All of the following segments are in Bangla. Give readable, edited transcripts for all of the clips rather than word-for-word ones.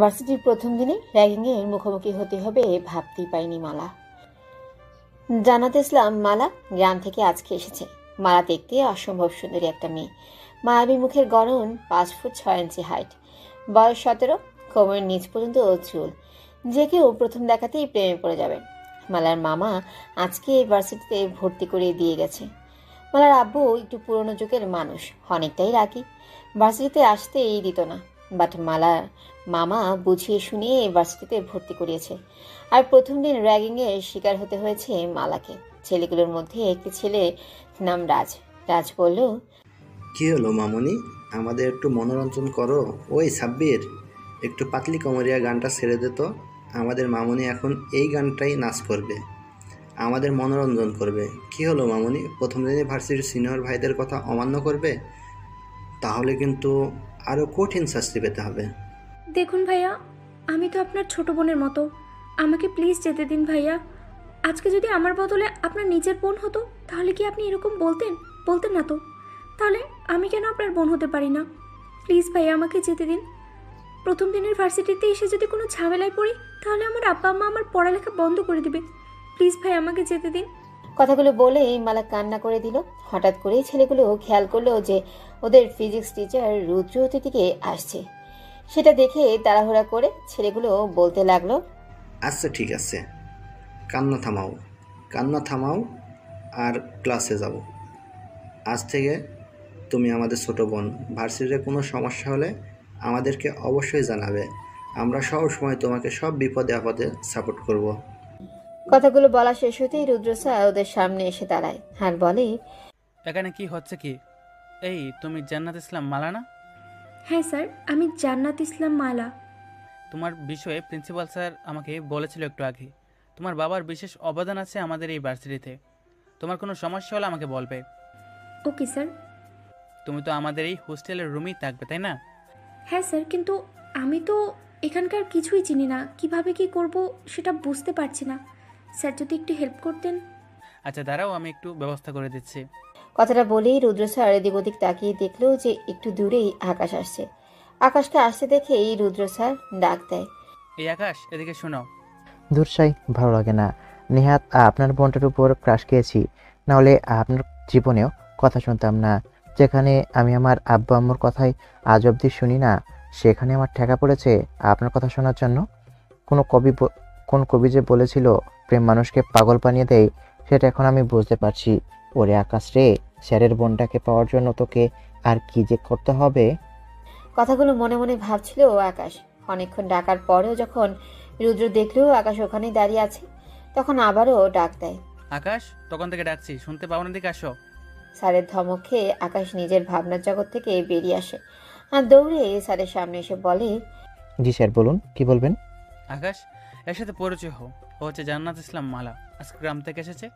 ভার্সিটির প্রথম দিনে র্যাগিংয়ের মুখোমুখি হতে হবে ভাবতেই পারেনি মালা। জান্নাত ইসলাম মালা গ্রাম থেকে আজকে এসেছে। মালা দেখতে অসম্ভব সুন্দরী একটা মেয়ে। মায়াবী মুখের গড়ন 5 ফুট 6 ইঞ্চি হাইট, বয়স 17, কোমরের নিচ পর্যন্ত চুল। যে কেউ প্রথম দেখাতেই প্রেমে পড়ে যাবে। মালার মামা আজকে ভার্সিটিতে ভর্তি করিয়ে দিয়ে গেছে। মালার আব্বু একটু পুরনো যুগের মানুষ, অনেকটাই রাগী। ভার্সিটিতে আসতেই দিত না, বাট মালার মামা বুঝিয়ে শুনিয়ে ভার্সিটিতে ভর্তি করিয়েছে। আর প্রথম দিন র্যাগিংয়ের শিকার হতে হয়েছে মালাকে। ছেলেগুলোর মধ্যে একটি ছেলে নাম রাজ। রাজ বলল, কি হলো মামুনি, আমাদের একটু মনোরঞ্জন করো। ওই সাব্বির, একটু পাতলি কমরিয়া গানটা ছেড়ে দে তো। আমাদের মামুনি এখন এই গানটাই নাচ করবে, আমাদের মনোরঞ্জন করবে। কি হলো মামুনি, প্রথম দিনে ভার্সিটির সিনিয়র ভাইদের কথা অমান্য করবে? তাহলে কিন্তু আরও কঠিন শাস্তি পেতে হবে। দেখুন ভাইয়া, আমি তো আপনার ছোট বোনের মতো। আমাকে প্লিজ যেতে দিন ভাইয়া। আজকে যদি আমার বদলে আপনার নিজের বোন হতো তাহলে কি আপনি এরকম বলতেন? বলতেন না তো। তাহলে আমি কেন আপনার বোন হতে পারি না? প্লিজ ভাইয়া, আমাকে যেতে দিন। প্রথম দিনের ভার্সিটিতে এসে যদি কোনো ঝামেলায় পড়ি তাহলে আমার আব্বা আম্মা আমার পড়ালেখা বন্ধ করে দেবে। প্লিজ ভাই, আমাকে যেতে দিন। কথাগুলো বলে মালা কান্না করে দিল। হঠাৎ করেই ছেলেগুলো খেয়াল করলো যে ওদের ফিজিক্স টিচার রুদ্র দিকে আসছে। সেটা দেখে তাড়াহুড়া করে ছেলেগুলো বলতে লাগলো, আচ্ছা ঠিক আছে, কান্না থামাও, কান্না থামাও আর ক্লাসে যাও। আজ থেকে তুমি আমাদের ছোট বোন। ভার্সিটিতে কোনো সমস্যা হলে আমাদেরকে অবশ্যই জানাবে। আমরা সব সময় তোমাকে সব বিপদে আপদে সাপোর্ট করব। কথাগুলো বলা শেষ হতেই রুদ্র স্যার ওদের সামনে এসে দাঁড়ায় আর বলে, এখানে কি হচ্ছে কি? এই তুমি জান্নাত ইসলাম মালা না? হ্যাঁ স্যার, আমি জান্নাত ইসলাম মালা। তোমার বিষয়ে প্রিন্সিপাল স্যার আমাকে বলেছিল একটু আগে। তোমার বাবার বিশেষ অবদান আছে আমাদের এই ভার্সিটিতে। তোমার কোনো সমস্যা হলে আমাকে বলবে। Okay sir. তুমি তো আমাদের এই হোস্টেলের রুমেই থাকবে, তাই না? হ্যাঁ স্যার, কিন্তু আমি তো এখানকার কিছুই চিনি না। কিভাবে কি করব সেটা বুঝতে পারছি না। স্যার যদি একটু হেল্প করতেন। আচ্ছা দাঁড়াও, আমি একটু ব্যবস্থা করে দিচ্ছি। কথাটা বলেই রুদ্র স্যার এদিক ওদিক তাকিয়ে দেখলো যে একটু দূরেই আকাশ আসছে। আকাশকে আসতে দেখেই রুদ্র স্যার ডাক দেয়, এই আকাশ, এদিকে শোনো। ধুরসাই, ভালো লাগে না। নেহাত আপনার বোনটার উপর ক্রাশ খেয়েছি, নাহলে আপনার জীবনেও কথা শুনতাম না। যেখানে আমি আমার আব্বু আম্মুর কথাই আজ অবধি শুনি না, সেখানে আমার ঠেকা পড়েছে আপনার কথা শোনার জন্য। কোন কবি যে বলেছিল প্রেম মানুষকে পাগল বানিয়ে দেয়, সেটা এখন আমি বুঝতে পারছি। ওরে আকাশ রে, স্যারের বোনটাকে পাওয়ার জন্য তোকে আর কি যে করতে হবে। কথাগুলো মনে মনে ভাবছিল আকাশ। অনেকক্ষণ ডাকার পরেও যখন রুদ্র দেখলো আকাশ ওখানেই দাঁড়িয়ে আছে, তখন আবারও ডাক দেয়। আকাশ, তখন থেকে ডাকছি, শুনতে পাও না? দিকে আসো। স্যারের ধমক খেয়ে আকাশ নিজের ভাবনার জগৎ থেকে বেরিয়ে আসে আর দৌড়ে স্যারের সামনে এসে বলে, জি স্যার, বলুন, কি বলবেন? আকাশ, এর সাথে পরিচয় হও। ও হচ্ছে জান্নাত ইসলাম মালা। আজকে গ্রাম থেকে এসেছে,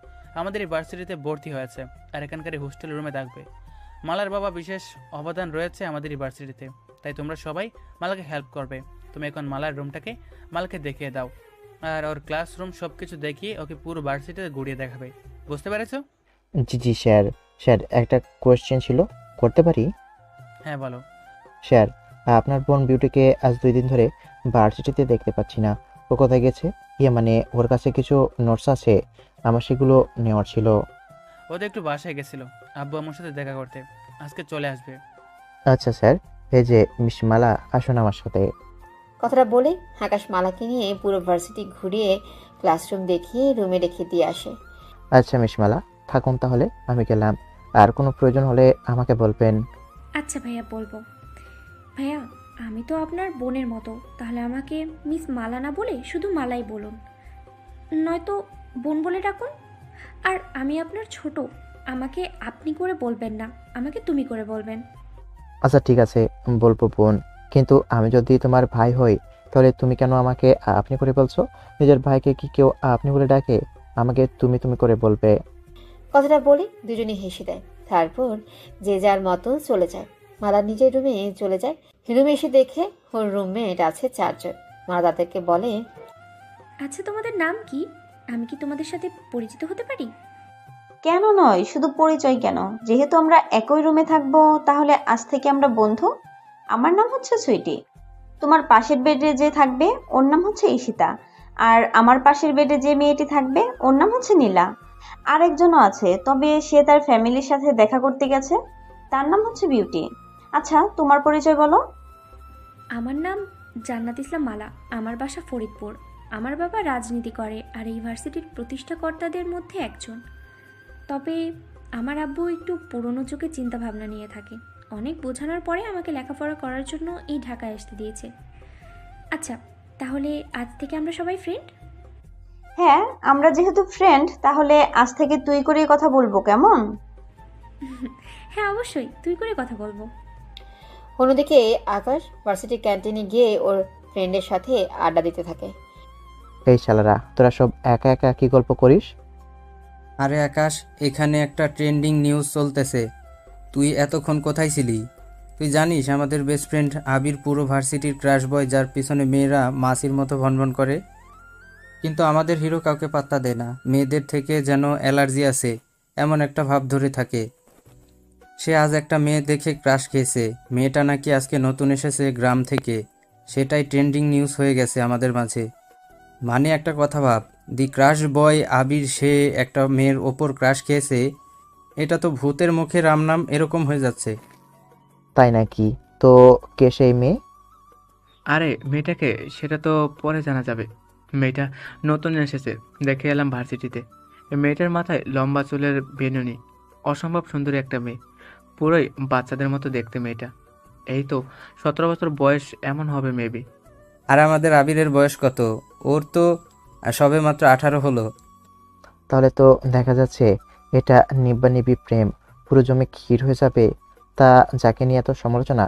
আমাদের এই ভার্সিটিতে ভর্তি হয়েছে আর এখানকার এই হোস্টেল রুমে থাকবে। মালার বাবা বিশেষ অবদান রয়েছে আমাদের এই ভার্সিটিতে, তাই তোমরা সবাই মালাকে হেল্প করবে। তুমি এখন মালার রুমটাকে মালাকে দেখিয়ে দাও, আর ওর ক্লাসরুম সব কিছু দেখিয়ে ওকে পুরো ভার্সিটিতে ঘুরিয়ে দেখাবে। বুঝতে পেরেছো? জি জি স্যার। স্যার, একটা কোয়েশ্চেন ছিল, করতে পারি? হ্যাঁ বলো। স্যার, আপনার বোন বিউটিকে আজ 2 দিন ধরে ভার্সিটিতে দেখতে পাচ্ছি না। ও কোথায় গেছে? মানে ওর কাছে কিছু নোটস আছে, আমার সেগুলো নেওয়ার ছিল। ওদের একটু বাসায় গেছিল আব্বু আম্মুর সাথে দেখা করতে, আজকে চলে আসবে। আচ্ছা স্যার, এই যে মিস মালা, আসুন আমার সাথে। কথাটা বলে আকাশ মালাকে নিয়ে পুরো ভার্সিটি ঘুরিয়ে ক্লাসরুম দেখিয়ে রুমে রেখে দিয়ে আসে। আচ্ছা মিস মালা, থাকুন তাহলে, আমি গেলাম। আর কোনো প্রয়োজন হলে আমাকে বলবেন। আচ্ছা ভাইয়া, বলবো। ভাইয়া, আমি তো আপনার বোনের মতো, তাহলে আমাকে মিস মালা না বলে শুধু মালাই বলুন, নয়তো বোন বলে ডাকুন। আর আমি আপনার ছোট, আমাকে আপনি করে বলবেন না, আমাকে তুমি করে বলবেন। আচ্ছা ঠিক আছে, বলবো বোন। কিন্তু আমি যদি তোমার ভাই হই, তাহলে তুমি কেন আমাকে আপনি করে বলছো? নিজের ভাইকে কি কেউ আপনি বলে ডাকে? আমাকে তুমি তুমি করে বলবে। কথাটা বলে দুজনে হেসে দেয়। তারপর যে যার মতো চলে যায়। মালা নিজের রুমে চলে যায়। রুমে এসে দেখে ওর রুমমেট আছে 4 জন। মালা তাদেরকে বলে, আচ্ছা, তোমাদের নাম কি? আমি কি তোমাদের সাথে পরিচিত হতে পারি? কেন নয়, শুধু পরিচয় কেন, যেহেতু আমরা একই রুমে থাকবো তাহলে আজ থেকে আমরা বন্ধু। আমার নাম হচ্ছে সুইটি। তোমার পাশের বেডে যে থাকবে ওর নাম হচ্ছে ঈশিতা, আর আমার পাশের বেডে যে মেয়েটি থাকবে ওর নাম হচ্ছে নীলা। আরেকজনও আছে, তবে সে তার ফ্যামিলির সাথে দেখা করতে গেছে, তার নাম হচ্ছে বিউটি। আচ্ছা, তোমার পরিচয় বলো। আমার নাম জান্নাত ইসলাম মালা। আমার বাসা ফরিদপুর। আমার বাবা রাজনীতি করে আর এই ভার্সিটির প্রতিষ্ঠাকর্তাদের মধ্যে একজন। তবে আমার আব্বু একটু পুরনো যুগের চিন্তাভাবনা নিয়ে থাকে। অনেক বোঝানোর পরে আমাকে লেখাপড়া করার জন্য এই ঢাকায় আসতে দিয়েছে। আচ্ছা, তাহলে আজ থেকে আমরা সবাই ফ্রেন্ড? হ্যাঁ, আমরা যেহেতু ফ্রেন্ড, তাহলে আজ থেকে তুই করেই কথা বলবো, কেমন? হ্যাঁ, অবশ্যই তুই করে কথা বলবো। অন্যদিকে আকাশ ভার্সিটির ক্যান্টিনে গিয়ে ওর ফ্রেন্ডের সাথে আড্ডা দিতে থাকে। এই শালারা, তোরা সব একা একা কি গল্প করিস? আরে আকাশ, এখানে একটা ট্রেন্ডিং নিউজ চলতেছে। তুই এতক্ষণ কোথায় ছিলি? তুই জানিস আমাদের বেস্ট ফ্রেন্ড আবির পুরো ভার্সিটির ক্রাশ বয়, যার পিছনে মেয়েরা মাছির মতো ভনভন করে। কিন্তু আমাদের হিরো কাউকে পাত্তা দেয় না। মেয়েদের থেকে যেন অ্যালার্জি আছে এমন একটা ভাব ধরে থাকে। সে আজ একটা মেয়ে দেখে ক্রাশ খেয়েছে। মেয়েটা নাকি আজকে নতুন এসেছে গ্রাম থেকে। সেটাই ট্রেন্ডিং নিউজ হয়ে গেছে আমাদের মাঝে। মানে একটা কথা ভাব, দি ক্রাশ বয় আবির সে একটা মেয়ের ওপর ক্রাশ খেয়েছে। এটা তো ভূতের মুখে রাম নাম এরকম হয়ে যাচ্ছে। তাই নাকি? তো কে সেই মেয়ে? আরে মেয়েটাকে সেটা তো পরে জানা যাবে। মেয়েটা নতুন এসেছে, দেখে এলাম ভার্সিটিতে। এই মেয়েটার মাথায় লম্বা চুলের বেনুনি, অসম্ভব সুন্দরী একটা মেয়ে, পুরোই বাচ্চাদের মতো দেখতে মেয়েটা। এই তো 17 বছর বয়স এমন হবে মেবি। আর আমাদের আবিরের বয়স কত? ওর তো সবে মাত্র 18 হলো। তাহলে তো দেখা যাচ্ছে এটা নিব্বানিবি প্রেম, পুরো জমে ক্ষীর হয়ে যাবে। তা যাকে নিয়ে এত সমালোচনা,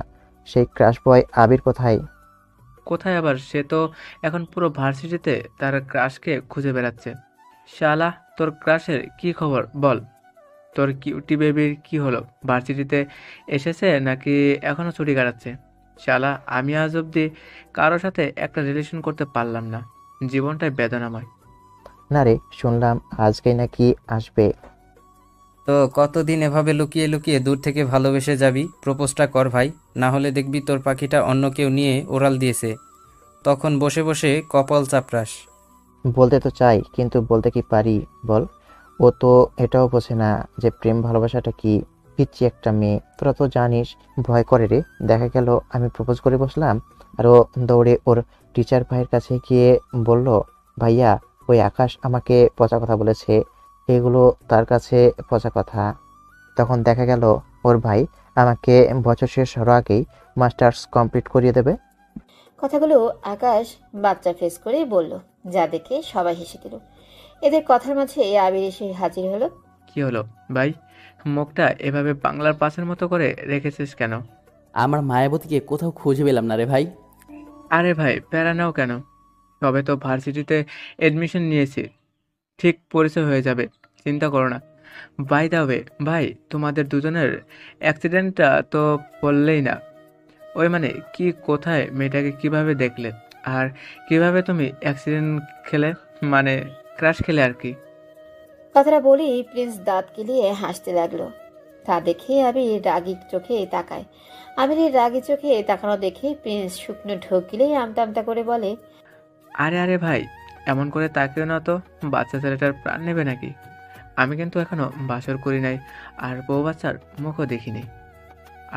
সেই ক্রাশ বয় আবির কোথায়? কোথায় আবার? সে তো এখন পুরো ভার্সিটিতে তার ক্রাশকে খুঁজে বেড়াচ্ছে। শালা, তোর ক্রাশের কি খবর বল? তোর কিউটি বেবির কি হলো? ভার্সিটিতে এসেছে নাকি এখনো ছুটি কাটাচ্ছে? শালা, আমি আজ অব্দি কারোর সাথে একটা রিলেশন করতে পারলাম না। জীবনটাই বেদনাময়। না রে, শুনলাম আজকেই নাকি আসবে। তো কতদিন এভাবে লুকিয়ে লুকিয়ে দূর থেকে ভালোবেসে যাবি? প্রপোজটা কর ভাই, না হলে দেখবি তোর পাখিটা অন্য কেউ নিয়ে ওড়াল দিয়েছে। তখন বসে বসে কপাল চাপড়াস। বলতে তো চাই, কিন্তু বলতে কি পারি বল? ও তো এটাও বোঝে না যে প্রেম ভালোবাসাটা কি। পিচ্ছি একটা মেয়ে, তোরা তো জানিস। ভয় করে রে। দেখা গেল আমি প্রপোজ করে বসলাম, আর ও দৌড়ে ওর টিচার ভাইয়ের কাছে গিয়ে বলল, ভাইয়া, ওই আকাশ আমাকে পচা কথা বলেছে। এগুলো তার কাছে পচা কথা। তখন দেখা গেল ওর ভাই আমাকে বছর শেষ হওয়ার আগেই মাস্টার্স কমপ্লিট করিয়ে দেবে। কথাগুলো আকাশ বাচ্চা ফেস করে বলল, যা দেখে সবাই হেসে দিল। এদের কথার মাঝে আবির এসে হাজির হলো। কি হলো ভাই? মুখটা এভাবে বাংলার পাঁচের মতো করে রেখেছিস কেন? আমার মায়াবতীকে কোথাও খুঁজে পেলাম না রে ভাই। আরে ভাই, প্যারা নাও কেন? তবে তো ভার্সিটিতে এডমিশন নিয়েছি, ঠিক পরিচয় হয়ে যাবে, চিন্তা করো না। বাই দা ওয়ে ভাই, তোমাদের দুজনের অ্যাক্সিডেন্টটা তো বললেই না। ওই মানে কি, কোথায়, মেয়েটাকে কিভাবে দেখলে, আর কিভাবে তুমি অ্যাক্সিডেন্ট খেলে, মানে ক্র্যাশ খেলে আর কি? কথাটা বলেই প্রিন্স দাঁত কিলিয়ে হাসতে লাগলো। তা দেখে আবির রাগী চোখে তাকায়। আবিরের রাগী চোখে তাকানো দেখে প্রিন্স শুকনো ঢোক গিলেই আমতা আমতা করে বলে, আরে আরে ভাই, এমন করে তাকিও না তো, বাচ্চা ছেলেটার প্রাণ নেবে নাকি? আমি কিন্তু এখনো বাসর করি নাই, আর বউ বাচ্চার মুখও দেখিনি।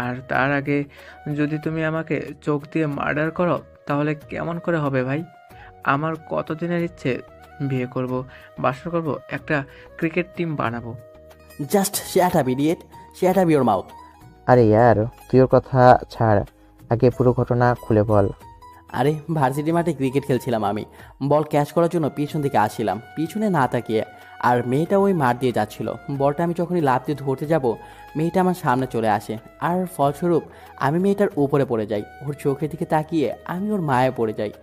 আর তার আগে যদি তুমি আমাকে চোখ দিয়ে মার্ডার করো, তাহলে কেমন করে হবে ভাই? আমার কতদিনের ইচ্ছে, বিয়ে করব, বাসর করব, একটা ক্রিকেট টিম বানাবো। Just shut up idiot, shut up your mouth. আরে ইয়ার, তুই ওর কথা ছাড়, আগে পুরো ঘটনা খুলে বল। আরে ভার্সিটি মাঠে ক্রিকেট খেলছিলাম আমি। বল ক্যাচ করার জন্য পিছন দিকে আসছিলাম, পিছনে না তাকিয়ে। আর মেয়েটা ওই মাঠ দিয়ে যাচ্ছিল। বলটা আমি যখনই লাফ দিয়ে ধরতে যাব, মেয়েটা আমার সামনে চলে আসে। আর ফলস্বরূপ আমি মেয়েটার উপরে পড়ে যাই। ওর চোখের দিকে তাকিয়ে আমি ওর মায়ে পড়ে যাই।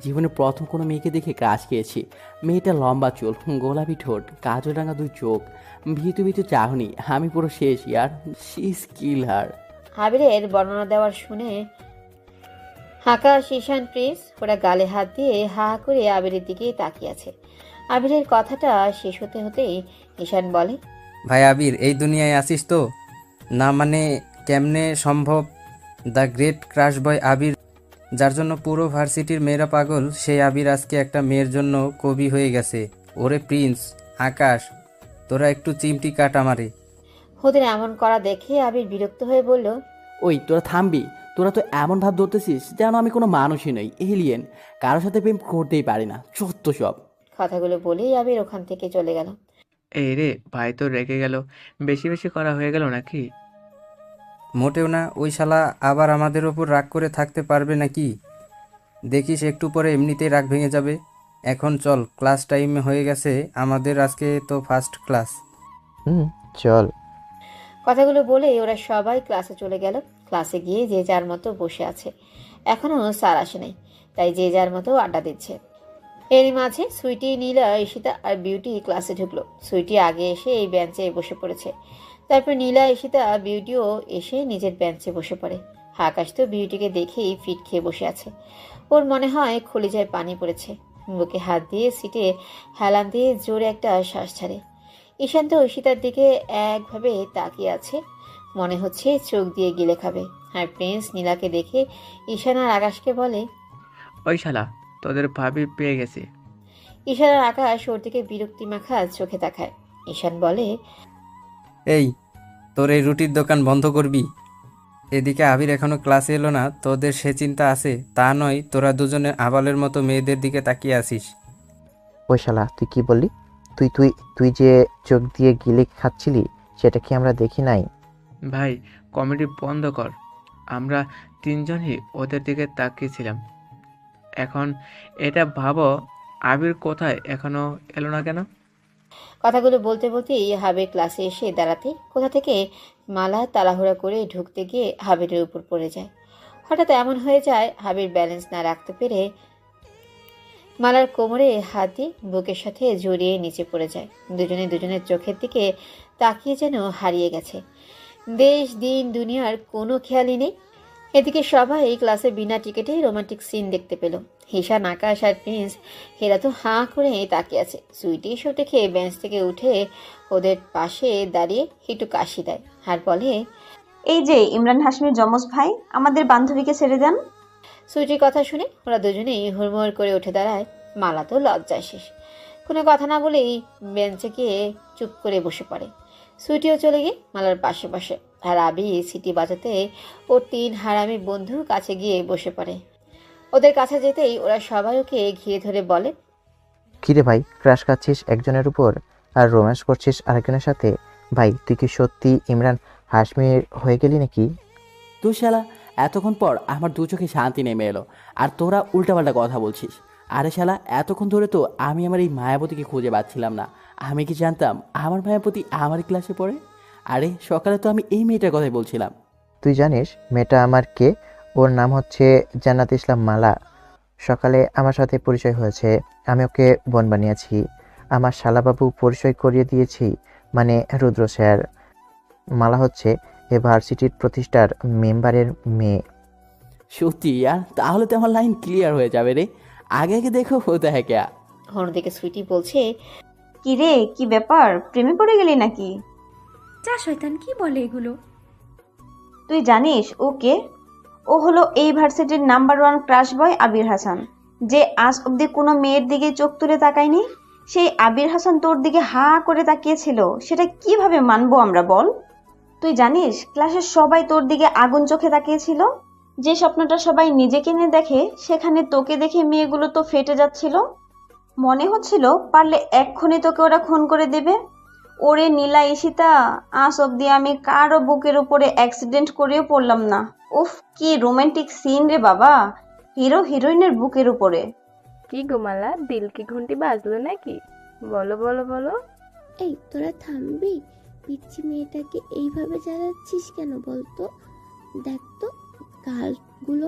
জীবনে প্রথম কোনো মেয়েকে দেখে ক্রাশ খেয়েছি। মেয়েটা লম্বা চুল, গোলাপি ঠোঁট, কাজল রাঙা দুই চোখ, ভীতু ভীতু চাহনি। আমি পুরো শেষ ইয়ার। শি ইজ কিলার। আবিরের বর্ণনা দেওয়ার শুনে আকাশ, ঈশান, প্রিন্স ওরা গালে হাত দিয়ে হা হা করে আবিরের দিকে তাকিয়ে আছে। আবিরের কথাটা শেষ হতে হতেই ঈশান বলে, ভাই আবির, এই দুনিয়ায় আসিস তো? না মানে কেমনে সম্ভব? দ্য গ্রেট ক্রাশ বয় আবির যার জন্য পুরো ভার্সিটির মেয়েরা পাগল, সেই আবির আজকে একটা মেয়ের জন্য কবি হয়ে গেছে। ওরে প্রিন্স, আকাশ, তোরা একটু চিমটি কাট আমারে। ওদের এমন করা দেখে আবির বিরক্ত হয়ে বলল, ওই তোরা থামবি? তোরা তো এমন ভাব ধরতেছিস যেন আমি কোনো মানুষই নই, এলিয়েন। কারোর সাথে প্রেম করতেই পারি না, চত্ব সব। কথাগুলো বলেই আবির ওখান থেকে চলে গেল। এই রে, ভাই তো রেগে গেল। বেশি বেশি করা হয়ে গেল নাকি? মোটেও না, ওই শালা আবার আমাদের ওপর রাগ করে থাকতে পারবে নাকি? দেখিস একটু পরে এমনিতেই রাগ ভেঙে যাবে। এখন চল, ক্লাস টাইম হয়ে গেছে আমাদের, আজকে তো ফার্স্ট ক্লাস। চল। কথাগুলো বলে ওরা সবাই ক্লাসে চলে গেল। ক্লাসে গিয়ে যে যার মতো বসে আছে। এখনো স্যার আসে নাই, তাই যে যার মতো আড্ডা দিচ্ছে। এরই মাঝে সুইটি, নীলা, ঈশিতা আর বিউটি ক্লাসে ঢুকলো। সুইটি আগে এসে এই বেঞ্চে বসে পড়েছে। তারপর নীলা, ঈশিতা, বিউটিও এসে নিজের বেঞ্চে বসে পড়ে। আকাশ তো বিউটিকে দেখেই ফিট খেয়ে বসে আছে। ওর মনে হয় কলিজায় পানি পড়েছে। বুকে হাত দিয়ে সিটে হেলান দিয়ে জোরে একটা শ্বাস ছাড়ে। ঈশান তো ঈশিতার দিকে একভাবে তাকিয়ে আছে, মনে হচ্ছে চোখ দিয়ে গিলে খাবে। আর প্রিন্স নীলাকে দেখে ঈশান আর আকাশকে বলে, ওই শালা, তোদের ভাবি পেয়ে গেছি। ঈশান আর আকাশ ওর দিকে বিরক্তি মাখা চোখে তাকায়। ঈশান বলে, এই, তোর এই রুটির দোকান বন্ধ করবি? এদিকে আবির এখনো ক্লাসে এলো না, তোদের সে চিন্তা আছে? তা নয়, তোরা দুজনে আবালের মতো মেয়েদের দিকে তাকিয়ে আসিস। ওই শালা, তুই কি বললি? তুই তুই তুই যে চোখ দিয়ে গিলে খাচ্ছিলি, সেটা কি আমরা দেখি নাই? ভাই, কমেডি বন্ধ কর। আমরা তিনজনই ওদের দিকে তাকিয়েছিলাম। এখন এটা ভাবো, আবির কোথায়, এখনো এলো না কেন? কথাগুলো বলতে বলতেই হাবির ক্লাসে এসে দাঁড়াতে কোথা থেকে মালা তাড়াহুড়া করে ঢুকতে গিয়ে হাবিরের উপর পড়ে যায়। হঠাৎ এমন হয়ে যায়, হাবির ব্যালেন্স না রাখতে পেরে মালার কোমরে হাত দিয়ে বুকের সাথে জড়িয়ে নিচে পড়ে যায়। দুজনে দুজনের চোখের দিকে তাকিয়ে যেন হারিয়ে গেছে। দেশ, দিন, দুনিয়ার কোনো খেয়ালই নেই। এদিকে সবাই ক্লাসে বিনা টিকিটে রোমান্টিক সিন দেখতে পেল। ঈশান, আকাশ আর প্রিন্স এরা তো হাঁ করে তাকিয়ে আছে। সুইটি এসব দেখে বেঞ্চ থেকে উঠে ওদের পাশে দাঁড়িয়ে একটু কাশি দেয় আর বলে, এই যে ইমরান হাশমির যমজ ভাই, আমাদের বান্ধবীকে ছেড়ে দেন। সুইটির কথা শুনে ওরা দুজনেই হুড়মুড় করে উঠে দাঁড়ায়। মালা তো লজ্জায় শেষ, কোনো কথা না বলেই বেঞ্চে গিয়ে চুপ করে বসে পড়ে। সুইটিও চলে গিয়ে মালার পাশে বসে। আর আবি সিটি বাজাতে ওর তিন হারামি বন্ধু কাছে গিয়ে বসে পড়ে। ওদের কাছে যেতেই ওরা সবাই ওকে ঘিরে ধরে বলে, কিরে ভাই, ক্রাশ খাচ্ছিস একজনের উপর আর রোম্যান্স করছিস আরেকজনের সাথে? ভাই, তুই কি সত্যি ইমরান হাশমির হয়ে গেলি নাকি? তুই শালা, এতক্ষণ পর আমার দু চোখে শান্তি নেমে এলো, আর তোরা উল্টাপাল্টা কথা বলছিস। আরে শালা, এতক্ষণ ধরে তো আমি আমার এই মায়াবতীকে খুঁজে পাচ্ছিলাম না। আমি কি জানতাম আমার মায়াবতী আমার ক্লাসে পড়ে? আরে সকালে তো আমি এই মেয়েটার কথাই বলছিলাম। তুই জানিস মেয়েটা আমার কে? ওর নাম হচ্ছে জান্নাত ইসলাম মালা। সকালে আমার সাথে পরিচয় হয়েছে, আমি ওকে বোন বানিয়েছি। আমার শালাবাবু পরিচয় করিয়ে দিয়েছি, মানে রুদ্র স্যার। মালা হচ্ছে এ ভার্সিটির প্রতিষ্ঠার মেম্বারের মেয়ে। সত্যি? আর তাহলে তো আমার লাইন ক্লিয়ার হয়ে যাবে রে। আগে আগে দেখো হতে হ্যাঁ ক্যা। অন্যদিকে সুইটি বলছে, কি রে, কি ব্যাপার, প্রেমে পড়ে গেলি নাকি? যা শয়তান, কি বলে এগুলো? তুই জানিস ও কে? ও হলো এই ভার্সিটির নাম্বার 1 ক্রাশ বয় আবির হাসান, যে আজ অব্দি কোনো মেয়ের দিকে চোখ তুলে তাকায়নি। সেই আবির হাসান তোর দিকে হা করে তাকিয়েছিল, সেটা কিভাবে মানবো আমরা বল? তুই জানিস ক্লাসের সবাই তোর দিকে আগুন চোখে তাকিয়েছিল। যে স্বপ্নটা সবাই নিজেকে নিয়ে দেখে, সেখানে তোকে দেখে মেয়েগুলো তো ফেটে যাচ্ছিল। মনে হচ্ছিল পারলে এক্ষুনি তোকে ওরা খুন করে দেবে। ওরে নীলা, ঈশিতা, আজ অব্দি আমি কারো বুকের উপরে অ্যাক্সিডেন্ট করেও পড়লাম না। উফ, কি রোমান্টিক সিন রে বাবা, হিরো হিরোইনের বুকের উপরে। কি গোমালা, দিল কি ঘন্টি বাজলো নাকি? বলো বলো বলো। এই তোরা থামবি? পিচ্ছি মেয়েটাকে এইভাবে জ্বালাচ্ছিস কেন বলতো? দেখ তো, গালগুলো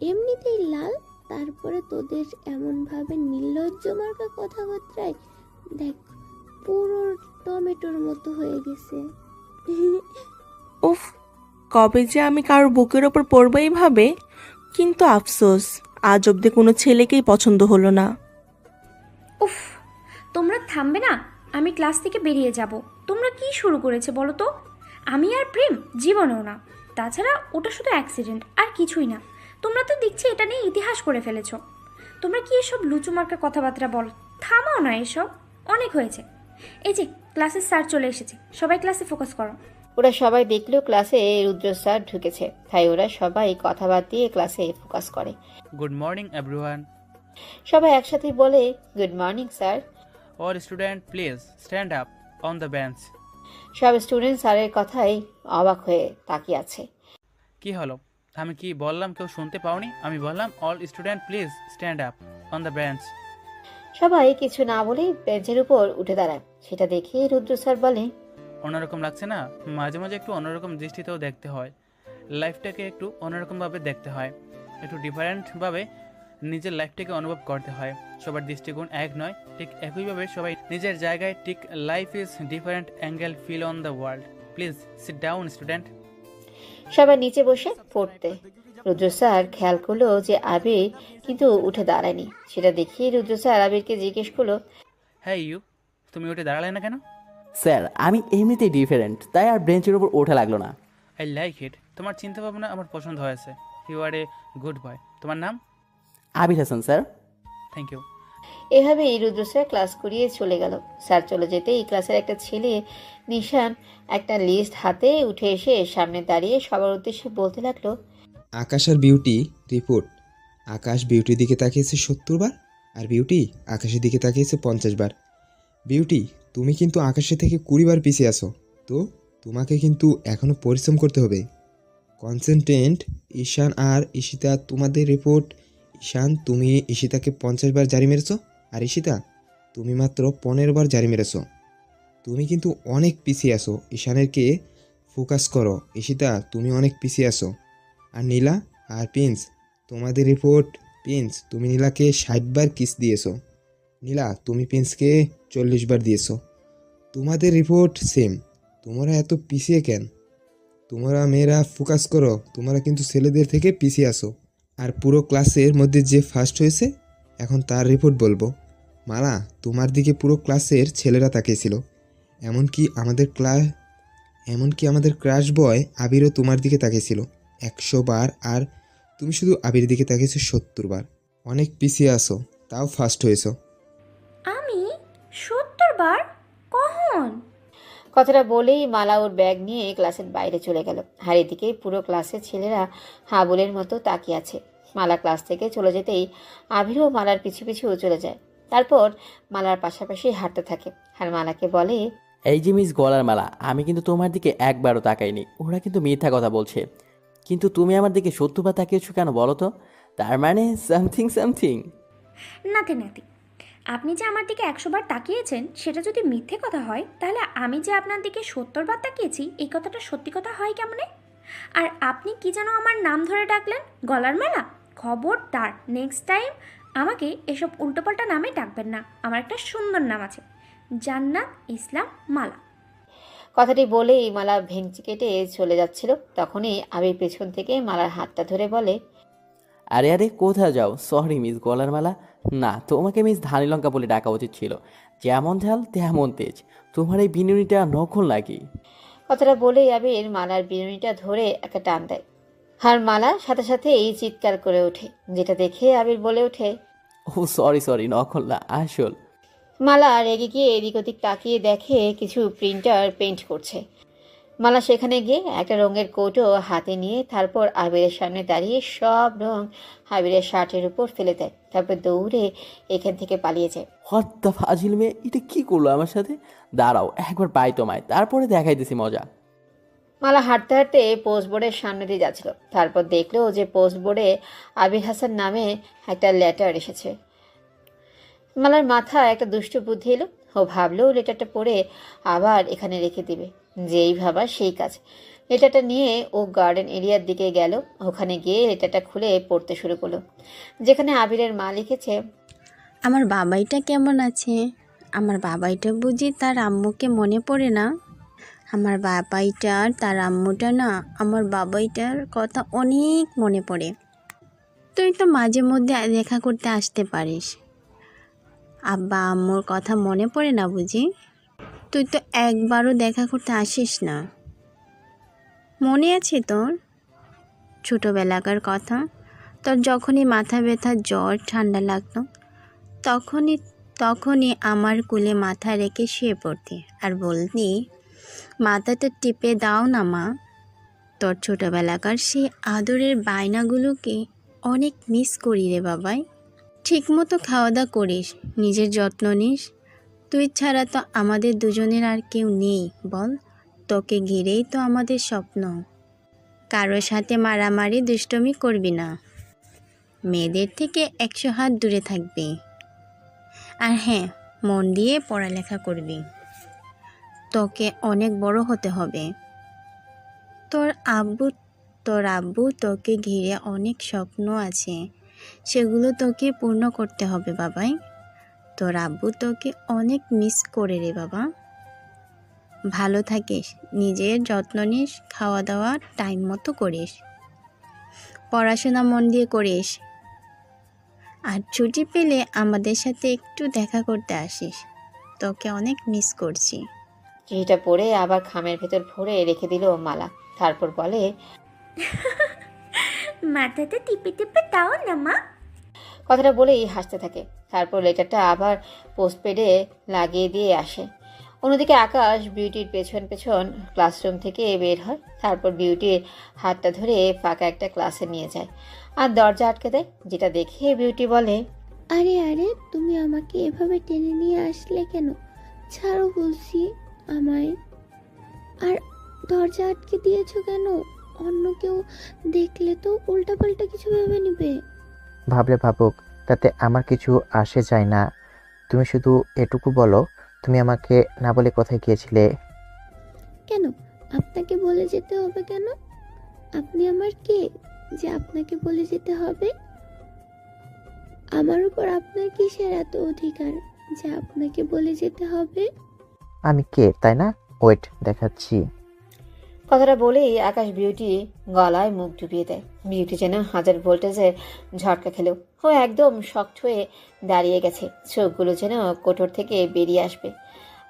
এমনিতেই লাল, তারপরে তোদের এমনভাবে নির্লজ্জ মার্কা কথাবার্তায় দেখ পুরো টমেটোর মতো হয়ে গেছে। উফ, কবে যে আমি কারোর বুকের ওপর পড়বো এইভাবে। কিন্তু আফসোস, আজ অব্দি কোনো ছেলেকেই পছন্দ হলো না। উফ, তোমরা থামবে না? আমি ক্লাস থেকে বেরিয়ে যাব। তোমরা কি শুরু করেছে বলো তো? আমি আর প্রেম জীবনেও না। তাছাড়া ওটা শুধু অ্যাক্সিডেন্ট, আর কিছুই না। তোমরা তো দেখছি এটা নিয়ে ইতিহাস করে ফেলেছো। তোমরা কি এসব লুচুমার্কা কথাবার্তা বল? থামাও না এসব, অনেক হয়েছে। এই যে ক্লাসের স্যার চলে এসেছে, সবাই ক্লাসে ফোকাস করো। ওরা সবাই দেখলো ক্লাসে রুদ্র স্যার ঢুকেছে, তাই ওরা সবাই কথা বাদ দিয়ে ক্লাসে ফোকাস করে। Good morning everyone. সবাই একসাথে বলে good morning sir. All student please stand up on the bench. সব স্টুডেন্ট স্যারের কথাই অবাক হয়ে তাকিয়ে আছে। কি হলো, আমি কি বললাম কেউ শুনতে পাওনি? আমি বললাম all student please stand up on the bench. সবাই কিছু না বলে বেঞ্চের উপর উঠে দাঁড়ায়। সেটা দেখে রুদ্র স্যার বলে, অন্যরকম লাগছে না? মাঝে মাঝে একটু অন্যরকম দৃষ্টিতেও দেখতে হয়, লাইফটাকে একটু অন্যরকমভাবে দেখতে হয়, একটু ডিফারেন্টভাবে নিজের লাইফটাকে অনুভব করতে হয়। সবার দৃষ্টিকোণ এক নয়, ঠিক একইভাবে সবাই নিজের জায়গায় ঠিক life is different angle feel on the world. Please sit down student. সবাই নিচে বসে পড়তে। রুদ্র স্যার খেয়াল করলো যে আবির কিন্তু উঠে দাঁড়ায়নি। সেটা দেখে রুদ্র স্যার আবিরকে জিজ্ঞেস করলো, হ্যাঁ ইউ, তুমি উঠে দাঁড়ালে না কেন? স্যার আমি এমনিতেই ডিফারেন্ট, তাই আর বেঞ্চের উপর ওঠা লাগলো না। আই লাইক ইট, তোমার চিন্তাভাবনা আমার পছন্দ হয়েছে। You are a good boy. তোমার নাম? Abir Hasan sir. Thank you. এভাবেই রুদ্র স্যার ক্লাস করিয়ে চলে গেল। স্যার চলে যেতেই ক্লাসের একটা ছেলে নিশান একটা লিস্ট হাতে উঠে এসে সামনে দাঁড়িয়ে সবার উদ্দেশ্যে বলতে লাগলো, আকাশ আর বিউটি রিপোর্ট। আকাশ বিউটির দিকে তাকিয়েছে 70 বার, আর বিউটি আকাশের দিকে তাকিয়েছে 50 বার। বিউটি, তুমি কিন্তু আকাশের থেকে 20 বার পিছিয়ে আসো, তো তোমাকে কিন্তু এখনও পরিশ্রম করতে হবে। কনসেন্ট্রেন্ট ঈশান আর ঈশিতা, তোমাদের রিপোর্ট। ঈশান, তুমি ঈশিতাকে 50 বার জারি মেরেছো, আর ঈশিতা তুমি মাত্র 15 বার জারি মেরেছো। তুমি কিন্তু অনেক পিছিয়ে আসো, ঈশানেরকে ফোকাস করো। ঈশিতা, তুমি অনেক পিছিয়ে আসো। আর নীলা আর প্রিন্স, তোমাদের রিপোর্ট। প্রিন্স, তুমি নীলাকে 60 বার কিস দিয়েছো। নীলা, তুমি প্রিন্সকে 40 বার দিয়েছো। তোমাদের রিপোর্ট সেম। তোমরা এত পিছিয়ে কেন? তোমরা মেয়েরা ফোকাস করো, তোমরা কিন্তু ছেলেদের থেকে পিছিয়ে আসো। আর পুরো ক্লাসের মধ্যে যে ফার্স্ট হয়েছে, এখন তার রিপোর্ট বলবো। মালা, তোমার দিকে পুরো ক্লাসের ছেলেরা তাকিয়েছিল, এমনকি আমাদের ক্রাশ বয় আবিরও তোমার দিকে তাকিয়েছিল 100 বার, আর তুমি শুধু আবির দিকে তাকিয়েছো 70 বার। অনেক পিছিয়ে আসো, তাও ফার্স্ট হয়েছো। আমি 70 বার? কখন? কথাটা বলেই মালা ওর ব্যাগ নিয়ে ক্লাসের বাইরে চলে গেল। আর এদিকে পুরো ক্লাসের ছেলেরা হাবুলের মতো তাকিয়ে আছে। মালা ক্লাস থেকে চলে যেতেই আবিরও মালার পিছু পিছু চলে যায়। তারপর মালার পাশাপাশি হাঁটতে থাকে আর মালাকে বলে, এই যে মিস গলার মালা, আমি কিন্তু তোমার দিকে একবারও তাকাইনি। ওরা কিন্তু মিথ্যা কথা বলছে, কিন্তু তুমি আমার দিকে 70 বার তাকিয়েছো কেন বলো তো? তার মানে সামথিং। নাতে নাতি, আপনি যে আমার দিকে 100 বার তাকিয়েছেন সেটা যদি মিথ্যে কথা হয়, তাহলে আমি যে আপনার দিকে 70 বার তাকিয়েছি এই কথাটা সত্যি কথা হয় কেমনে? আর আপনি কি যেন আমার নাম ধরে ডাকলেন, গলার মালা? খবরদার নেক্সট টাইম আমাকে এসব উল্টোপাল্টা নামে ডাকবেন না। আমার একটা সুন্দর নাম আছে, জান্নাত ইসলাম মালা। কথাটি বলেই মালা ভেঙচি কেটে চলে যাচ্ছিল। তখনই আবির পেছন থেকে মালার হাতটা ধরে বলে, আরে কোথায় যাও? সরি মিস গলার মালা, না তোমাকে মিস ধানি লঙ্কা বলে ডাকা উচিত ছিল। যেমন ঝাল তেমন তেজ। তোমার এই বিনুনিটা নকল নাকি? কথাটা বলেই আবির মালার বিনুনিটা ধরে একটা টান দেয়। আর মালা সাথে সাথে এই চিৎকার করে ওঠে, যেটা দেখে আবির বলে ওঠে, ও সরি নকল না, আসল। মালা রেগে গিয়ে এদিক ওদিক তাকিয়ে দেখে কিছু প্রিন্টার পেইন্ট করছে। মালা সেখানে গিয়ে একটা রঙের কোটও হাতে নিয়ে তারপর আবিরের সামনে দাঁড়িয়ে সব রং আবিরের শার্টের উপর ফেলে দেয়। তারপর দৌড়ে এখান থেকে পালিয়ে যায়। হোয়াট দ্য ফাজিল মেয়ে, এটা কি করলো আমার সাথে? দাঁড়াও একবার পাই তোমায়, তারপরে দেখাইতেছি মজা। মালা হাঁটতে হাঁটতে পোস্ট বোর্ডের সামনে দিয়ে যাচ্ছিল। তারপর দেখলো যে পোস্ট বোর্ডে আবির হাসান নামে একটা লেটার এসেছে। মালার মাথায় একটা দুষ্টু বুদ্ধি এলো। ও ভাবলো লেটারটা পড়ে আবার এখানে রেখে দিবে। যেই ভাবা সেই কাজ। লেটারটা নিয়ে ও গার্ডেন এরিয়ার দিকে গেল। ওখানে গিয়ে লেটারটা খুলে পড়তে শুরু করলো, যেখানে আবিরের মা লিখেছে, আমার বাবাইটা কেমন আছে? আমার বাবাইটা বুঝি তার আম্মুকে মনে পড়ে না? আমার বাবাইটার তার আম্মুটা না, আমার বাবাইটার কথা অনেক মনে পড়ে। তুই তো মাঝে মধ্যে দেখা করতে আসতে পারিস। আব্বা আম্মুর কথা মনে পড়ে না বুঝি? তুই তো একবারও দেখা করতে আসিস না। মনে আছে তোর ছোটোবেলাকার কথা? তোর যখনই মাথা ব্যথা জ্বর ঠান্ডা লাগতো তখনই তখনই আমার কোলে মাথা রেখে শুয়ে পড়তি আর বলতি, মাথাটা টিপে দাও না মা। তোর ছোটবেলাকার সেই আদরের বায়নাগুলোকে অনেক মিস করি রে বাবাই। ঠিকমতো খাওয়া দাওয়া করিস, নিজের যত্ন নিস। তুই ছাড়া তো আমাদের দুজনের আর কেউ নেই বল। তোকে ঘিরেই তো আমাদের স্বপ্ন। কারোর সাথে মারামারি দুষ্টমি করবি না, মেয়েদের থেকে 100 হাত দূরে থাকবি। আর হ্যাঁ, মন দিয়ে পড়ালেখা করবি। তোকে অনেক বড় হতে হবে। তোর আব্বু তোকে ঘিরে অনেক স্বপ্ন আছে, সেগুলো তোকে পূর্ণ করতে হবে বাবাই। তোর আব্বু তোকে অনেক মিস করে রে বাবা। ভালো থাকিস, নিজের যত্ন নিস, খাওয়া দাওয়া টাইম মতো করিস, পড়াশোনা মন দিয়ে করিস। আর ছুটি পেলে আমাদের সাথে একটু দেখা করতে আসিস। তোকে অনেক মিস করছি। চিঠিটা পড়ে আবার খামের ভেতর ভরে রেখে দিল মালা। তারপর বলে, মাথাটা টিপে টিপে দাও না মা। কথাটা বলেই হাসতে থাকে। তারপর লেটারটা আবার পোস্টপেডে লাগিয়ে দিয়ে আসে। অন্যদিকে আকাশ বিউটির পেছন পেছন ক্লাসরুম থেকে বের হয়। তারপর বিউটির হাতটা ধরে ফাঁকা একটা ক্লাসে নিয়ে যায় আর দরজা আটকে দেয়, যেটা দেখে বিউটি বলে, আরে আরে, তুমি আমাকে এভাবে টেনে নিয়ে আসলে কেন? ছাড়ো বলছি আমায়। আর দরজা আটকে দিয়েছো কেন? অন্য কেউ দেখলে তো উল্টাপাল্টা কিছু ভেবে নিবে। ভাবলে ভাবুক, তাতে আমার কিছু আসে যায় না। তুমি শুধু এটুকু বলো, তুমি আমাকে না বলে কোথায় গিয়েছিলে? কেন আপনাকে বলে যেতে হবে কেন? আপনি আমার কে যে আপনাকে বলে যেতে হবে? আমার উপর আপনার কিসের এত অধিকার যে আপনাকে বলে যেতে হবে? আমি কে তাই না? ওয়েট, দেখাচ্ছি। কথাটা বলেই আকাশ বিউটি গলায় মুখ ডুবিয়ে দেয়। বিউটি যেন 1000 ভোল্টেজের ঝটকা খেলেও ও একদম শক্ত হয়ে দাঁড়িয়ে গেছে, চোখগুলো যেন কোটর থেকে বেরিয়ে আসবে।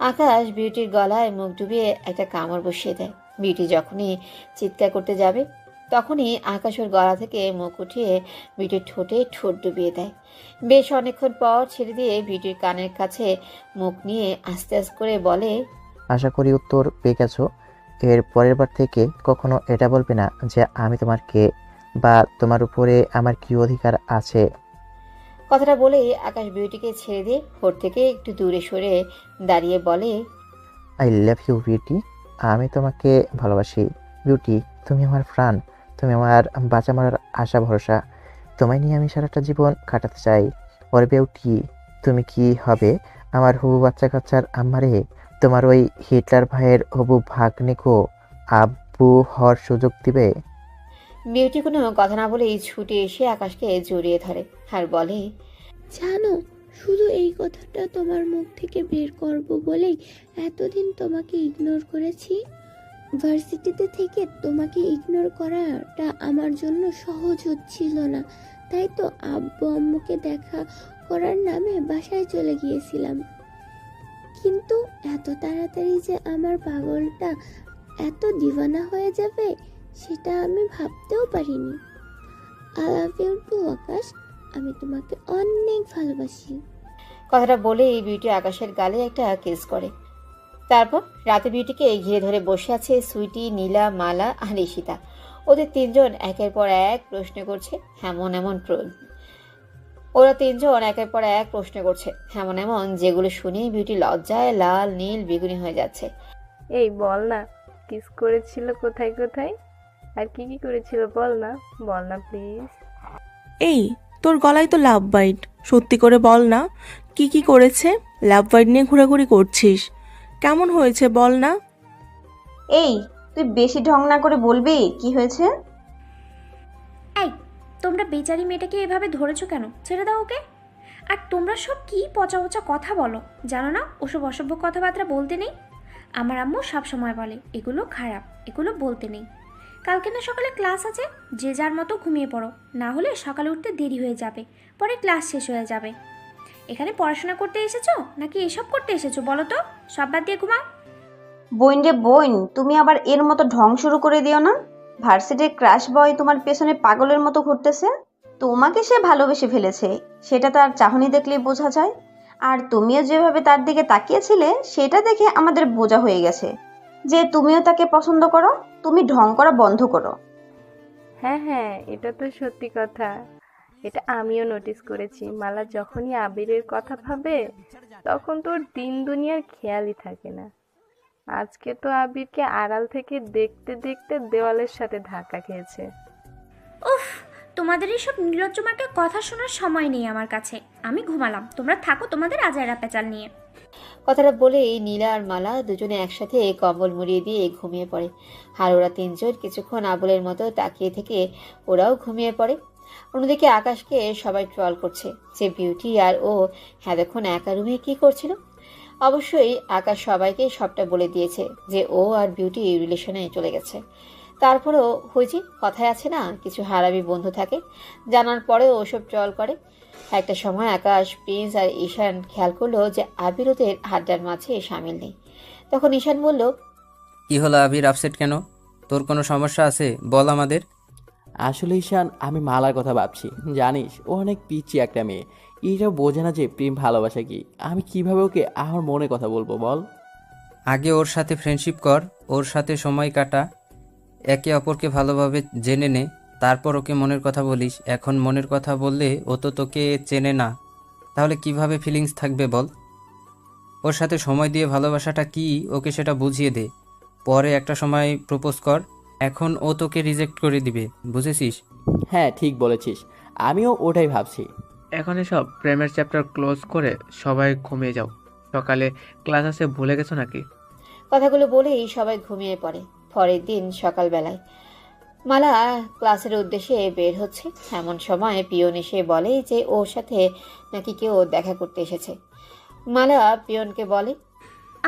আকাশ বিউটির গলায় মুখ ডুবিয়ে একটা কামড় বসিয়ে দেয়। বিউটি যখনই চিৎকার করতে যাবে তখনই আকাশ ওর গলা থেকে মুখ উঠিয়ে বিউটির ঠোঁটে ঠোঁট ডুবিয়ে দেয়। বেশ অনেকক্ষণ পর ছেড়ে দিয়ে বিউটির কানের কাছে মুখ নিয়ে আস্তে আস্তে করে বলে, আশা করি উত্তর পেয়ে গেছো। এর পরের বার থেকে কখনো এটা বলবে না যে আমি তোমার কে বা তোমার উপরে আমার কি অধিকার আছে। কথাটা বলেই আকাশ বিউটিকে ছেড়ে দিয়ে ওর থেকে একটু দূরে সরে দাঁড়িয়ে বলে, আই লাভ ইউ বিউটি। আমি তোমাকে ভালোবাসি বিউটি। তুমি আমার প্রাণ, তুমি আমার বাঁচা মরার আশা ভরসা। তোমায় নিয়ে আমি সারাটা জীবন কাটাতে চাই। ওর বিউটি, তুমি কি হবে আমার হবু বাচ্চা কাচ্চার আম্মারে? তোমার ওই হিটলার ভাইয়ের হবু ভাগ্নেকো আব্বু হওয়ার সুযোগ দিবে? বিউটি কোনো কথা না বলেই ছুটে এসে আকাশকে জড়িয়ে ধরে আর বলে, জানো, শুধু এই কথাটা তোমার মুখ থেকে বের করব বলেই এতদিন তোমাকে ইগনোর করেছি। ভার্সিটিতে থেকে তোমাকে ইগনোর করাটা আমার জন্য সহজ হচ্ছিল না, তাই তো আব্বু আম্মুকে দেখা করার নামে বাসায় চলে গিয়েছিলাম। কিন্তু এত তাড়াতাড়ি যে আমার পাগলটা এত দিওয়ানা হয়ে যাবে সেটা আমি ভাবতেও পারিনি। আই লাভ ইউ টু আকাশ, আমি তোমাকে অনেক ভালোবাসি। কথাটা বলেই বিউটি আকাশের গালে একটা কিস করে। তারপর রাতে বিউটিকে ঘিরে ধরে বসে আছে সুইটি, নীলা, মালা আর ঈশিতা। ওদের তিনজন একের পর এক প্রশ্ন করছে ওরা তিনজন একের পর এক প্রশ্ন করছে এমন যেগুলো শুনে বিউটি লজ্জায় লাল নীল বেগুনি হয়ে যাচ্ছে। এই বল না, কিস করেছিল কোথায় কোথায় আর কি কি করেছিল বল না প্লিজ। এই, তোর গলায় তো লাভ বাইট, সত্যি করে বল না কি কি করেছে? লাভ বাইট নিয়ে ঘোরাঘুরি করছিস, কেমন হয়েছে বল না? এই, তুই বেশি ঢং না করে বলবি কি হয়েছে? এই, তোমরা বেচারি মেয়েটাকে এভাবে ধরেছো কেন? ছেড়ে দাও ওকে। আর তোমরা সব কি পচা পচা কথা বলো, জানো না ওসব অসভ্য কথাবার্তা বলতে নেই। আমার আম্মু সবসময় বলে এগুলো খারাপ, এগুলো বলতে নেই। কালকে না সকালে ক্লাস আছে, যে যার মতো ঘুমিয়ে পড়ো, না হলে সকালে উঠতে দেরি হয়ে যাবে, পরে ক্লাস শেষ হয়ে যাবে। এখানে পড়াশোনা করতে এসেছো নাকি এসব করতে এসেছো বলো তো? সব বাদ দিয়ে ঘুমাও। বোন রে বোন, তুমি আবার এর মতো ঢং শুরু করে দিও না। ভার্সিটির ক্রাশ বয় তোমার পেছনে পাগলের মতো ঘুরতেছে। তোমাকে সে ভালোবেসে ফেলেছে, সেটা তার চাহনি দেখলেই বোঝা যায়। আর তুমিও যেভাবে তার দিকে তাকিয়েছিলে সেটা দেখে আমাদের বোঝা হয়ে গেছে যে তুমিও তাকে পছন্দ করো। তুমি ঢং করা বন্ধ করো। হ্যাঁ হ্যাঁ, এটা তো সত্যি কথা। এটা আমিও নোটিস করেছি। মালা যখনই আবিরের কথা ভাবে তখন তোর দিন দুনিয়ার খেয়ালই থাকে না। আজকে তো আবিরকে আড়াল থেকে দেখতে দেখতে দেওয়ালের সাথে ধাক্কা খেয়েছে। উফ, তোমাদের এইসব নির্লজ্জ মার্কা কথা শোনার সময় নেই আমার কাছে। আমি ঘুমালাম, তোমরা থাকো তোমাদের আজাইরা পেঁচাল নিয়ে। কথাটা বলেই নীলা আর মালা দুজনে একসাথে কম্বল মুড়িয়ে দিয়ে ঘুমিয়ে পড়ে। আর ওরা তিনজন কিছুক্ষণ আবুলের মতো তাকিয়ে থেকে ওরাও ঘুমিয়ে পড়ে। অন্যদিকে আকাশকে সবাই ট্রল করছে যে বিউটি আর ও এতক্ষণ একা রুমে কি করছিল। অবশ্যই আকাশ সবাইকে সবটা বলে দিয়েছে যে ও আর বিউটি রিলেশনে চলে গেছে। তারপরেও হয়েছে কথায় আছে না, কিছু হারামি বন্ধু থাকে, জানার পরেও ওসব ট্রল করে। একটা সময় আকাশ, প্রিন্স আর ঈশান খেয়াল করলো যে আবির ওদের আড্ডার মাঝে সামিল নেই। তখন ঈশান বলল, কি হলো আবির, আপসেট কেন? তোর কোনো সমস্যা আছে বল আমাদের। আসলে ঈশান, আমি মালার কথা ভাবছি। জানিস, ও অনেক পিচ্ছি একটা মেয়ে। এটাও বোঝে না যে প্রেম ভালোবাসা কি। আমি কিভাবে ওকে আমার মনে কথা বলবো বল? আগে ওর সাথে ফ্রেন্ডশিপ কর, ওর সাথে সময় কাটা, একে অপরকে ভালোভাবে জেনে নে, তারপর ওকে মনের কথা বলিস। এখন মনের কথা বললে ও তো তোকে চেনে না, তাহলে কিভাবে ফিলিংস থাকবে বল? ওর সাথে সময় দিয়ে ভালোবাসাটা কি ওকে সেটা বুঝিয়ে দে, পরে একটা সময় প্রপোজ কর। এখন ও তোকে রিজেক্ট করে দিবে, বুঝেছিস? হ্যাঁ, ঠিক বলেছিস, আমিও ওটাই ভাবছি। এখন এসব প্রেমের চ্যাপ্টার ক্লোজ করে সবাই ঘুমিয়ে যাও, সকালে ক্লাস আছে, ভুলে গেছো নাকি? কথাগুলো বলেই সবাই ঘুমিয়ে পড়ে। পরের দিন সকালবেলায় মালা ক্লাসের উদ্দেশ্যে বের হচ্ছে। এমন সময় পিয়ন এসে বলে যে ওর সাথে নাকি কেউ দেখা করতে এসেছে। মালা পিয়নকে বলে,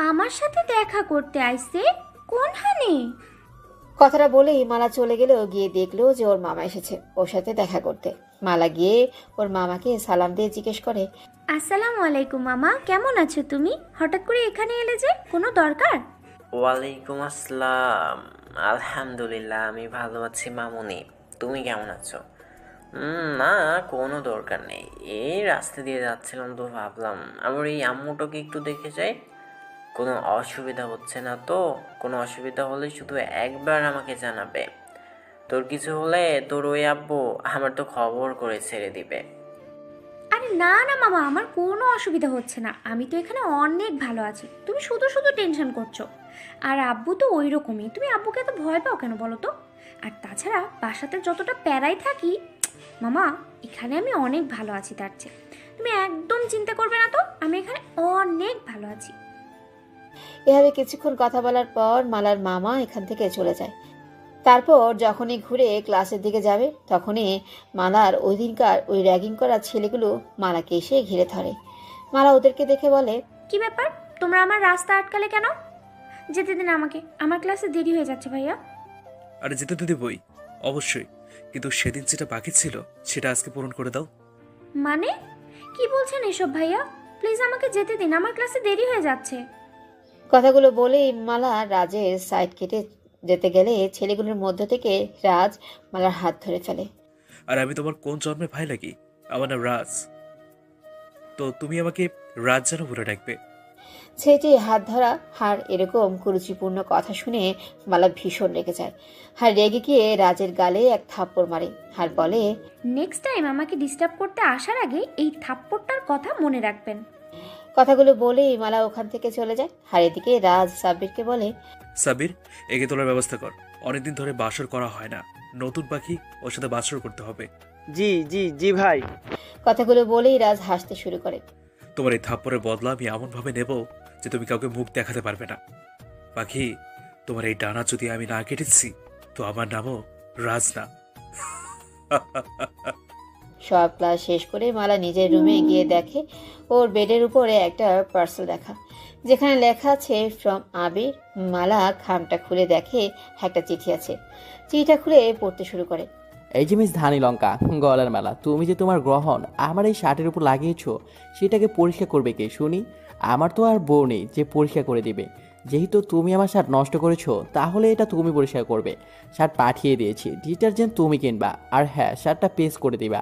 আমার সাথে দেখা করতে আইছে? কোন হানি? কথাটা বলেই মালা চলে গেলেও গিয়ে দেখলো যে ওর মামা এসেছে ওর সাথে দেখা করতে। মালা গিয়ে ওর মামাকে সালাম দিয়ে জিজ্ঞেস করে, আসসালামু আলাইকুম মামা, কেমন আছো তুমি? হঠাৎ করে এখানে এলে যে, কোনো দরকার? ওয়ালাইকুম আসসালাম। আলহামদুলিল্লাহ, আমি ভালো আছি মামুনি। তুমি কেমন আছো? না, কোনো দরকার নেই। এই রাস্তা দিয়ে যাচ্ছিলাম তো ভাবলাম আমার এই আম্মুটাকে একটু দেখে যাই। কোনো অসুবিধা হচ্ছে না তো? কোনো অসুবিধা হলে শুধু একবার আমাকে জানাবে। তোর কিছু হলে তোর ওই আব্বু আমার তো খবর করে ছেড়ে দিবে। আরে না না মামা, আমার কোনো অসুবিধা হচ্ছে না। আমি তো এখানে অনেক ভালো আছি, তুমি শুধু শুধু টেনশন করছো। আর আব্বু তো ওই রকমই, তুমি আব্বুকে এত ভয় পাও কেন বলো তো? আর তাছাড়া বাসাতে যতটা প্যারাই থাকি মামা, এখানে আমি অনেক ভালো আছি তার চেয়ে। তুমি একদম চিন্তা করবে না তো, আমি এখানে অনেক ভালো আছি। এভাবে কিছুক্ষণ কথা বলার পর মালার মামা এখান থেকে চলে যায়। তারপর যখনই ঘুরে ক্লাসের দিকে যাবে তখনই মালার ওই দিনকার ওই র্যাগিং করা ছেলেগুলো মালাকে এসে ঘিরে ধরে। মালা ওদেরকে দেখে বলে, কি ব্যাপার, তোমরা আমার রাস্তা আটকালে কেন? যেতে দিন আমাকে, আমার ক্লাসে দেরি হয়ে যাচ্ছে ভাইয়া। আরে যেতে তো দেবই, অবশ্যই, কিন্তু সেদিন যেটা বাকি ছিল সেটা আজকে পূরণ করে দাও। মানে কি বলছেন এসব ভাইয়া? প্লিজ আমাকে যেতে দিন, আমার ক্লাসে দেরি হয়ে যাচ্ছে। কথাগুলো বলেই মালা রাজের সাইড কেটে যেতে গেলে ছেলেগুলোর মধ্য থেকে রাজ মালার হাত ধরে ফেলে। আর আমি তোমার কোন জন্মের ভাই লাগি? আমার নাম রাজ, তো তুমি আমাকে রাজ যেন বলে ডাকবে। ছেলেটি হাত ধরা আর এরকম কুরুচিপূর্ণ কথা শুনে মালা ভীষণ রেগে যায়। আর রেগে গিয়ে রাজের গালে এক থাপ্পড় মারে আর বলে, নেক্সট টাইম আমাকে ডিস্টার্ব করতে আসার আগে এই থাপ্পড়টার কথা মনে রাখবেন। কথাগুলো বলেই মালা ওখান থেকে চলে যায়। আর এদিকে রাজ সাব্বিরকে বলে, সাবির, এগে তোলার ব্যবস্থা কর, অনেকদিন ধরে বাসর করা হয় না, নতুন পাখি, ওর সাথে বাসর করতে হবে। জি জি জি ভাই। কথাগুলো বলেই রাজ হাসতে শুরু করে। তোমার এই থাপ্পড়ের বদলা আমি এমন ভাবে নেব যে তুমি কাউকে মুখ দেখাতে পারবে না। পাখি, তোমার এই ডানা যদি আমি না কেটেছি তো আমার নামও রাজ না। সব ক্লাস শেষ করে মালা নিজের রুমে গিয়ে দেখে ওর বেডের উপরে একটা পার্সেল দেখা, যেখানে লেখা আছে ফ্রম আবির। মালা খামটা খুলে দেখে একটা চিঠি আছে। চিঠিটা খুলে পড়তে শুরু করে। এই যে মিস ধানি লঙ্কা, গলার মালা, তুমি যে তোমার গ্রহণ আমার এই শার্টের উপর লাগিয়েছো, সেটাকে পরিষ্কার করবে কে শুনি? আমার তো আর বউ নেই যে পরিষ্কার করে দিবে। যেহেতু তুমি আমার শার্ট নষ্ট করেছো তাহলে এটা তুমি পরিষ্কার করবে। শার্ট পাঠিয়ে দিয়েছি, ডিটারজেন্ট তুমি কিনবা, আর হ্যাঁ শার্টটা পেস্ট করে দিবা,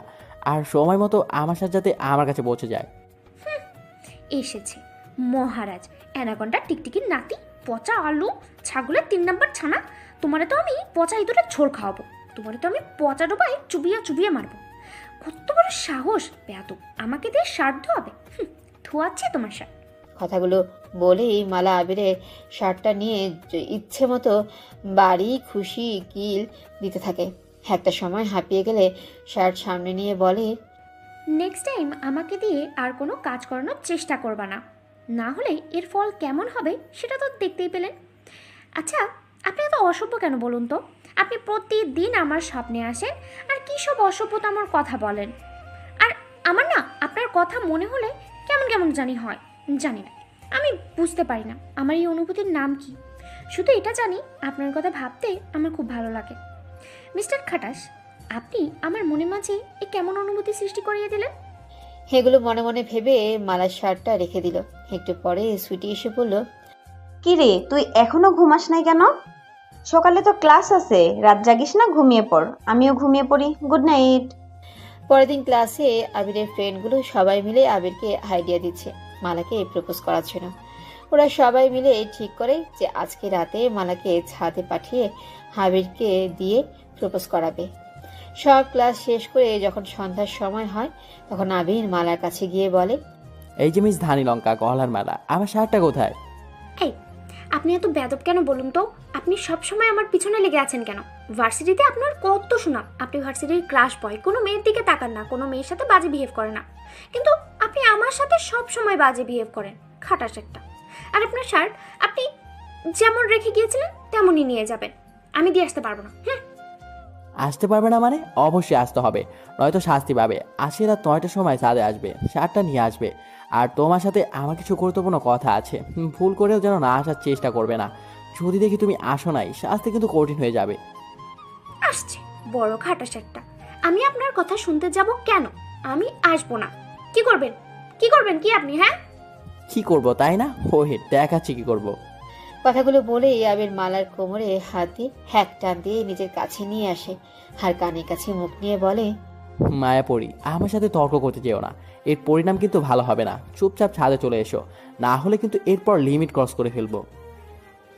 আর সময় মতো আমার শার্ট যাতে আমার কাছে পৌঁছে যায়। এসেছে মহারাজ, অ্যানাকন্ডা টিকটিকির নাতি, পচা আলু, ছাগলের 3 নম্বর ছানা। তোমারে তো আমি পচা ইঁদুরের ঝোল খাওয়াবো, তোমারে তো আমি পচা ডোবায় চুবিয়ে চুবিয়ে মারবো। কত বড় সাহস বেয়াদব, আমাকে দিয়ে শার্ট ধোয়াবে? ধোয়াচ্ছে তোমার শার্ট। কথাগুলো বলেই মালা আবিরের শার্টটা নিয়ে ইচ্ছে মতো বাড়ি খুশি কিল দিতে থাকে। একটা সময় হাঁপিয়ে গেলে শার্ট সামনে নিয়ে বলে, নেক্সট টাইম আমাকে দিয়ে আর কোনো কাজ করানোর চেষ্টা করবা না, না হলে এর ফল কেমন হবে সেটা তো দেখতেই পেলেন। আচ্ছা, আপনি এত অসভ্য কেন বলুন তো? আপনি প্রতিদিন আমার স্বপ্নে আসেন আর কী সব অসভ্যতামর কথা বলেন, আর আমার না আপনার কথা মনে হলে কেমন কেমন জানি হয়। জানি না, আমি বুঝতে পারি না আমার এই অনুভূতির নাম কি। শুধু এটা জানি আপনার কথা ভাবতে আমার খুব ভালো লাগে। মিস্টার খাটাস, আপনি আমার মনে মাঝে এই কেমন অনুভূতি সৃষ্টি করিয়ে দিলেন। এগুলো মনে মনে ভেবে মালার শার্টটা রেখে দিল। একটু পরে সুইটি এসে বলল, কি রে, তুই এখনো ঘুমাস নাই কেন? সকালে তো ক্লাস আছে, রাত জাগিস না, ঘুমিয়ে পড়। আমিও ঘুমিয়ে পড়ি। Good night. পরের দিন ক্লাসে আবিরের ফ্রেন্ডগুলো সবাই মিলে আবিরকে আইডিয়া দিচ্ছে মালাকে প্রপোজ করার জন্য। ওরা সবাই মিলে ঠিক করে যে আজকে রাতে মালাকে ছাদে পাঠিয়ে আবিরকে দিয়ে প্রপোজ করাবে। সব ক্লাস শেষ করে যখন সন্ধ্যার সময় হয় তখন আবির মালার কাছে গিয়ে বলে, এই যে মিস ধানি লঙ্কা গলার মালা, আমার শার্টটা কোথায়? এই, আপনি এত বেয়াদব কেন বলুন তো? আপনি সব সময় আমার পিছনে লেগে আছেন কেন? ভার্সিটিতে আপনার কত সুনাম, আপনি ভার্সিটির ক্রাশ বয়, কোনো মেয়ের দিকে তাকান না, কোনো মেয়ের সাথে বাজে বিহেভ করে না, কিন্তু আপনি আমার সাথে সব সময় বাজে বিহেভ করেন। খাটাস একটা। আর আপনার শার্ট আপনি যেমন রেখে গিয়েছিলেন তেমনই নিয়ে যাবেন, আমি দিয়ে আসতে পারবো না। আসতে পারবে না মানে? অবশ্যই আসতে হবে, নয়তো শাস্তি পাবে। আজকে রাত 9টার সময় ছাদে আসবে, শার্টটা নিয়ে আসবে। আর তোমার সাথে আমার কিছু গুরুত্বপূর্ণ কথা আছে, ভুল করেও যেন না আসার চেষ্টা করবে না। যদি দেখি তুমি আসো নাই, শাস্তি কিন্তু কঠিন হয়ে যাবে। আসছে বড় খাটাস একটা। আমি আপনার কথা শুনতে যাব কেন? আমি আসবো না। কি করবেন? কি করবেন কি আপনি? হ্যাঁ, কি করব তাই না? ওহে দেখাচ্ছি কি করব। কথাগুলো বলে আবির মালার কোমরে হাত দিয়ে হ্যাক টান দিয়ে নিজের কাছে নিয়ে আসে আর কানের কাছে মুখ নিয়ে বলে, মায়াপরি, আমার সাথে তর্ক করতে যেও না, এর পরিণাম কিন্তু ভালো হবে না। চুপচাপ ছাদে চলে এসো, না হলে কিন্তু এরপর লিমিট ক্রস করে ফেলবো।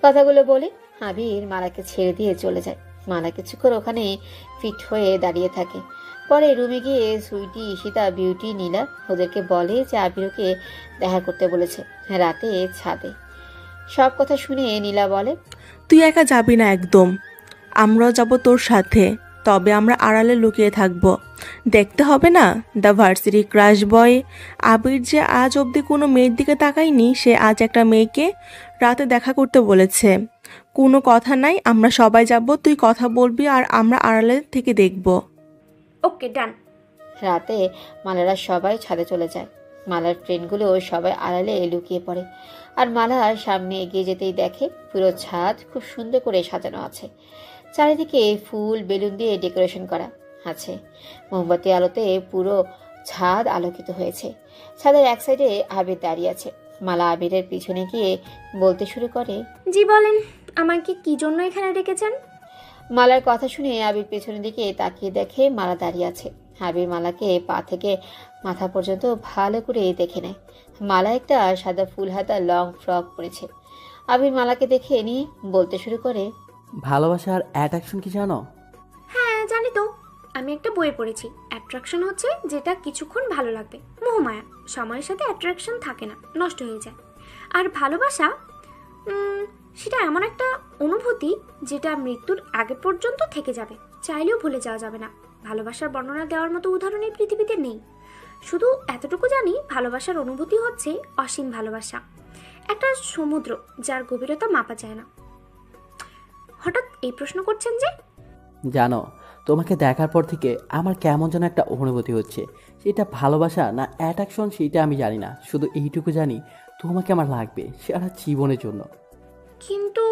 কথাগুলো বলে আবির মালাকে ছেড়ে দিয়ে চলে যায়। মালা কিছুক্ষণ ওখানে ফিট হয়ে দাঁড়িয়ে থাকে। পরে রুমে গিয়ে সুইটি, ঈশিতা, বিউটি, নীলা ওদেরকে বলে যে আবিরকে দেখা করতে বলেছে রাতে ছাদে। সব কথা শুনে নীলা বলে, তুই একা যাবি না একদম, আমরাও যাব তোর সাথে। তবে আমরা আড়ালে লুকিয়ে থাকব, দেখতে হবে না দ্য ভার্সিটি ক্রাশ বয় আবির যে আজ অবধি কোনো মেয়ের দিকে তাকায়নি, সে আজ একটা মেয়েকে রাতে দেখা করতে বলেছে। কোনো কথা নাই, আমরা সবাই যাব, তুই কথা বলবি আর আমরা আড়ালে থেকে দেখব। ওকে ডান। রাতে মালারা সবাই ছাদে চলে যায়। মালার ফ্রেন্ডগুলো সবাই আড়ালে লুকিয়ে পড়ে। আর মালা সামনে এগিয়ে যেতেই দেখে পুরো ছাদ খুব সুন্দর করে সাজানো আছে। চারিদিকে ফুল বেলুন দিয়ে ডেকোরেশন করা আছে। মোমবাতি আলোতে পুরো ছাদ আলোকিত হয়েছে। ছাদের এক সাইডে আবির দাঁড়িয়ে আছে। মালা আবিরের পিছনে গিয়ে বলতে শুরু করে, জি বলেন, আমাকে কি জন্য এখানে ডেকেছেন? মালার কথা শুনে আবির পেছনের দিকে তাকিয়ে দেখে মালা দাঁড়িয়ে আছে। আবির মালাকে পা থেকে মাথা পর্যন্ত ভালো করে দেখে নেয়। মালা একটা সাদা ফুল হাতা লং ফ্রক পরেছে। আবির মালাকে দেখে নিয়ে বলতে শুরু করে, ভালোবাসার অ্যাট্রাকশন কি জানো? হ্যাঁ জানি তো, আমি একটা বইয়ে পড়েছি। অ্যাট্রাকশন হচ্ছে যেটা কিছুক্ষণ ভালো লাগবে, মোহমায়া। সময়ের সাথে অ্যাট্রাকশন থাকে না, নষ্ট হয়ে যায়। আর ভালোবাসা সেটা এমন একটা অনুভূতি যেটা মৃত্যুর আগে পর্যন্ত থেকে যাবে, চাইলেও ভুলে যাওয়া যাবে না। ভালোবাসার বর্ণনা দেওয়ার মতো উদাহরণ এই পৃথিবীতে নেই। শুধু এতটুকু জানি, ভালোবাসার অনুভূতি হচ্ছে অসীম ভালোবাসা, একটা সমুদ্র যার গভীরতা মাপা যায় না। হঠাৎ এই প্রশ্ন করছেন যে? জানো, তোমাকে দেখার পর থেকে আমার কেমন যেন একটা অনুভূতি হচ্ছে। সেটা ভালোবাসা না অ্যাট্রাকশন সেটা আমি জানি না, শুধু এইটুকু জানি তোমাকে আমার লাগবে সারা জীবনের জন্য। কিন্তু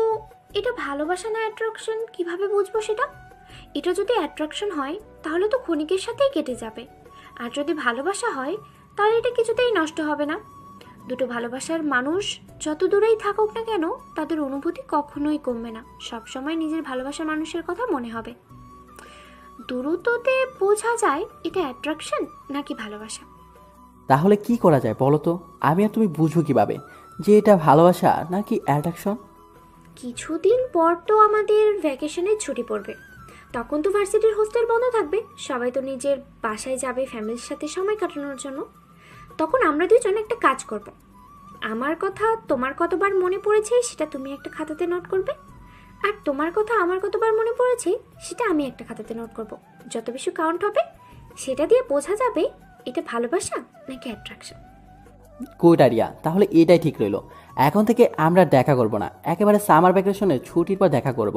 এটা ভালোবাসা না অ্যাট্রাকশন কিভাবে বুঝবো সেটা? এটা যদি অ্যাট্রাকশন হয় তাহলে তো ক্ষণিকের সাথেই কেটে যাবে, আর যদি ভালোবাসা হয় তাহলে এটা কিছুতেই নষ্ট হবে না। দুটো ভালোবাসার মানুষ যত দূরেই থাকুক না কেন তাদের অনুভূতি কখনোই কমবে না, সবসময় নিজের ভালোবাসার মানুষের কথা মনে হবে। দূরত্বতে বোঝা যায় এটা অ্যাট্রাকশন নাকি ভালোবাসা। তাহলে কি করা যায় বলো তো? আমি আর তুমি বুঝবো কিভাবে যে এটা ভালোবাসা নাকি অ্যাট্রাকশন? কিছুদিন পর তো আমাদের ভ্যাকেশনের ছুটি পড়বে, তখন তো ভার্সিটির হোস্টেল বন্ধ থাকবে, সবাই তো নিজের বাসায় যাবে ফ্যামিলির সাথে সময় কাটানোর জন্য। তখন আমরা দুজন একটা কাজ করব, আমার কথা তোমার কতবার মনে পড়েছে সেটা তুমি একটা খাতাতে নোট করবে, আর তোমার কথা আমার কতবার মনে পড়েছে সেটা আমি একটা খাতাতে নোট করব। যত বেশি কাউন্ট হবে সেটা দিয়ে বোঝা যাবে এটা ভালোবাসা নাকি অ্যাট্রাকশন। গুড আইডিয়া, তাহলে এটাই ঠিক রইলো। এখন থেকে আমরা দেখা করব না, একেবারে সামার ভ্যাকেশনের ছুটির পর দেখা করব।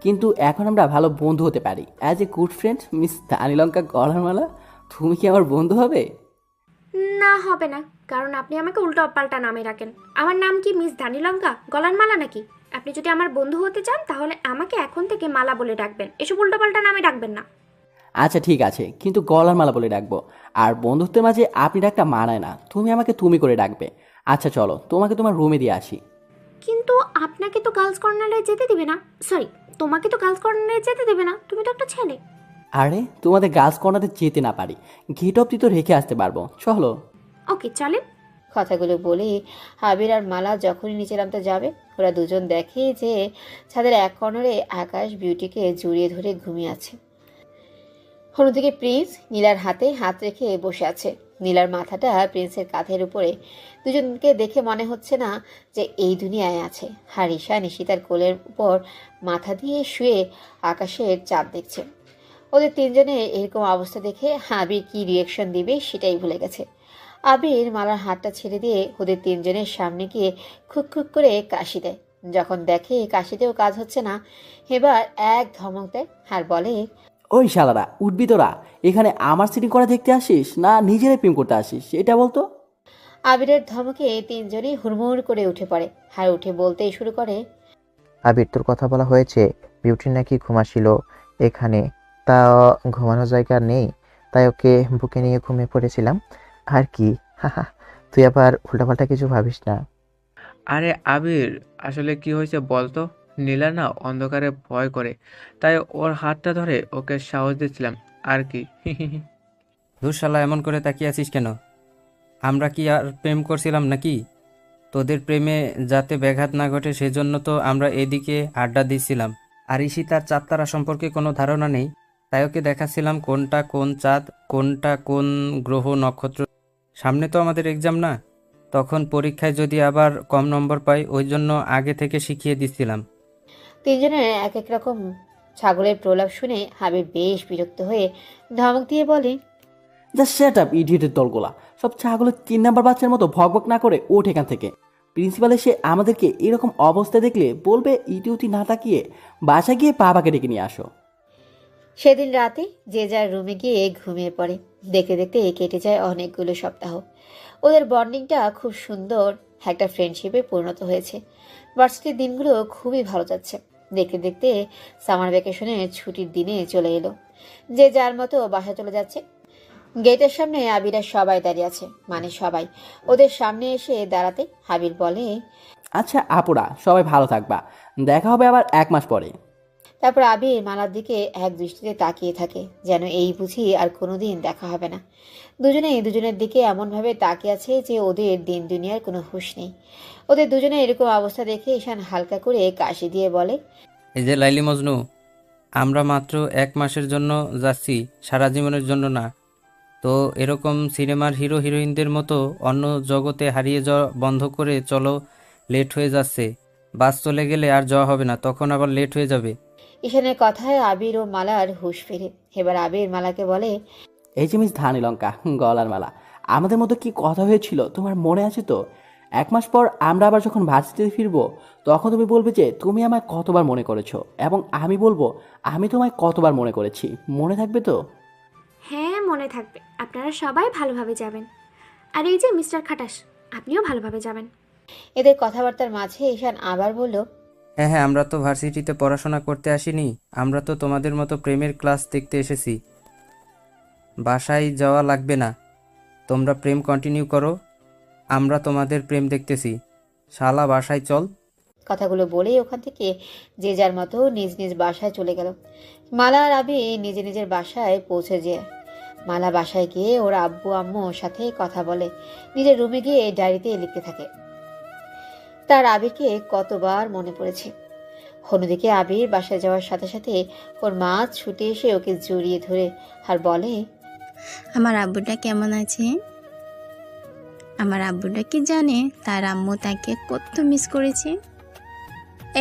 কিন্তু এখন আমরা ভালো বন্ধু হতে পারি। As a good friend miss ধানিলঙ্কা গলার মালা, তুমি কি আমার বন্ধু হবে? না, হবে না, কারণ আপনি আমাকে উল্টো পাল্টা নামে রাখেন। আমার নাম কি মিস ধানিলঙ্কা গলার মালা নাকি? আপনি যদি আমার বন্ধু হতে চান তাহলে আমাকে এখন থেকে মালা বলে ডাকবেন, এসব উল্টো পাল্টা নামে ডাকবেন না। আচ্ছা ঠিক আছে, কিন্তু গলার মালা বলে ডাকবো। আর বন্ধুত্বের মাঝে আপনি ডাকটা মানায় না, তুমি আমাকে তুমি করে ডাকবে। আচ্ছা চলো, তোমাকে তোমার রুমে দিয়ে আসি। কিন্তু আপনাকে তো গার্লস কর্নারে যেতে দিবে না, সরি, তোমাকে তো গার্লস কর্নারে যেতে দেবে না, তুমি তো একটা ছেলে। আরে তোমাদের গার্লস কর্নারে যেতে না পারি, গেট অব্দি তো রেখে আসতে পারবো, চলো। ওকে চলেন। কথাগুলো বলে আবির আর মালা যখনই নিচে নামতে যাবে, ওরা দুজন দেখে যে ছাদের এক কর্নারে আকাশ বিউটিকে জড়িয়ে ধরে ঘুমিয়ে আছে। অন্যদিকে প্রিন্স নীলার হাতে হাত রেখে বসে আছে। নীলার মাথাটা প্রিন্সের কাঁধের উপরে। দুজনকে দেখে মনে হচ্ছে না যে এই দুনিয়ায় আছে। হারিসা নিশিতার কোলের উপর মাথা দিয়ে শুয়ে আকাশের চাঁদ দেখছে। ওদের তিনজনের এরকম অবস্থা দেখে আবির কি রিয়েকশন দিবে সেটাই ভুলে গেছে। আবির মালার হাতটা ছেড়ে দিয়ে ওদের তিনজনের সামনে গিয়ে খুক খুক করে কাশি দেয়। যখন দেখে কাশিতেও কাজ হচ্ছে না, এবার এক ধমক দেয় আর বলে, ওই শালারা, উঠবি তোরা? এখানে আমার সিটিং করা দেখতে আসিস না নিজেরাই প্রেম করতে আসিস, এটা বলতো। আবিরের ধমকে তিনজনই হুড়মুড় করে উঠে পড়ে। আর উঠে বলতেই শুরু করে, আবির, তোর কথা বলা হয়েছে বিউটি নাকি ঘুমাছিল এখানে, তা ঘুমানোর জায়গা নেই, তাই ওকে বুকে নিয়ে ঘুমিয়ে পড়েছিলাম আর কি। হাহা, তুই আবার উল্টাপাল্টা কিছু ভাবিস না। আরে আবির, আসলে কি হয়েছে বলতো? নীলা না অন্ধকারে ভয় করে, তাই ওর হাতটা ধরে ওকে সাহস দিচ্ছিলাম আর কি। ধুর শালা, এমন করে তাকিয়ে আছিস কেন? আমরা কি আর প্রেম করছিলাম নাকি? তোদের প্রেমে যাতে ব্যাঘাত না ঘটে সেজন্য তো আমরা এদিকে আড্ডা দিচ্ছিলাম। আর ঈশিতার চাঁদ তারা সম্পর্কে কোনো ধারণা নেই, তাই ওকে দেখাচ্ছিলাম কোনটা কোন চাঁদ, কোনটা কোন গ্রহ নক্ষত্র। সামনে তো আমাদের এক্সাম না, তখন পরীক্ষায় যদি আবার কম নম্বর পাই ওই জন্য আগে থেকে শিখিয়ে দিচ্ছিলাম। তিনজনের এক এক রকম ছাগলের প্রলাপ শুনে আবির বেশ বিরক্ত হয়ে ধমক দিয়ে বলে, যা সেট আপ ইডিয়েটের দলগুলা, সব ছাগলের 3 নাম্বার বাচ্চার মতো ভকভক না করে ওঠ এখান থেকে। প্রিন্সিপাল এসে আমাদেরকে এরকম অবস্থা দেখলে বলবে ইটিউটি না তাকিয়ে বাসা গিয়ে বাবাকে ডেকে নিয়ে আসো। সেদিন রাতে যে যার রুমে গিয়ে ঘুমিয়ে পড়ে। দেখতে দেখতে কেটে যায় অনেকগুলো সপ্তাহ। ওদের বন্ডিংটা খুব সুন্দর একটা ফ্রেন্ডশিপে পরিণত হয়েছে। ভার্সিটির দিনগুলো খুবই ভালো যাচ্ছে। দেখতে দেখতে সামার ভ্যাকেশনের ছুটির দিনে চলে এলো। যে যার মতো বাসা চলে যাচ্ছে। গেটের সামনে আবিরা সবাই দাঁড়িয়ে আছে, মানে সবাই। ওদের সামনে এসে দাঁড়াতে আবির বলে, আচ্ছা আপুরা, সবাই ভালো থাকবা, দেখা হবে আবার 1 মাস পরে। তারপর আবির মালার দিকে এক দৃষ্টিতে তাকিয়ে থাকে, যেন এই বুঝি আর কোনোদিন দেখা হবে না। দুজনেই দুজনের দিকে এমনভাবে তাকিয়ে আছে যে ওদের দিন দুনিয়ার কোনো হুঁশ নেই। ওদের দুজনের এরকম অবস্থা দেখে ঈশান হালকা করে কাশি দিয়ে বলে, এই যে লাইলি মজনু, আমরা মাত্র 1 মাসের জন্য যাচ্ছি, সারা জীবনের জন্য না। তো এরকম সিনেমার হিরো হিরোইনদের মতো অন্য জগতে হারিয়ে যাওয়া বন্ধ করে চলো, লেট হয়ে যাচ্ছে। বাস চলে গেলে আর যাওয়া হবে না, তখন আবার লেট হয়ে যাবে। ঈশানের কথায় আবির ও মালার হুঁশ ফেরে। এবার আবির মালাকে বলে, এই যে মিস ধানিলঙ্কা গলার মালা, আমাদের মধ্যে কি কথা হয়েছিল তোমার মনে আছে তো? 1 মাস পর আমরা আবার যখন ভার্সিটিতে ফিরবো তখন তুমি বলবে যে তুমি আমায় কতবার মনে করেছো, এবং আমি বলবো আমি তোমায় কতবার মনে করেছি। মনে থাকবে তো? হ্যাঁ মনে থাকবে, আপনারা সবাই ভালোভাবে যাবেন। আর এই যে মিস্টার খাটাস, আপনিও ভালোভাবে যাবেন। এদের কথাবার্তার মাঝে ঈশান আবার বলল, হ্যাঁ হ্যাঁ, আমরা তো ভার্সিটিতে পড়াশোনা করতে আসিনি, আমরা তো তোমাদের মতো প্রেমের ক্লাস দেখতে এসেছি। বাসায় যাওয়া লাগবে না, তোমরা প্রেম কন্টিনিউ করো, আমরা তোমাদের প্রেম দেখতেছি। শালা বাসায় চল। কথাগুলো বলেই ওখান থেকে যে যার মতো নিজ নিজ বাসায় চলে গেল। মালা আর আবি নিজে নিজের বাসায় পৌঁছে যায়। মালা বাসায় গিয়ে ওর আব্বু আম্মুর সাথে কথা বলে, নিজের রুমে গিয়ে ডায়েরিতে লিখতে থাকে তার আবিরকে কতবার মনে পড়েছে। অন্যদিকে আবির বাসায় যাওয়ার সাথে সাথে ওর মা ছুটে এসে ওকে জড়িয়ে ধরে আর বলে, আমার আব্বুটা কেমন আছে? আমার আব্বুটা কি জানে তার আম্মু তাকে কত মিস করেছে?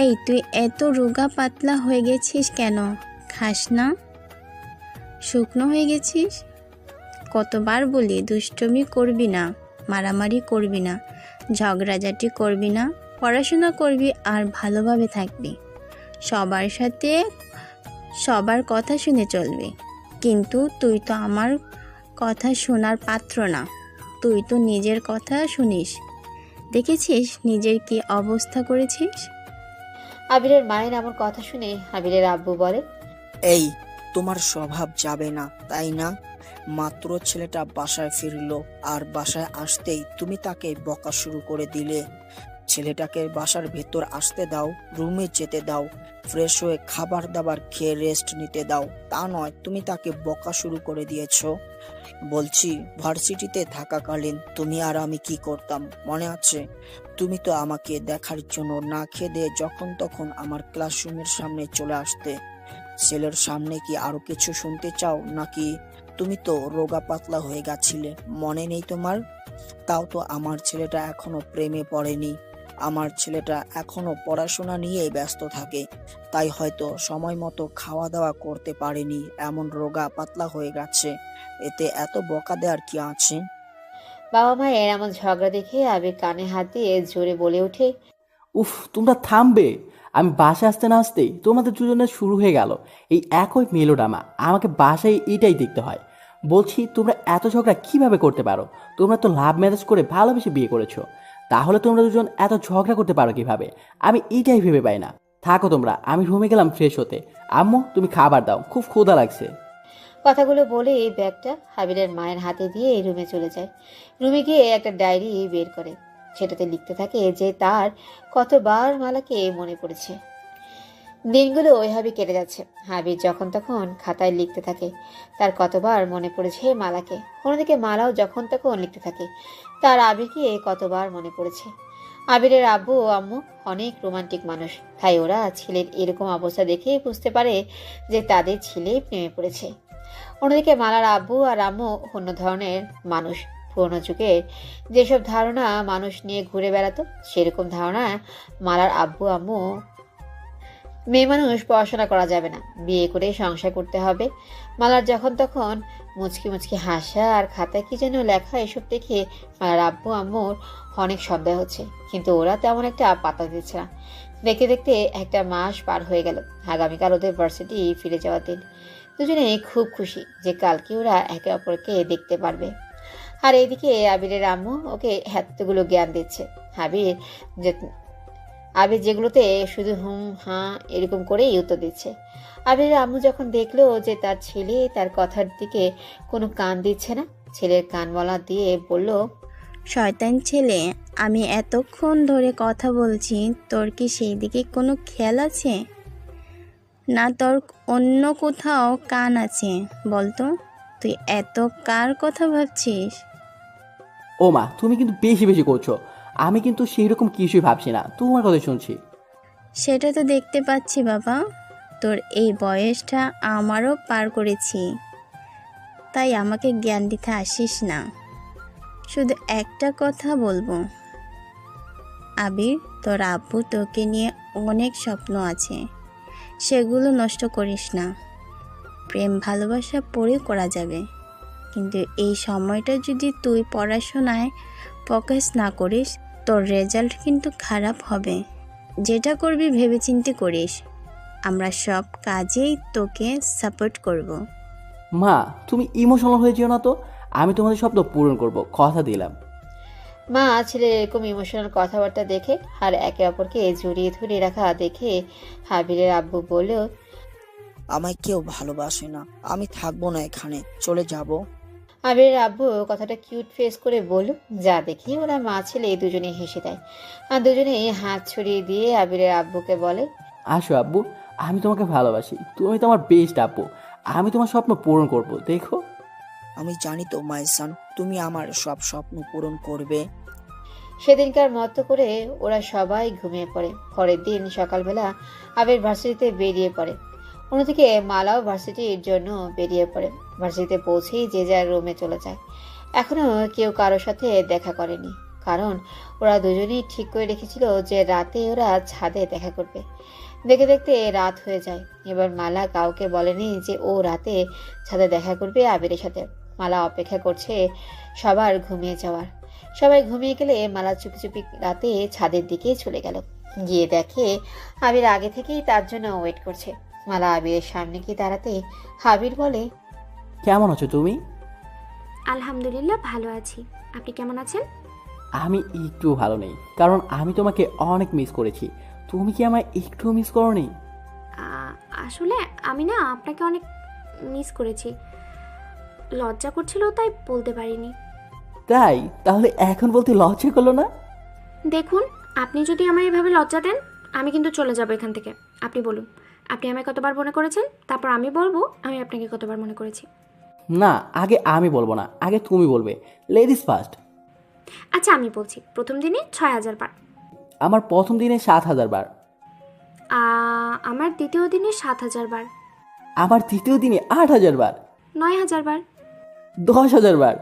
এই তুই এত রোগা পাতলা হয়ে গেছিস কেন? খাস না? শুকনো হয়ে গেছিস? কতবার বলি দুষ্টুমি করবি না, মারামারি করবি না, ঝগড়াঝাটি করবি না, পড়াশোনা করবি আর ভালোভাবে থাকবি, সবার সাথে সবার কথা শুনে চলবি। কিন্তু তুই তো আমার কথা শোনার পাত্র না, তুই তো নিজের কথা শুনিস। দেখেছিস নিজের কি অবস্থা করেছিস? আবিরের মায়ের এমন কথা শুনে আবিরের আব্বু বলে, এই তোমার স্বভাব যাবে না তাই না? মাত্র ছেলেটা বাসায় ফিরলো আর বাসায় আসতেই তুমি তাকে বকা শুরু করে দিলে। ছেলেটাকে বাসার ভেতর আসতে দাও, রুমে যেতে দাও, ফ্রেশ হয়ে খাবার দাবার খেয়ে রেস্ট নিতে দাও, তা নয় তুমি তাকে বকা শুরু করে দিয়েছো। বলছি ভার্সিটিতে থাকাকালীন তুমি আর আমি কি করতাম মনে আছে? তুমি তো আমাকে দেখার জন্য না খেয়ে দিয়ে যখন তখন আমার ক্লাসরুমের সামনে চলে আসতে। ছেলের সামনে কি আরো কিছু শুনতে চাও নাকি? তুমি তো রোগা পাতলা হয়ে গেছিলে, মনে নেই তোমার? তাও তো আমার ছেলেটা এখনো প্রেমে পড়েনি, আমার ছেলেটা এখনো পড়াশোনা নিয়েই ব্যস্ত থাকে, তাই হয়তো সময় মতো খাওয়া দাওয়া করতে পারেনি, এমন রোগা পাতলা হয়ে গেছে। এতে এত বকা দেওয়ার কি আছে? বাবা মায়ের এমন ঝগড়া দেখে আবির কানে হাত দিয়ে জোরে বলে ওঠে, উফ, তোমরা থামবে? আমি বাসায় আসতে না আসতেই তোমাদের দুজনের শুরু হয়ে গেল এই একই মেলোড্রামা। আমাকে বাসায় এটাই দেখতে হয়। বলছি তোমরা এত ঝগড়া কিভাবে করতে পারো? তোমরা তো লাভ ম্যারেজ করে ভালোবেসে বিয়ে করেছো, তাহলে তোমরা দুজন এত ঝগড়া করতে পারো কিভাবে? আমি এটাই ভেবে পাই না। থাকো তোমরা, আমি রুমে গেলাম ফ্রেশ হতে। আম্মু তুমি খাবার দাও, খুব ক্ষুধা লাগছে। কথাগুলো বলে এই ব্যাগটা আবিরের মায়ের হাতে দিয়ে রুমে চলে যায়। রুমে গিয়ে একটা ডায়েরি বের করে, সেটাতে লিখতে থাকে যে তার কতবার মালাকে মনে পড়েছে। দিনগুলো ওইভাবে কেটে যাচ্ছে। আবির যখন তখন খাতায় লিখতে থাকে তার কতবার মনে পড়েছে মালাকে। অন্যদিকে মালাও যখন তখন লিখতে থাকে তার আবিরকে কতবার মনে পড়েছে। আবিরের আব্বু ও আম্মু অনেক রোমান্টিক মানুষ, তাই ওরা ছেলের এরকম অবস্থা দেখেই বুঝতে পারে যে তাদের ছেলে প্রেমে পড়েছে। অন্যদিকে মালার আব্বু আর আম্মু অন্য ধরনের মানুষ। পুরোনো যুগের যেসব ধারণা মানুষ নিয়ে ঘুরে বেড়াতো, সেরকম ধারণা মালার আব্বু আম্মু। মেয়ে মানুষ পড়াশোনা করা যাবে না, বিয়ে করে সংসার করতে হবে। মালার যখন তখন মুচকি মুচকি হাসা আর খাতায় কি যেন লেখা, এসব দেখে মালার আব্বু আম্মুর অনেক সন্দেহ হচ্ছে, কিন্তু ওরা তেমন একটা পাত্তা দিচ্ছে না। দেখতে দেখতে একটা মাস পার হয়ে গেল। আগামীকাল ওদের ভার্সিটি ফিরে যাওয়ার দিন। দুজনে খুব খুশি যে কালকে ওরা একে অপরকে দেখতে পারবে। আর এইদিকে আবিরের আম্মু ওকে এতগুলো জ্ঞান দিচ্ছে। আবির যেগুলোতে শুধু হুম হাঁ এরকম করেই উত্তর দিচ্ছে। আবিরের আম্মু যখন দেখলো যে তার ছেলে তার কথার দিকে কোনো কান দিচ্ছে না, ছেলের কান বলা দিয়ে বলল, শয়তান ছেলে, আমি এতক্ষণ ধরে কথা বলছি, তোর কি সেই দিকে কোনো খেয়াল আছে? না তোর অন্য কোথাও কান আছে? বলতো তুই এত কার কথা ভাবছিস? ও মা, তুমি কিন্তু বেশি বেশি করছো। আমি কিন্তু সেই রকম কিছুই ভাবছি না, তোমার কথা শুনছি। সেটা তো দেখতে পাচ্ছি বাবা, তোর এই বয়সটা আমারও পার করেছি, তাই আমাকে জ্ঞান দিতে আসিস না। শুধু একটা কথা বলবো, আবির, তোর আব্বু তোকে নিয়ে অনেক স্বপ্ন আছে, সেগুলো নষ্ট করিস না। প্রেম ভালোবাসা পরে করা যাবে, কিন্তু এই সময়টা যদি তুই পড়াশোনায় ফোকাস না করিস, তোর রেজাল্ট কিন্তু খারাপ হবে। যেটা করবি ভেবেচিন্তে করিস, আমরা সব কাজেই তোকে সাপোর্ট করব। মা, তুমি ইমোশনাল হয়ে যেও না তো। আমি তোমাদের স্বপ্ন পূরণ করব, কথা দিলাম। মা ছেলের এরকম ইমোশনাল কথাবার্তা দেখে আর একে অপরকে জড়িয়ে ধরে রাখা দেখে আবিরের আব্বু বলল, আমায় কেউ ভালোবাসে না, আমি থাকবো না এখানে, চলে যাব। আবিরের আব্বু কথাটা কিউট ফেস করে বলল, যা দেখি ওরা মা ছেলে দুজনে হেসে দেয়। আর দুজনে হাত ছড়িয়ে দিয়ে আবিরের আব্বুকে বলে, আসো আব্বু, আমি তোমাকে ভালোবাসি, তুমি তো আমার বেস্ট আব্বু, আমি তোমার স্বপ্ন পূরণ করব, দেখো। আমি জানি তো মাইসান, তুমি আমার সব স্বপ্ন পূরণ করবে। সেদিনকার মতো করে ওরা সবাই ঘুমিয়ে পড়ে। পরের দিন সকালবেলা আবির ভার্সিটিতে বেরিয়ে পড়ে। অন্যদিকে মালাও ভার্সিটির জন্য বেরিয়ে পড়ে। ভার্সিটিতে পৌঁছেই যে যার রুমে চলে যায়। এখনো কেউ কারোর সাথে দেখা করেনি, কারণ ওরা দুজনেই ঠিক করে রেখেছিল যে রাতে ওরা ছাদে দেখা করবে। দেখতে দেখতে রাত হয়ে যায়। এবার মালা কাউকে বলেনি যে ও রাতে ছাদে দেখা করবে আবিরের সাথে। মালা অপেক্ষা করছে সবার ঘুমিয়ে যাওয়ার। সবাই ঘুমিয়ে গেলে মালা চুপি চুপি রাতে ছাদের দিকে চলে গেল। গিয়ে দেখে আবির আগে থেকেই তার জন্য ওয়েট করছে। মালা আবিরের সামনে গিয়ে দাঁড়াতে আবির বলে, কেমন আছো তুমি? আলহামদুলিল্লাহ ভালো আছি, আপনি কেমন আছেন? আমি একটু ভালো নেই, কারণ আমি তোমাকে অনেক মিস করেছি। তুমি কি আমায় একটু মিস করোনি? আসলে আমি না আপনাকে অনেক মিস করেছি, লজ্জা করছিল তাই বলতে পারিনি। তাই? তাহলে এখন বলতে লজ্জা করলো না? দেখুন, আপনি যদি আমায় এভাবে লজ্জা দেন আমি কিন্তু চলে যাব এখান থেকে। আপনি বলুন, আপনি আমায় কতবার মনে করেছেন, তারপর আমি বলবো আমি আপনাকে কতবার মনে করেছি। না, আগে আমি বলবো না, আগে তুমি বলবে। Ladies first. আচ্ছা আমি বলছি, প্রথম দিনে 6000 বার। আমার প্রথম দিনে 7000 বার। আমার দ্বিতীয় দিনে 7000 বার। আমার তৃতীয় দিনে 8000 বার। 9000 বার। 10000 বার।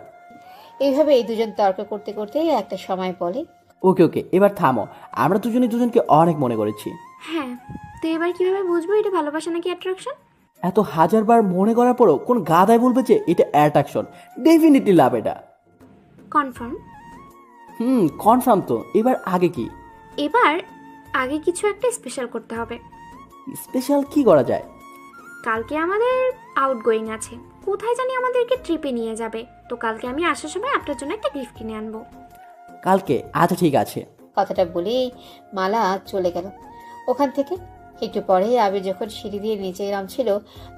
এইভাবে এই দুজন তর্ক করতে করতে একটা সময় বলে, ওকে ওকে, এবার থামো। আমরা দুজনে দুজনকে অনেক মনে করেছি। হ্যাঁ, তো এবার কিভাবে বুঝবো এটা ভালোবাসা নাকি অ্যাট্রাকশন? এত 1000 বার মনে করার পরও কোন গাধায় বলবে যে এটা অ্যাট্রাকশন? ডেফিনেটলি লাভ এটা। কনফার্ম? কনফার্ম তো। এবার আগে কি? এবার আগে কিছু একটা স্পেশাল করতে হবে। স্পেশাল কি করা যায়? কালকে আমাদের আউটগোয়িং আছে, কোথায় জানি আমাদেরকে ট্রিপে নিয়ে যাবে। তো কালকে আমি আসার সময় আপনার জন্য একটা গিফট কিনে আনবো। কালকে? আচ্ছা ঠিক আছে। কথাটা বলেই মালা চলে গেল ওখান থেকে। একটু পরে আবির যখন সিঁড়ি দিয়ে নিচে নামছিল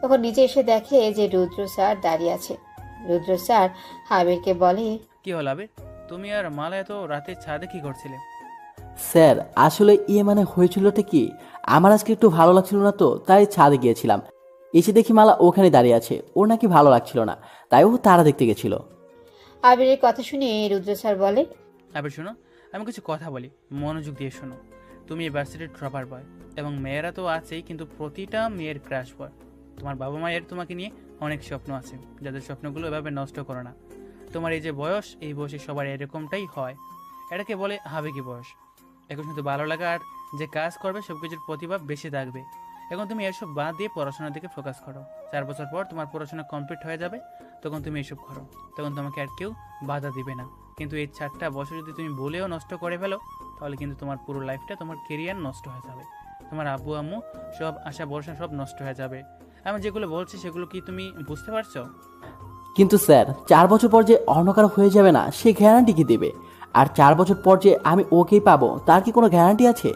তখন নিচে এসে দেখে যে রুদ্র স্যার দাঁড়িয়ে আছে। রুদ্র স্যার আবিরকে বলে, কি হলো আবির, তুমি আর মালা এত রাতে ছাদে কি করছিলে? স্যার আসলে মানে হয়েছিলটা কি, আমার আজকে একটু ভালো লাগছিল না, তো তাই ছাদে গিয়েছিলাম। এসে দেখি মালা ওখানে দাঁড়িয়ে আছে। ওর নাকি ভালো লাগছিল না, তাই ও তারা দেখতে গেছিল। আবিরের কথা শুনে রুদ্র স্যার বলে, আবির শোনো, আমি কিছু কথা বলি, মনোযোগ দিয়ে শোনো। তুমি ইউনিভার্সিটির ড্রপার বয় এবং মেয়েরা তো আছেই, কিন্তু প্রতিটা মেয়ের ক্রাশ বয়। তোমার বাবা মায়ের তোমাকে নিয়ে অনেক স্বপ্ন আছে, যাদের স্বপ্নগুলো এভাবে নষ্ট করো না। তোমার এই যে বয়স, এই বয়সে সবার এরকমটাই হয়। এটাকে বলে আবেগী বয়স। এখন শুধু ভালো লাগা আর যে কাজ করবে সব কিছুর প্রতিভা বেশি থাকবে। এখন তুমি এসব বাদ দিয়ে পড়াশোনার দিকে ফোকাস করো। 4 বছর পর তোমার পড়াশোনা কমপ্লিট হয়ে যাবে, তখন তুমি এসব করো, তখন তোমাকে আর কেউ বাধা দিবে না। কিন্তু এই 4টা বছর যদি তুমি বলেও নষ্ট করে ফেলো, তাহলে কিন্তু তোমার পুরো লাইফটা, তোমার কেরিয়ার নষ্ট হয়ে যাবে। তোমার আব্বু আম্মু সব আশা ভরসা সব নষ্ট হয়ে যাবে। আমি যেগুলো বলছি সেগুলো কি তুমি বুঝতে পারছো? কিন্তু স্যার 4 বছর পর যে অন্য কারো হয়ে যাবে না, সে গ্যারান্টি কি দেবে? আর 4 বছর পর যে আমি ওকেই পাবো, তার কি কোনো গ্যারান্টি আছে?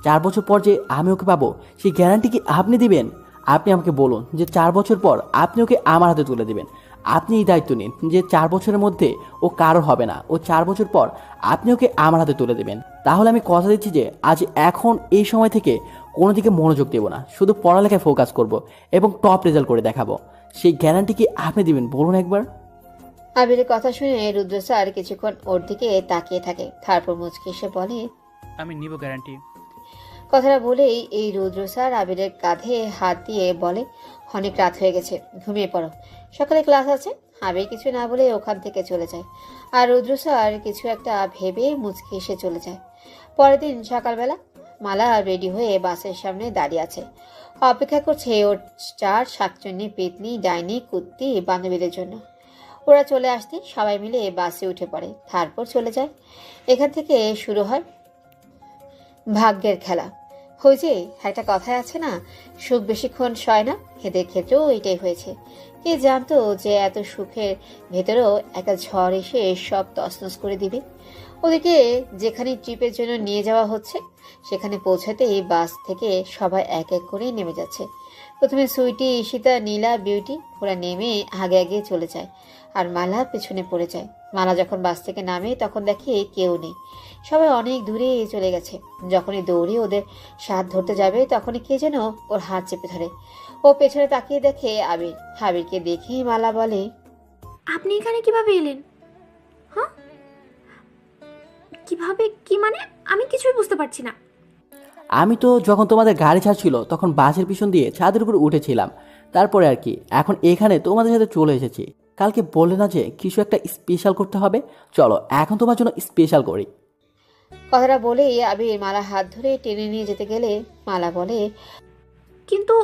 4 বছর পর যে আমি ওকে পাবো, সেই গ্যারান্টি কি আপনি দিবেন? আপনি আমাকে বলুন যে 4 বছর পর আপনি ওকে আমার হাতে তুলে দিবেন। আপনি এই দায়িত্ব নিন যে 4 বছরের মধ্যে ও কারোর হবে না, ও 4 বছর পর আপনি ওকে আমার হাতে তুলে দেবেন। তাহলে আমি কথা দিচ্ছি যে আজ এখন এই সময় থেকে কোনো দিকে মনোযোগ দেবো না, শুধু পড়ালেখায় ফোকাস করব এবং টপ রেজাল্ট করে দেখাবো। সেই গ্যারান্টি কি আপনি দিবেন, বলুন একবার? আবিরের কথা শুনে রুদ্র স্যার কিছুক্ষণ ওর দিকে তাকিয়ে থাকে, তারপর মুচকি এসে বলে, আমি নিব গ্যারান্টি। কথাটা বলেই এই রুদ্র স্যার আবিরের কাঁধে হাত দিয়ে বলে, অনেক রাত হয়ে গেছে, ঘুমিয়ে পড়ো, সকালে ক্লাস আছে। আবির কিছু না বলে ওখান থেকে চলে যায়। আর রুদ্র স্যার কিছু একটা ভেবে মুচকি এসে চলে যায়। পরের দিন সকালবেলা মালা রেডি হয়ে বাসের সামনে দাঁড়িয়ে আছে, অপেক্ষা করছে ওর 4 শাকচুন্নি পেতনি ডাইনি কুত্তি বান্ধবীদের জন্য। ওরা চলে আসতে সবাই মিলে বাসে উঠে পড়ে, তারপর চলে যায়। এখান থেকে শুরু হয় ভাগ্যের খেলা। ওই যে একটা কথায় আছে না, সুখ বেশিক্ষণ সয় না, এদের ক্ষেত্রেও এটাই হয়েছে। কে জানতো যে এত সুখের ভেতরেও একটা ঝড় এসে সব তছনছ করে দিবে। ওদিকে যেখানে ট্রিপের জন্য নিয়ে যাওয়া হচ্ছে সেখানে পৌঁছাতেই বাস থেকে সবাই এক এক করে নেমে যাচ্ছে। প্রথমে সুইটি, ঈশিতা, নীলা, বিউটি ওরা নেমে আগে আগে চলে যায়। আর মালা পেছনে পড়ে যায়। মালা যখন বাস থেকে নামে তখন দেখে কেউ নেই, সবাই অনেক দূরে চলে গেছে। যখনই দৌড়ে ওদের হাত ধরতে যাবে তখনই কে যেন ওর হাত চেপে ধরে। ও পেছনে তাকিয়ে দেখে আবির। আবিরকে দেখেই মালা বলে, আপনি এখানে কিভাবে এলেন? হ্যাঁ, কিভাবে? কি মানে? আমি কিছুই বুঝতে পারছি না। আমি তো যখন তোমাদের গাড়ি ছাড়ছিল তখন বাসের পিছন দিয়ে ছাদের উপর উঠেছিলাম, তারপরে আর কি এখন এখানে তোমাদের সাথে চলে এসেছি। কালকে বললে না যে কিছু একটা স্পেশাল করতে হবে, চলো এখন তোমার জন্য স্পেশাল করি। কথাটা বলেই আবির মালা হাত ধরে টেনে নিয়ে যেতে গেলে মালা বলে, কিন্তু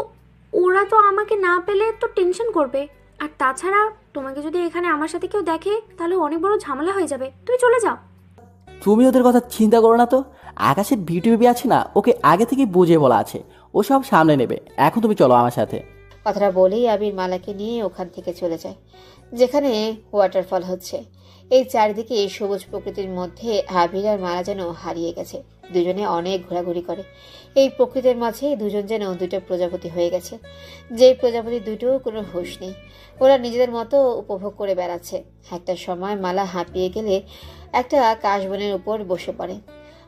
ওরা তো আমাকে না পেলে তো টেনশন করবে, আর তাছাড়া তোমাকে যদি এখানে আমার সাথে কেউ দেখে তাহলে অনেক বড় ঝামেলা হয়ে যাবে, তুমি চলে যাও। তুমি ওদের কথা চিন্তা করো না তো, আকাশের বিউটি বেবি আছে না, ওকে আগে থেকেই বুঝিয়ে বলা আছে, ও সব সামলে নেবে। এখন তুমি চলো আমার সাথে। কথাটা বলেই আবির মালাকে নিয়ে ওখান থেকে চলে যায়, যেখানে ওয়াটারফল হচ্ছে। এই চারিদিকে সবুজ প্রকৃতির মধ্যে আবির আর মালা যেন হারিয়ে গেছে। দুজনে অনেক ঘোরাঘুরি করে। এই প্রকৃতির মাঝে দুজন যেন দুটো প্রজাপতি হয়ে গেছে, যে প্রজাপতি দুটো কোনো হুঁশ নেই। ওরা নিজেদের মতো উপভোগ করে বেড়াচ্ছে। একটা সময় মালা হাঁপিয়ে গেলে একটা কাশবনের উপর বসে পড়ে।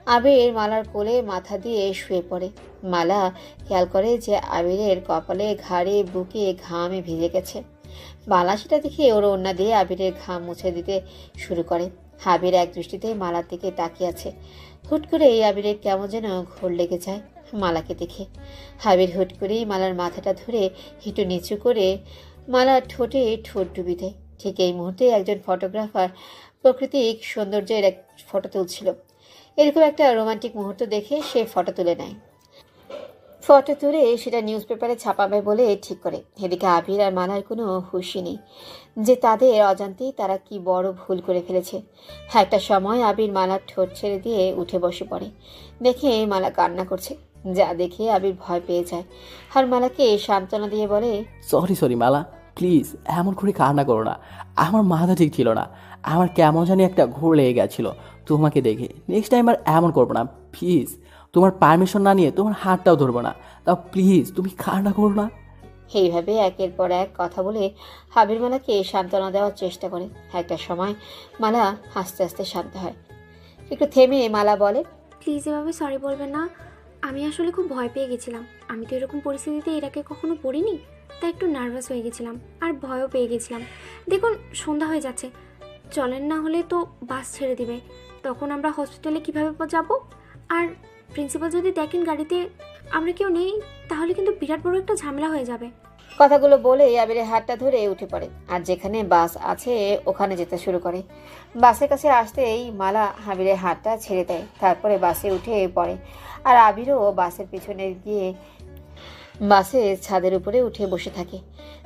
আবির মালার কোলে মাথা দিয়ে শুয়ে পড়ে। মালা খেয়াল করে যে আবিরের কপালে, ঘাড়ে, বুকে ঘামে ভিজে গেছে। মালা সেটা দেখে ওর ওড়না দিয়ে আবিরের ঘাম মুছে দিতে শুরু করে। আবির এক দৃষ্টিতে মালার দিকে তাকিয়ে আছে। হুট করে আবিরের কেমন যেন ঘোর লেগে যায় মালাকে দেখে। আবির হুট করেই মালার মাথাটা ধরে একটু নিচু করে মালার ঠোঁটে ঠোঁট ডুবি দেয়। ঠিক এই মুহূর্তে একজন ফটোগ্রাফার প্রাকৃতিক সৌন্দর্যের এক ফটো তুলছিল। এরকম একটা রোমান্টিক মুহূর্ত দেখে সে ফটো তুলে নেয়। ফটো তুলে সেটা নিউজ পেপারে ছাপাবে বলে ঠিক করে। এদিকে আবির আর মালার কোনো হুঁশই নেই যে তাদের অজান্তেই তারা কি বড় ভুল করে ফেলেছে। একটা সময় আবির মালার ঠোঁট ছেড়ে দিয়ে উঠে বসে পড়ে। দেখে মালা কান্না করছে, যা দেখে আবির ভয় পেয়ে যায় আর মালাকে সান্ত্বনা দিয়ে বলে, সরি মালা, প্লিজ এমন করে কান্না করো না, আমার মাথা ঠিক ছিল না, আমার কেমন জানি একটা ঘোর লেগে গেছিলো তোমাকে দেখে। নেক্সট টাইম আর এমন করবো না, প্লিজ। তোমার পারমিশন না নিয়ে তোমার হাতটাও ধরবো না, তাও প্লিজ তুমি কান্না করো না। এইভাবে একের পর এক কথা বলে আবির মালাকে সান্ত্বনা দেওয়ার চেষ্টা করে। একটা সময় মালা আস্তে আস্তে শান্ত হয়। একটু থেমে মালা বলে, প্লিজ এভাবে সরি বলবেন না, আমি আসলে খুব ভয় পেয়ে গেছিলাম। আমি তো এরকম পরিস্থিতিতে এর আগে কখনো পড়িনি, তাই একটু নার্ভাস হয়ে গেছিলাম আর ভয়ও পেয়ে গেছিলাম। দেখুন সন্ধ্যা হয়ে যাচ্ছে, চলেন না হলে তো বাস ছেড়ে দিবে, তখন আমরা হসপিটালে কিভাবে যাব? আর প্রিন্সিপাল যদি দেখেন গাড়িতে আমরা কেউ নেই তাহলে কিন্তু বিরাট বড় একটা ঝামেলা হয়ে যাবে। কথাগুলো বলে আবিরের হাতটা ধরে উঠে পড়ে আর যেখানে বাস আছে ওখানে যেতে শুরু করে। বাসের কাছে আসতেই মালা আবিরের হাতটা ছেড়ে দেয়, তারপরে বাসে উঠে পড়ে আর আবিরও বাসের পিছনে গিয়ে বাসের ছাদের উপরে উঠে বসে থাকে।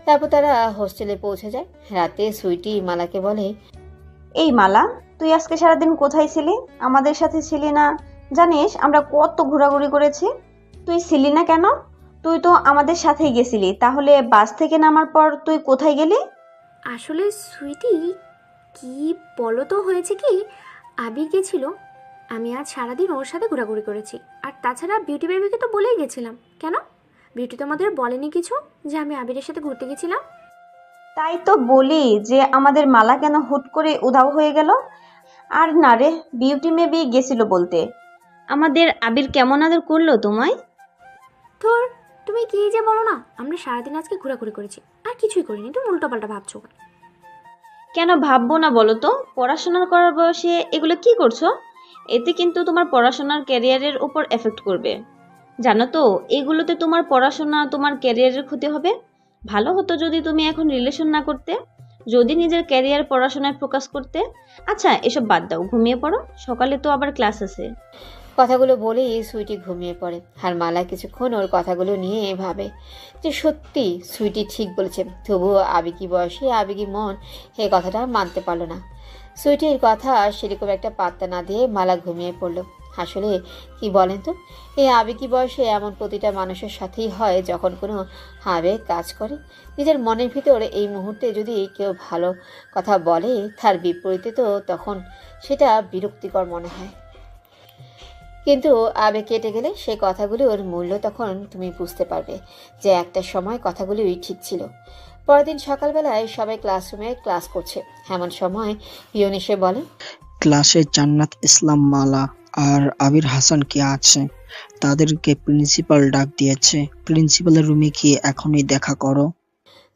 তারপর তারা হোস্টেলে পৌঁছে যায়। রাতে সুইটি মালাকে বলে, এই মালা, তুই আজকে সারাদিন কোথায় ছিলি? আমাদের সাথে ছিলি না? জানিস আমরা কত ঘোরাঘুরি করেছি, তুই ছিলি না কেন? তুই তো আমাদের সাথেই গেছিলি, তাহলে বাস থেকে নামার পর তুই কোথায় গেলি? আসলে সুইটি কি বলো তো, হয়েছে কি, আবির গেছিল, আমি আজ সারাদিন ওর সাথে ঘোরাঘুরি করেছি। আর তাছাড়া বিউটি বেবিকে তো বলেই গেছিলাম। কেন, বিউটি তোমাদের বলেনি কিছু যে আমি আবিরের সাথে ঘুরতে গেছিলাম? তাই তো বলি যে আমাদের মালা কেন হুট করে উধাও হয়ে গেল। আর না রে, বিউটি মেবি গেছিল বলতে। আমাদের আবির কেমন আদর করলো তোমায়? তোর তুমি কি যে বলো না, আমরা সারাদিন আজকে ঘোরাঘুরি করেছি আর কিছুই করিনি, তুমি উল্টোপাল্টা ভাবছো। কেন ভাববো না বলো তো? পড়াশোনা করার বয়সে এগুলো কি করছো? এতে কিন্তু তোমার পড়াশোনার ক্যারিয়ারের উপর এফেক্ট করবে, জানো তো? এগুলোতে তোমার পড়াশোনা, তোমার ক্যারিয়ারের ক্ষতি হবে। ভালো হতো যদি তুমি এখন রিলেশন না করতে, যদি নিজের ক্যারিয়ার পড়াশোনায় ফোকাস করতে। আচ্ছা এসব বাদ দাও, ঘুমিয়ে পড়ো, সকালে তো আবার ক্লাস আছে। কথাগুলো বলেই সুইটি ঘুমিয়ে পড়ে আর মালা কিছুক্ষণ ওর কথাগুলো নিয়ে ভাবে যে সত্যি সুইটি ঠিক বলেছে। তবুও আবেগী বয়সে আবেগী মন এই কথাটা মানতে পারলো না। সুইটির কথা সেরকম একটা পাত্তা না দিয়ে মালা ঘুমিয়ে পড়লো। আসলে কি বলেন তো, এই আবেগী বয়সে এমন প্রতিটা মানুষের সাথেই হয় যখন কোনো আবেগ কাজ করে। নিজের মনের ভিতর এই মুহূর্তে যদি কেউ ভালো কথা বলে, তার বিপরীতে তো তখন সেটা বিরক্তিকর মনে হয়। কিন্তু আবেগ কেটে গেলে সেই কথাগুলোর মূল্য তখন তুমি বুঝতে পারবে যে একটা সময় কথাগুলোই ঠিক ছিল। পরের দিন সকালবেলায় সবাই ক্লাসরুমে ক্লাস করছে। এমন সময় পিয়ন এসে বলে, ক্লাসে জান্নাত ইসলাম, মালা আর আবির হাসান কে আছে? তাদেরকে প্রিন্সিপাল ডাক দিয়েছে। প্রিন্সিপালের রুমে গিয়ে এখনই দেখা করো।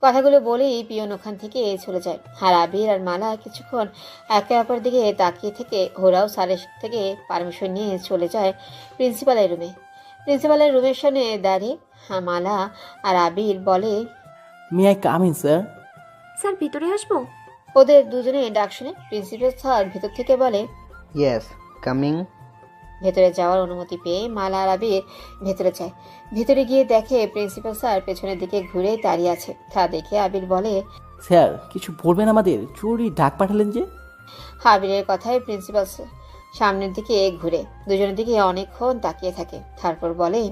কথাগুলো বলেই পিয়ন ওখান থেকে চলে যায়। আর আবির আর মালা কিছুক্ষণ একে অপর দিকে তাকিয়ে থেকে ওরাও স্যারের থেকে পারমিশন নিয়ে চলে যায় প্রিন্সিপালের রুমে। প্রিন্সিপালের রুমের সামনে দাঁড়িয়ে মালা আর আবির বলে, may I come in sir? Sir ভিতরে আসবো? ওদের দুজনে ডাক শুনে প্রিন্সিপাল স্যার ভেতর থেকে বলে, ইয়েস, কামিং। ভেতরে যাওয়ার অনুমতি পেয়ে মালা আর আবির ভেতরে যায়। ভেতরে গিয়ে দেখে প্রিন্সিপাল স্যার পেছনের দিকে ঘুরে দাঁড়িয়ে আছে। তা দেখে আবির বলে, স্যার কিছু বলবেন আমাদের? জরুরি ডাক পাঠালেন যে? আবিরের কথায় প্রিন্সিপাল সামনের দিকে ঘুরে দুজনের দিকে অনেকক্ষণ তাকিয়ে থাকে। তারপর বলেন,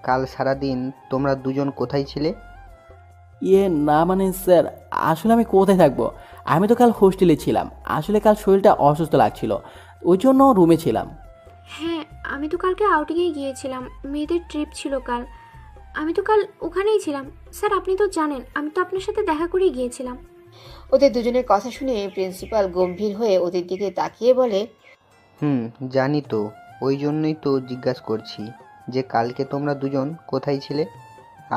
কাল সারাদিন তোমরা দুজন কোথায় ছিলে? না মানে স্যার, আসলে আমি কোথায় থাকবো? আমি তো কাল হোস্টেলে ছিলাম। আসলে কাল শরীরটা অসুস্থ লাগছিল, ওই জন্য রুমে ছিলাম। হ্যাঁ, আমি তো কালকে আউটিংয়ে গিয়েছিলাম, মেয়েদের ট্রিপ ছিল কাল। আমি তো কাল ওখানেই ছিলাম। স্যার আপনি তো জানেন, আমি তো আপনার সাথে দেখা করেই গিয়েছিলাম। ওদের দুজনের কথা শুনে প্রিন্সিপাল গম্ভীর হয়ে ওদের দিকে তাকিয়ে বলে, জানি তো, ওই জন্যই তো জিজ্ঞাসা করছি যে কালকে তোমরা দুজন কোথায় ছিলে।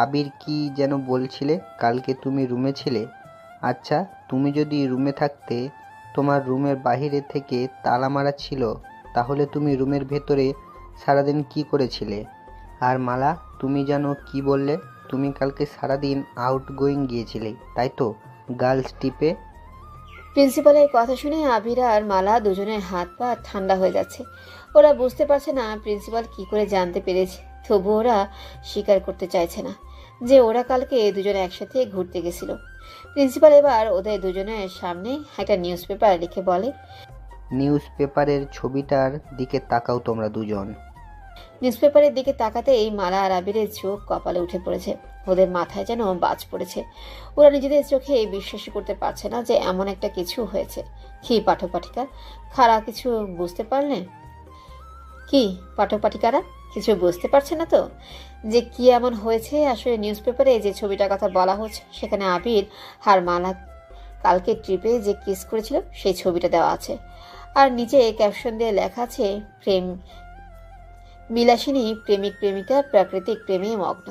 আবির কি যেন বলছিলে কালকে তুমি রুমে ছিলে। আচ্ছা, তুমি যদি রুমে থাকতে, তোমার রুমের বাইরে থেকে তালা মারা ছিল, তাহলে তুমি রুমের ভেতরে সারাদিন কি করেছিলে? আর মালা, তুমি যেন কি বললে তুমি কালকে সারাদিন আউটগোয়িং গিয়েছিলে, তাই তো? গার্লস ট্রিপে। প্রিন্সিপালের কথা শুনে আবির আর মালা দুজনের হাত পা ঠান্ডা হয়ে যাচ্ছে। ওরা বুঝতে পারছে না প্রিন্সিপাল কি করে জানতে পেরেছে, তবু ওরা স্বীকার করতে চাইছে না যে ওরা কালকে দুজনে একসাথে ঘুরতে গেছিল। প্রিন্সিপাল এবার ওদের দুজনের সামনে একটা নিউজ পেপার লিখে বলে, নিউজ পেপারের ছবিটার দিকে তাকাও তোমরা দুজন। নিউজ পেপারের দিকে তাকাতেই মালা আর আবিরের চোখ কপালে উঠে পড়েছে। ওদের মাথায় যেন বাজ পড়েছে। ওরা নিজেদের চোখে বিশ্বাসই করতে পারছে না যে এমন একটা কিছু হয়েছে। কি পাঠক পাঠিকা খারাপ কিছু বুঝতে পারলেন? কি পাঠক পাঠিকারা কিছু বুঝতে পারছে না তো যে কি এমন হয়েছে? আসলে নিউজ পেপারে যে ছবিটার কথা বলা হচ্ছে সেখানে আবির আর মালা কালকে ট্রিপে যে কিস করেছিল সেই ছবিটা দেওয়া আছে। আর নিচে ক্যাপশন দিয়ে লেখা আছে, প্রেম বিলাসিনী প্রেমিক প্রেমিকা প্রাকৃতিক প্রেমে মগ্ন।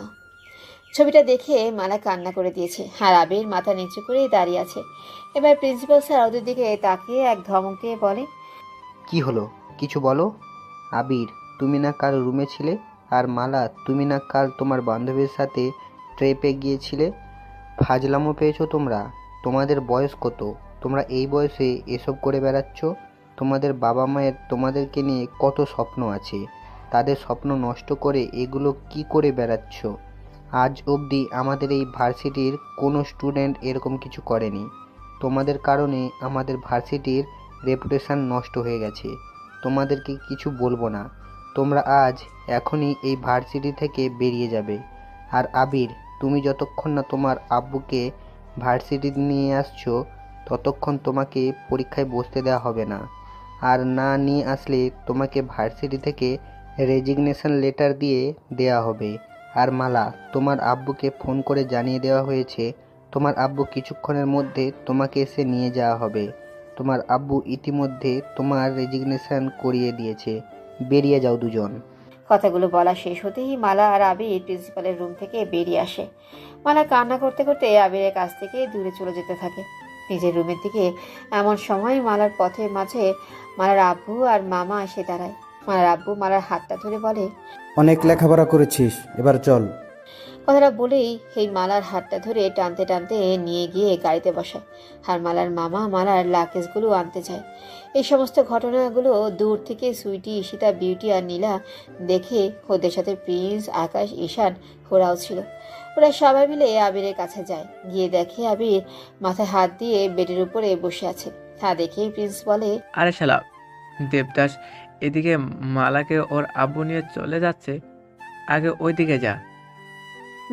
ছবিটা দেখে মালা কান্না করে দিয়েছে আর আবির মাথা নিচু করে দাঁড়িয়ে আছে। এবার প্রিন্সিপাল স্যার ওদের দিকে তাকিয়ে এক ধমক দিয়ে বলে, কি হলো, কিছু বলো। আবির, তুমি না কাল রুমে ছিলে? আর মালা, তুমি না কাল তোমার বান্ধবীর সাথে ট্রিপে গিয়েছিলে? ফাজলামো পেয়েছো তোমরা? তোমাদের বয়স কত? তোমরা এই বয়সে এসব করে বেড়াচ্ছ? তোমাদের বাবা মায়ের তোমাদেরকে নিয়ে কত স্বপ্ন আছে, তাদের স্বপ্ন নষ্ট করে এগুলো কি করে বেড়াচ্ছ? আজ অবধি আমাদের এই ভার্সিটির কোনো স্টুডেন্ট এরকম কিছু করেনি। তোমাদের কারণে আমাদের ভার্সিটির রেপুটেশন নষ্ট হয়ে গেছে। তোমাদেরকে কিছু বলবো না, তোমরা আজ এখনই এই ভার্সিটি থেকে বেরিয়ে যাবে। আর আবির, তুমি যতক্ষণ না তোমার আব্বুকে ভার্সিটি নিয়ে আসছো ততক্ষণ তোমাকে পরীক্ষায় বসতে দেওয়া হবে না। আর না নিয়ে আসলে তোমাকে ভার্সিটি থেকে রেজিগনেশন লেটার দিয়ে দেওয়া হবে। আর মালা, তোমার আব্বুকে ফোন করে জানিয়ে দেওয়া হয়েছে তোমার আব্বু কিছুক্ষণের মধ্যে তোমাকে এসে নিয়ে যাওয়া হবে। তোমার আব্বু ইতিমধ্যে তোমার রেজিগনেশন করিয়ে দিয়েছে। বেরিয়ে যাও দুজন। কথাগুলো বলা শেষ হতেই মালা আর আবির প্রিন্সিপালের রুম থেকে বেরিয়ে আসে। মালা কান্না করতে করতে আবিরের কাছ থেকে দূরে চলে যেতে থাকে নিজের রুমের দিকে। এমন সময় মালার পথের মাঝে মালার আব্বু আর মামা এসে দাঁড়ায়। মালার আব্বু মালার হাতটা ধরে বলে, অনেক লেখাপড়া করেছিস, এবার চল। কথাটা বলেই এই মালার হাতটা ধরে টানতে টানতে নিয়ে গিয়ে গাড়িতে বসায়। আর মালার মামা মালার লাগেজগুলো আনতে যায়। এই সমস্ত ঘটনাগুলো দূর থেকে সুইটি, ঈশিতা, বিউটি আর নীলা দেখে ওদের সাথে প্রিন্স, আকাশ, ঈশান ওরাও ছিল। ওরা সবাই মিলে আবিরের কাছে যায়। গিয়ে দেখে আবির মাথায় হাত দিয়ে বেডের উপরে বসে আছে। তা দেখে প্রিন্স বলে, আরে শালা দেবদাস, এদিকে মালাকে ওর আব্বু নিয়ে চলে যাচ্ছে, আগে ওই দিকে যা।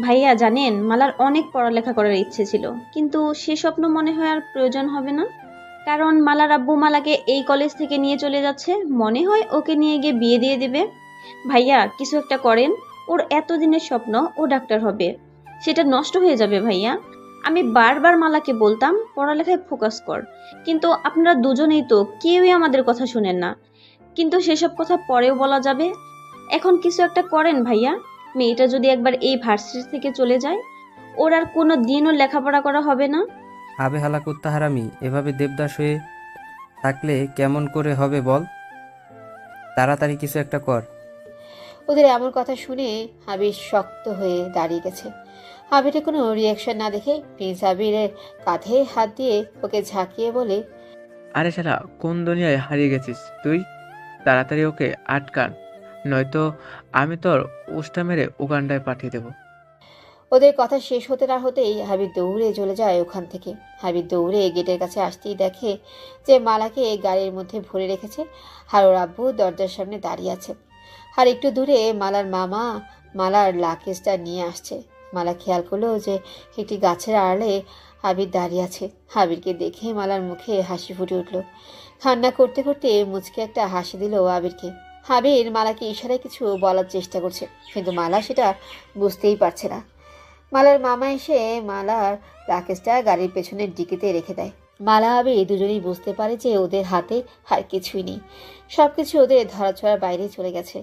ভাইয়া জানেন, মালার অনেক পড়ালেখা করার ইচ্ছে ছিল, কিন্তু সে স্বপ্ন মনে হয় আর প্রয়োজন হবে না, কারণ মালার আব্বু মালাকে এই কলেজ থেকে নিয়ে চলে যাচ্ছে। মনে হয় ওকে নিয়ে গিয়ে বিয়ে দিয়ে দেবে। ভাইয়া কিছু একটা করেন, ওর এতদিনের স্বপ্ন ও ডাক্তার হবে, সেটা নষ্ট হয়ে যাবে ভাইয়া। আমি বারবার মালাকে বলতাম পড়ালেখায় ফোকাস কর, কিন্তু আপনারা দুজনেই তো কেউই আমাদের কথা শুনেন না। কিন্তু সেসব কথা পরেও বলা যাবে, এখন কিছু একটা করেন ভাইয়া। মেয়েটা যদি একবার এই ভার্সিটি থেকে চলে যায়, ওর আর কোনো দিনও লেখাপড়া করা হবে না। আবে হালা কুত্তা হারামি, এভাবে দেবদাস হয়ে থাকলে কেমন করে হবে বল? তাড়াতাড়ি কিছু একটা কর। ওদের এমন কথা শুনে আবির শক্ত হয়ে দাঁড়িয়ে গেছে। আবিরের কোনো রিয়াকশন না দেখে প্রিন্স আবিরের কাঁধে হাত দিয়ে ওকে ঝাঁকিয়ে বলে, আরে শালা, কোন দুনিয়ায় হারিয়ে গেছিস তুই? তাড়াতাড়ি ওকে আটকান, নয়তো আমি তোর উষ্টা মেরে উগান্ডায় পাঠিয়ে দেবো। ওদের কথা শেষ হতে না হতেই হাবিব দৌড়ে চলে যায় ওখান থেকে। হাবিব দৌড়ে গেটের কাছে আসতেই দেখে যে মালাকে গাড়ির মধ্যে ভরে রেখেছে আর ওর আব্বু দরজার সামনে দাঁড়িয়ে আছে। আর একটু দূরে মালার মামা মালার লাকেজটা নিয়ে আসছে। মালা খেয়াল করলো যে একটি গাছের আড়ালে হাবিব দাঁড়িয়ে আছে। হাবিবকে দেখে মালার মুখে হাসি ফুটে উঠল। কান্না করতে করতে মুচকে একটা হাসি দিল আবিরকে। হাবির মালাকে ইশারায় কিছু বলার চেষ্টা করছে, কিন্তু মালা সেটা বুঝতেই পারছে না। মালার মামা এসে মালার লাকেজটা গাড়ির পেছনের ডিকিতে রেখে দেয়। মালা আবির দুজনেই বুঝতে পারে যে ওদের হাতে আর কিছুই নেই, সব কিছু ওদের ধরাছোঁয়ার বাইরে চলে গেছে।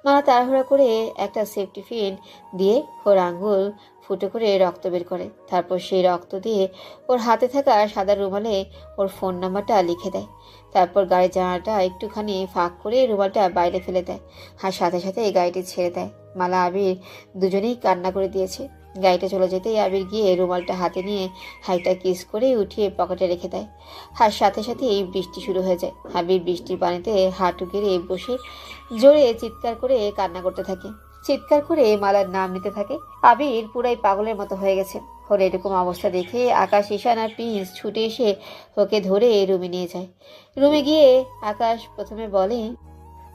মালা তাড়াহুড়া করে একটা সেফটি পিন দিয়ে ওর আঙ্গুল ফুটো করে রক্ত বের করে। তারপর সেই রক্ত দিয়ে ওর হাতে থাকা সাদা রুমালে ওর ফোন নাম্বারটা লিখে দেয়। তারপর গাড়ির জানালাটা একটুখানি ফাঁক করে রুমালটা বাইরে ফেলে দেয় আর সাথে সাথে এই গাড়িটি ছেড়ে দেয়। মালা আবির দুজনেই কান্না করে দিয়েছে। গাড়িটা চলে যেতেই আবির গিয়ে রুমালটা হাতে নিয়ে হাইটা কিস করে উঠিয়ে পকেটে রেখে দেয়। আর সাথে সাথে এই বৃষ্টি শুরু হয়ে যায়। আবির বৃষ্টির পানিতে হাঁটু গেড়ে বসে জোরে চিৎকার করে কান্না করতে থাকে। চিৎকার করে মালার নাম নিতে থাকে। আবির পুরাই পাগলের মতো হয়ে গেছে। ওর এরকম অবস্থা দেখে আকাশ, ঈশান আর প্রিন্স ছুটে এসে ওকে ধরে রুমে নিয়ে যায়। রুমে গিয়ে আকাশ প্রথমে বলে,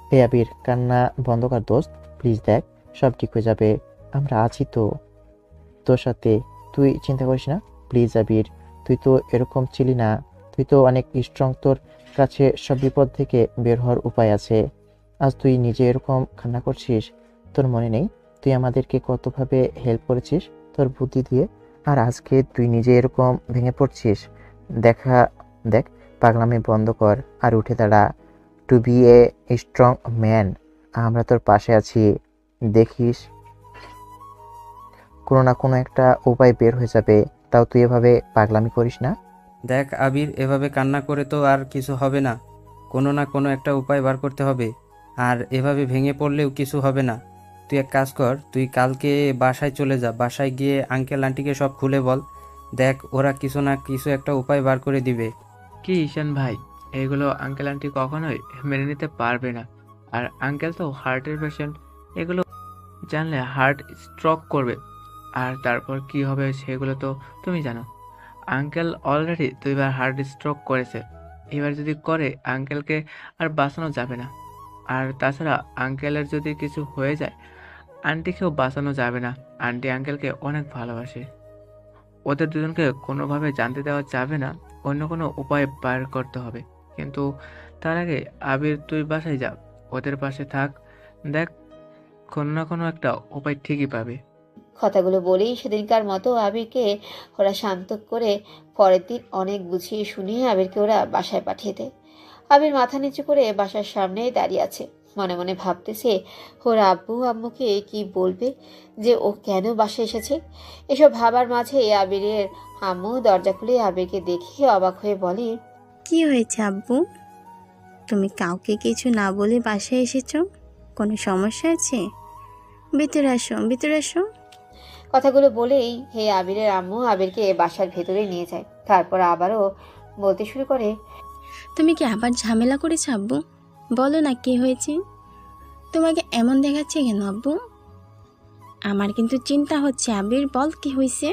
হে আবির, কান্না বন্ধ কর দোস্ত, প্লিজ দেখ সব ঠিক হয়ে যাবে, আমরা আছি তো তোর সাথে, তুই চিন্তা করিস না প্লিজ। আবির, তুই তো এরকম ছিলি না, তুই তো অনেক স্ট্রং, তোর কাছে সব বিপদ থেকে বের হওয়ার উপায় আছে। আজ তুই নিজে এরকম কান্না করছিস, তোর মনে নেই তুই আমাদেরকে কতভাবে হেল্প করেছিস তোর বুদ্ধি দিয়ে, আর আজকে তুই নিজে এরকম ভেঙে পড়ছিস। দেখ, পাগলামি বন্ধ কর আর উঠে দাঁড়া। To be a strong man, আমরা তোর পাশে আছি। দেখিস কোনো না কোনো একটা উপায় বের হয়ে যাবে, তাও তুই এভাবে পাগলামি করিস না। দেখ আবির, এভাবে কান্না করে তো আর কিছু হবে না, কোনো না কোনো একটা উপায় বার করতে হবে। আর এভাবে ভেঙে পড়লেও কিছু হবে না। তুই এক কাজ কর, তুই কালকে বাসায় চলে যা, বাসায় গিয়ে আঙ্কেল আন্টিকে সব খুলে বল। দেখ ওরা কিছু না কিছু একটা উপায় বার করে দিবে। কি ঈশান ভাই, এগুলো আঙ্কেল আন্টি কখনোই মেনে নিতে পারবে না। আর আঙ্কেল তো হার্টের পেশেন্ট, এগুলো জানলে হার্ট স্ট্রোক করবে। আর তারপর কি হবে সেগুলো তো তুমি জানো। আঙ্কেল অলরেডি 2বার হার্ট স্ট্রোক করেছে, এবার যদি করে আঙ্কেলকে আর বাঁচানো যাবে না। আর তাছাড়া আঙ্কেলের যদি কিছু হয়ে যায়, আন্টিকেও বাঁচানো যাবে না। আন্টি আঙ্কেলকে অনেক ভালোবাসে। ওদের দুজনকে কোনোভাবে জানতে দেওয়া যাবে না, অন্য কোনো উপায় বার করতে হবে। কিন্তু তার আগে আবির, তুই বাসায় যা, ওদের পাশে থাক, দেখ কোনো না কোনো একটা উপায় ঠিকই পাবে। কথাগুলো বলেই সেদিনকার মতো আবিরকে ওরা শান্ত করে পরের দিন অনেক বুঝিয়ে শুনিয়ে আবিরকে ওরা বাসায় পাঠিয়ে দেয়। আবির মাথা নিচু করে বাসার সামনে দাঁড়িয়ে আছে, মনে মনে ভাবতেছে ওর আব্বু আম্মুকে কি বলবে যে ও কেন বাসায় এসেছে। এসব ভাবার মাঝে আবিরের আম্মু দরজা খুলে আবিরকে দেখে অবাক হয়ে বলে, কি হয়েছে আব্বু, তুমি কাউকে কিছু না বলে বাসায় এসেছো? কোনো সমস্যা আছে? ভিতরে আসো, ভিতরে আসো। কথাগুলো বলেই হে আবিরের আম্মু আবিরকে বাসার ভেতরে নিয়ে যায়। তারপর আবারও বলতে শুরু করে, তুমি কি আবার ঝামেলা করেছো আব্বু? বলো না কি হয়েছে? তোমাকে এমন দেখাচ্ছে কেন আব্বু? আমার কিন্তু চিন্তা হচ্ছে। আবির, বল কি হয়েছে?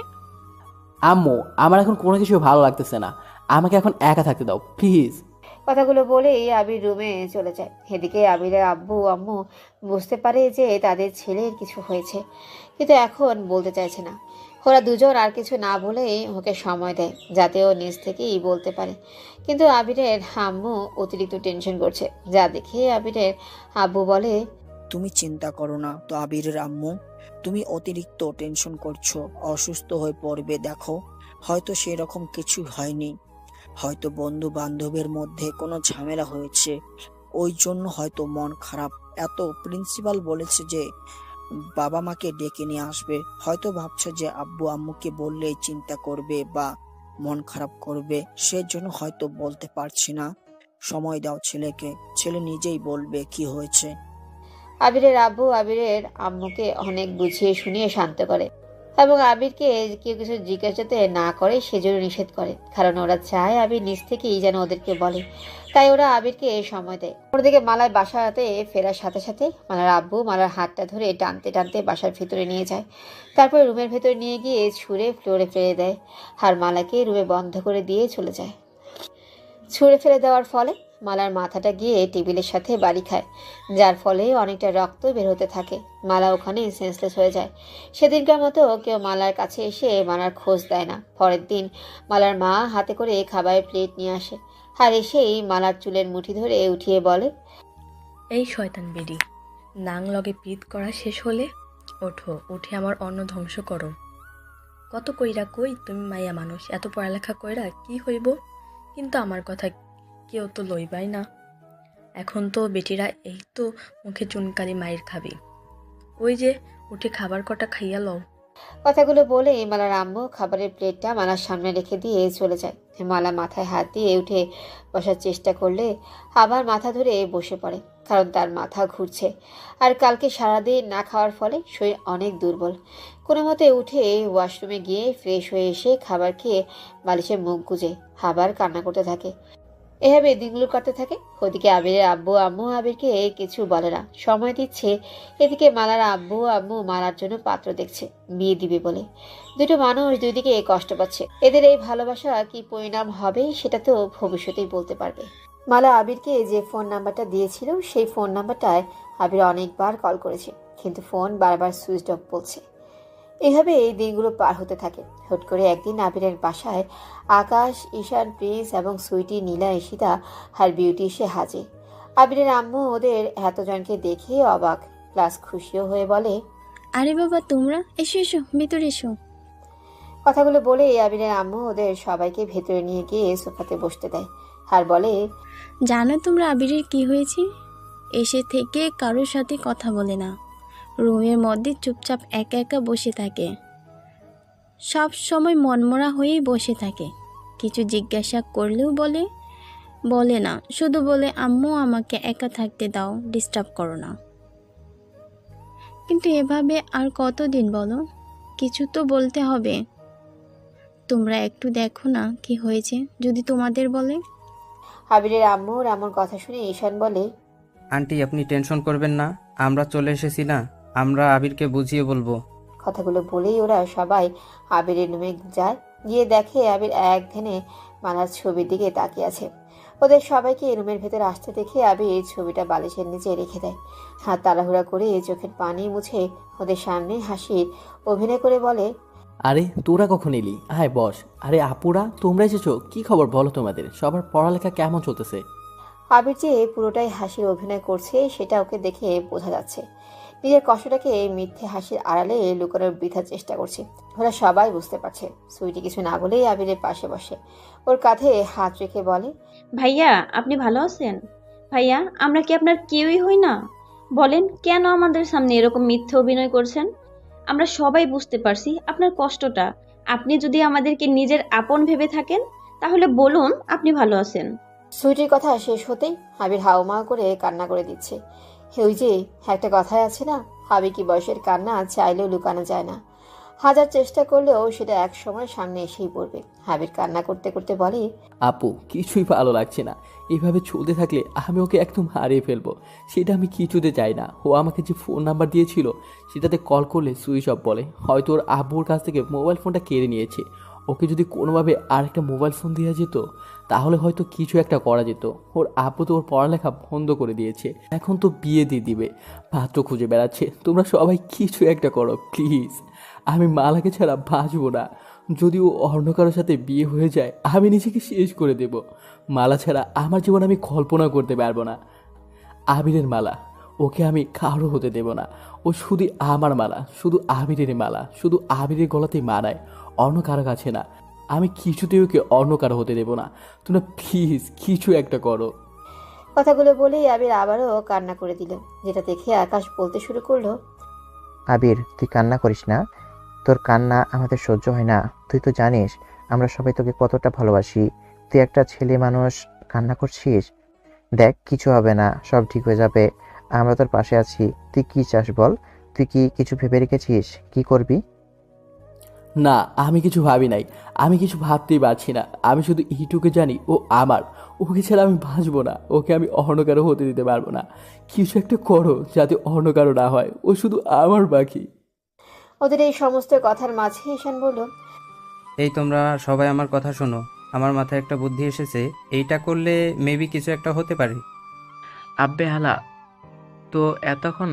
আম্মু, আমার এখন কোনো কিছু ভালো লাগতেছে না, আমাকে এখন একা থাকতে দাও প্লিজ। কথাগুলো বলেই আবির রুমে চলে যায়। এদিকে আবিরের আব্বু আম্মু বুঝতে পারে যে তাদের ছেলের কিছু হয়েছে, কিন্তু এখন বলতে চাইছে না। ওরা দুজন আর কিছু না বলে ওকে সময় দেয় যাতে ও নিজ থেকেই বলতে পারে। কিন্তু আবিরের আম্মু অতিরিক্ত টেনশন করছে, যা দেখে আবিরের আব্বু বলে, তুমি চিন্তা করো না তো আবিরের আম্মু, তুমি অতিরিক্ত টেনশন করছো, অসুস্থ হয়ে পড়বে। দেখো হয়তো সেরকম কিছু হয়নি, হয়তো বন্ধু বান্ধবের মধ্যে কোনো ঝামেলা হয়েছে, ওই জন্য হয়তো মন খারাপ। এত প্রিন্সিপাল বলেছে যে বাবা মাকে ডেকে নিয়ে আসবে, হয়তো ভাবছে যে আব্বু আম্মুকে বললেই চিন্তা করবে বা মন খারাপ করবে, সেজন্য হয়তো বলতে পারছি না। সময় দাও ছেলেকে, ছেলে নিজেই বলবে কি হয়েছে। আবিরের আব্বু আবিরের আম্মুকে অনেক বুঝিয়ে শুনিয়ে শান্ত করে এবং আবিরকে কেউ কিছু জিজ্ঞাসাতে না করে সেজন্য নিষেধ করে, কারণ ওরা চায় আবির নিজ থেকেই যেন ওদেরকে বলে, তাই ওরা আবিরকে সময় দেয়। ওদিকে মালার বাসাতে ফেরার সাথে সাথে মালার আব্বু মালার হাতটা ধরে টানতে টানতে বাসার ভিতরে নিয়ে যায়, তারপর রুমের ভেতরে নিয়ে গিয়ে ছুঁড়ে ফ্লোরে ফেলে দেয় আর মালাকে রুমে বন্ধ করে দিয়ে চলে যায়। ছুঁড়ে ফেলে দেওয়ার ফলে মালার মাথাটা গিয়ে টেবিলের সাথে বাড়ি খায়, যার ফলে অনেকটা রক্ত বের হতে থাকে। মালা ওখানে সেন্সলেস হয়ে যায়। সেদিনকার মতো কেউ মালার কাছে এসে মালার খোঁজ দেয় না। পরের দিন মালার মা হাতে করে খাবারের প্লেট নিয়ে আসে আর এসেই মালার চুলের মুঠি ধরে উঠিয়ে বলে, এই শয়তান বেডি, নাং লগে পিত করা শেষ হলে ওঠো, উঠে আমার অন্ন ধ্বংস করো। কত কইরা কই তুমি মাইয়া মানুষ, এত পড়ালেখা কইরা কি হইব, কিন্তু আমার কথা কেউ তো লইবাই না। এখন তো বেটিরা এই তো মুখে চুনকালি মায়ের খাবি, ওই যে উঠে খাবার কটা খাইয়া লও। কথাগুলো বলে মালার আম্মু খাবারের প্লেটটা মালার সামনে রেখে দিয়ে চলে যায়। মালা মাথায় হাত দিয়ে উঠে বসার চেষ্টা করলে আবার মাথা ধরে বসে পড়ে, কারণ তার মাথা ঘুরছে আর কালকে সারাদিন না খাওয়ার ফলে শরীর অনেক দুর্বল। কোনো মতে উঠে ওয়াশরুমে গিয়ে ফ্রেশ হয়ে এসে খাবার খেয়ে বালিশে মুখ গুজে আবার কান্না করতে থাকে। এভাবে দিনগুলো কাটতে থাকে। ওদিকে আবিরের আব্বু আম্মু আবিরকে কিছু বলে না, সময় দিচ্ছে। এদিকে মালার আব্বু আম্মু মালার জন্য পাত্র দেখছে বিয়ে দিবে বলে। দুটো মানুষ দুই দিকে কষ্ট পাচ্ছে। এদের এই ভালোবাসা কি পরিণাম হবে সেটা তো ভবিষ্যতেই বলতে পারবে। মালা আবিরকে যে ফোন নাম্বারটা দিয়েছিল সেই ফোন নাম্বারটায় আবির অনেকবার কল করেছে, কিন্তু ফোন বারবার সুইচ অফ বলছে। এভাবে এই দিনগুলো পার হতে থাকে। হুট করে একদিন আবিরের বাসায় আকাশ, ঈশান, প্রিন্স এবং সুইটি, নীলা, ঈশিতা আর বিউটি এসে হাজির। আবিরের আম্মু ওদের এতজনকে দেখে অবাক প্লাস খুশিও হয়ে বলে, আরে বাবা তোমরা এসো এসো ভিতরে এসো। কথাগুলো বলে আবিরের আম্মু ওদের সবাইকে ভেতরে নিয়ে গিয়ে সোফাতে বসতে দেয় আর বলে, জানো তোমরা আবিরের কি হয়েছে? এসে থেকে কারোর সাথে কথা বলে না, রুমের মধ্যে চুপচাপ একা একা বসে থাকে, সব সময় মনমরা হয়েই বসে থাকে। কিছু জিজ্ঞাসা করলেও বলে না, শুধু বলে আম্মু আমাকে একা থাকতে দাও, ডিস্টার্ব করো না। কিন্তু এভাবে আর কতদিন বলো? কিছু তো বলতে হবে। তোমরা একটু দেখো না কি হয়েছে, যদি তোমাদের বলে। আবিরের আম্মুর এমন কথা শুনে ঈশান বলে, আন্টি আপনি টেনশন করবেন না, আমরা চলে এসেছি না, আমরা আবিরকে বুঝিয়ে বলবো। কথাগুলো বলেই ওরা সবাই আবিরের রুমে যায়। গিয়ে দেখে আবির এক ধ্যানে মালার ছবির দিকে তাকিয়ে আছে। ওদের সবাইকে রুমের ভেতরে আসতে দেখে আবির ছবিটা বালিশের নিচে রেখে দেয়। হাত তাড়াহুড়া করে চোখের পানি মুছে ওদের সামনে হাসির অভিনয় করে বলে, আরে তোরা কখন এলি? আয় বস। আরে আপুরা তোমরা এসেছো, কি খবর বলো তোমাদের? সবার পড়ালেখা কেমন চলতেছে? আবির যে পুরোটাই হাসির অভিনয় করছে সেটা ওকে দেখে বোঝা যাচ্ছে। নিজের কষ্টটাকে মিথ্যে হাসির আড়ালে লুকানোর বৃথা চেষ্টা করছে। ওরা সবাই বুঝতে পারছে। সুইটি কিছু না বলেই আবিরের পাশে বসে ওর কাঁধে হাত রেখে বলে, ভাইয়া আপনি ভালো আছেন? ভাইয়া আমরা কি আপনার কেউই হই না? বলেন কেন আমাদের সামনে এরকম মিথ্যে অভিনয় করছেন? আমরা সবাই বুঝতে পারছি আপনার কষ্টটা। আপনি যদি আমাদেরকে নিজের আপন ভেবে থাকেন তাহলে বলুন আপনি ভালো আছেন। সুইটির কথা শেষ হতেই আবির হাউমাউ করে কান্না করে দিচ্ছে। ওই যে একটা কথাই আছে না, আবির কি বয়সের কান্না চাইলেও লুকানো যায় না। হাজার চেষ্টা করলেও সেটা এক সময় সামনে এসেই পড়বে। আবির কান্না করতে করতে বলে, আপু কিছুই ভালো লাগছে না, এভাবে চলতে থাকলে আমি ওকে একদম হারিয়ে ফেলবো। সেটা আমি কিছুতে চাই না। ও আমাকে যে ফোন নাম্বার দিয়েছিল সেটাতে কল করলে সুইচ অফ বলে। হয়তো ওর আব্বুর কাছ থেকে মোবাইল ফোনটা কেড়ে নিয়েছে। ওকে যদি কোনোভাবে আরেকটা মোবাইল ফোন দেওয়া যেত তাহলে হয়তো কিছু একটা করা যেত। ওর আব্বু তো ওর পড়ালেখা বন্ধ করে দিয়েছে, এখন তো বিয়ে দিয়ে দিবে, পাত্র খুঁজে বেড়াচ্ছে। তোমরা সবাই কিছু একটা করো প্লিজ। আমি মালাকে ছাড়া বাঁচবো না। যদি ও অন্য কারোর সাথে বিয়ে হয়ে যায় আমি নিজেকে শেষ করে দেব। মালা ছাড়া আমার জীবন আমি কল্পনা করতে পারবো না। আবিরের মালা, ওকে আমি কারো হতে দেব না। ও শুধু আমার মালা, শুধু আবিরের মালা, শুধু আবিরের গলাতেই মানায়, অন্য কারো কাছে না। আমি কিছুতেই ওকে অন্য কারো হতে দেবো না। তোমরা প্লিজ কিছু একটা করো। কথাগুলো বলেই আবির আবারও কান্না করে দিল, যেটা দেখে আকাশ বলতে শুরু করলো, আবির, তুই কান্না করিস না। তোর কান্না আমাদের সহ্য হয় না। তুই তো জানিস আমরা সবাই তোকে কতটা ভালোবাসি। তুই একটা ছেলে মানুষ কান্না করছিস। দেখ, কিছু হবে না, সব ঠিক হয়ে যাবে। আমরা তোর পাশে আছি। তুই কি চাস বল? তুই কি কিছু ভেবে রেখেছিস কি করবি? না, আমি কিছু ভাবি নাই, আমি কিছু ভাবতেই পারছি না। আমি শুধু এইটুকু জানি ও আমার, ওকে ছাড়া আমি বাঁচবো না। ওকে আমি অন্য কারো হতে দিতে পারবো না। কিছু একটা করো যাতে অন্য কারো না হয়। ও শুধু আমার বাকি। ওদের এই সমস্ত কথার মাঝে ঈশান বলল, এই তোমরা সবাই আমার কথা শোনো। আমার মাথায় একটা বুদ্ধি এসেছে, এইটা করলে মেবি কিছু একটা হতে পারে। আব্বে হালা, তো এতক্ষণ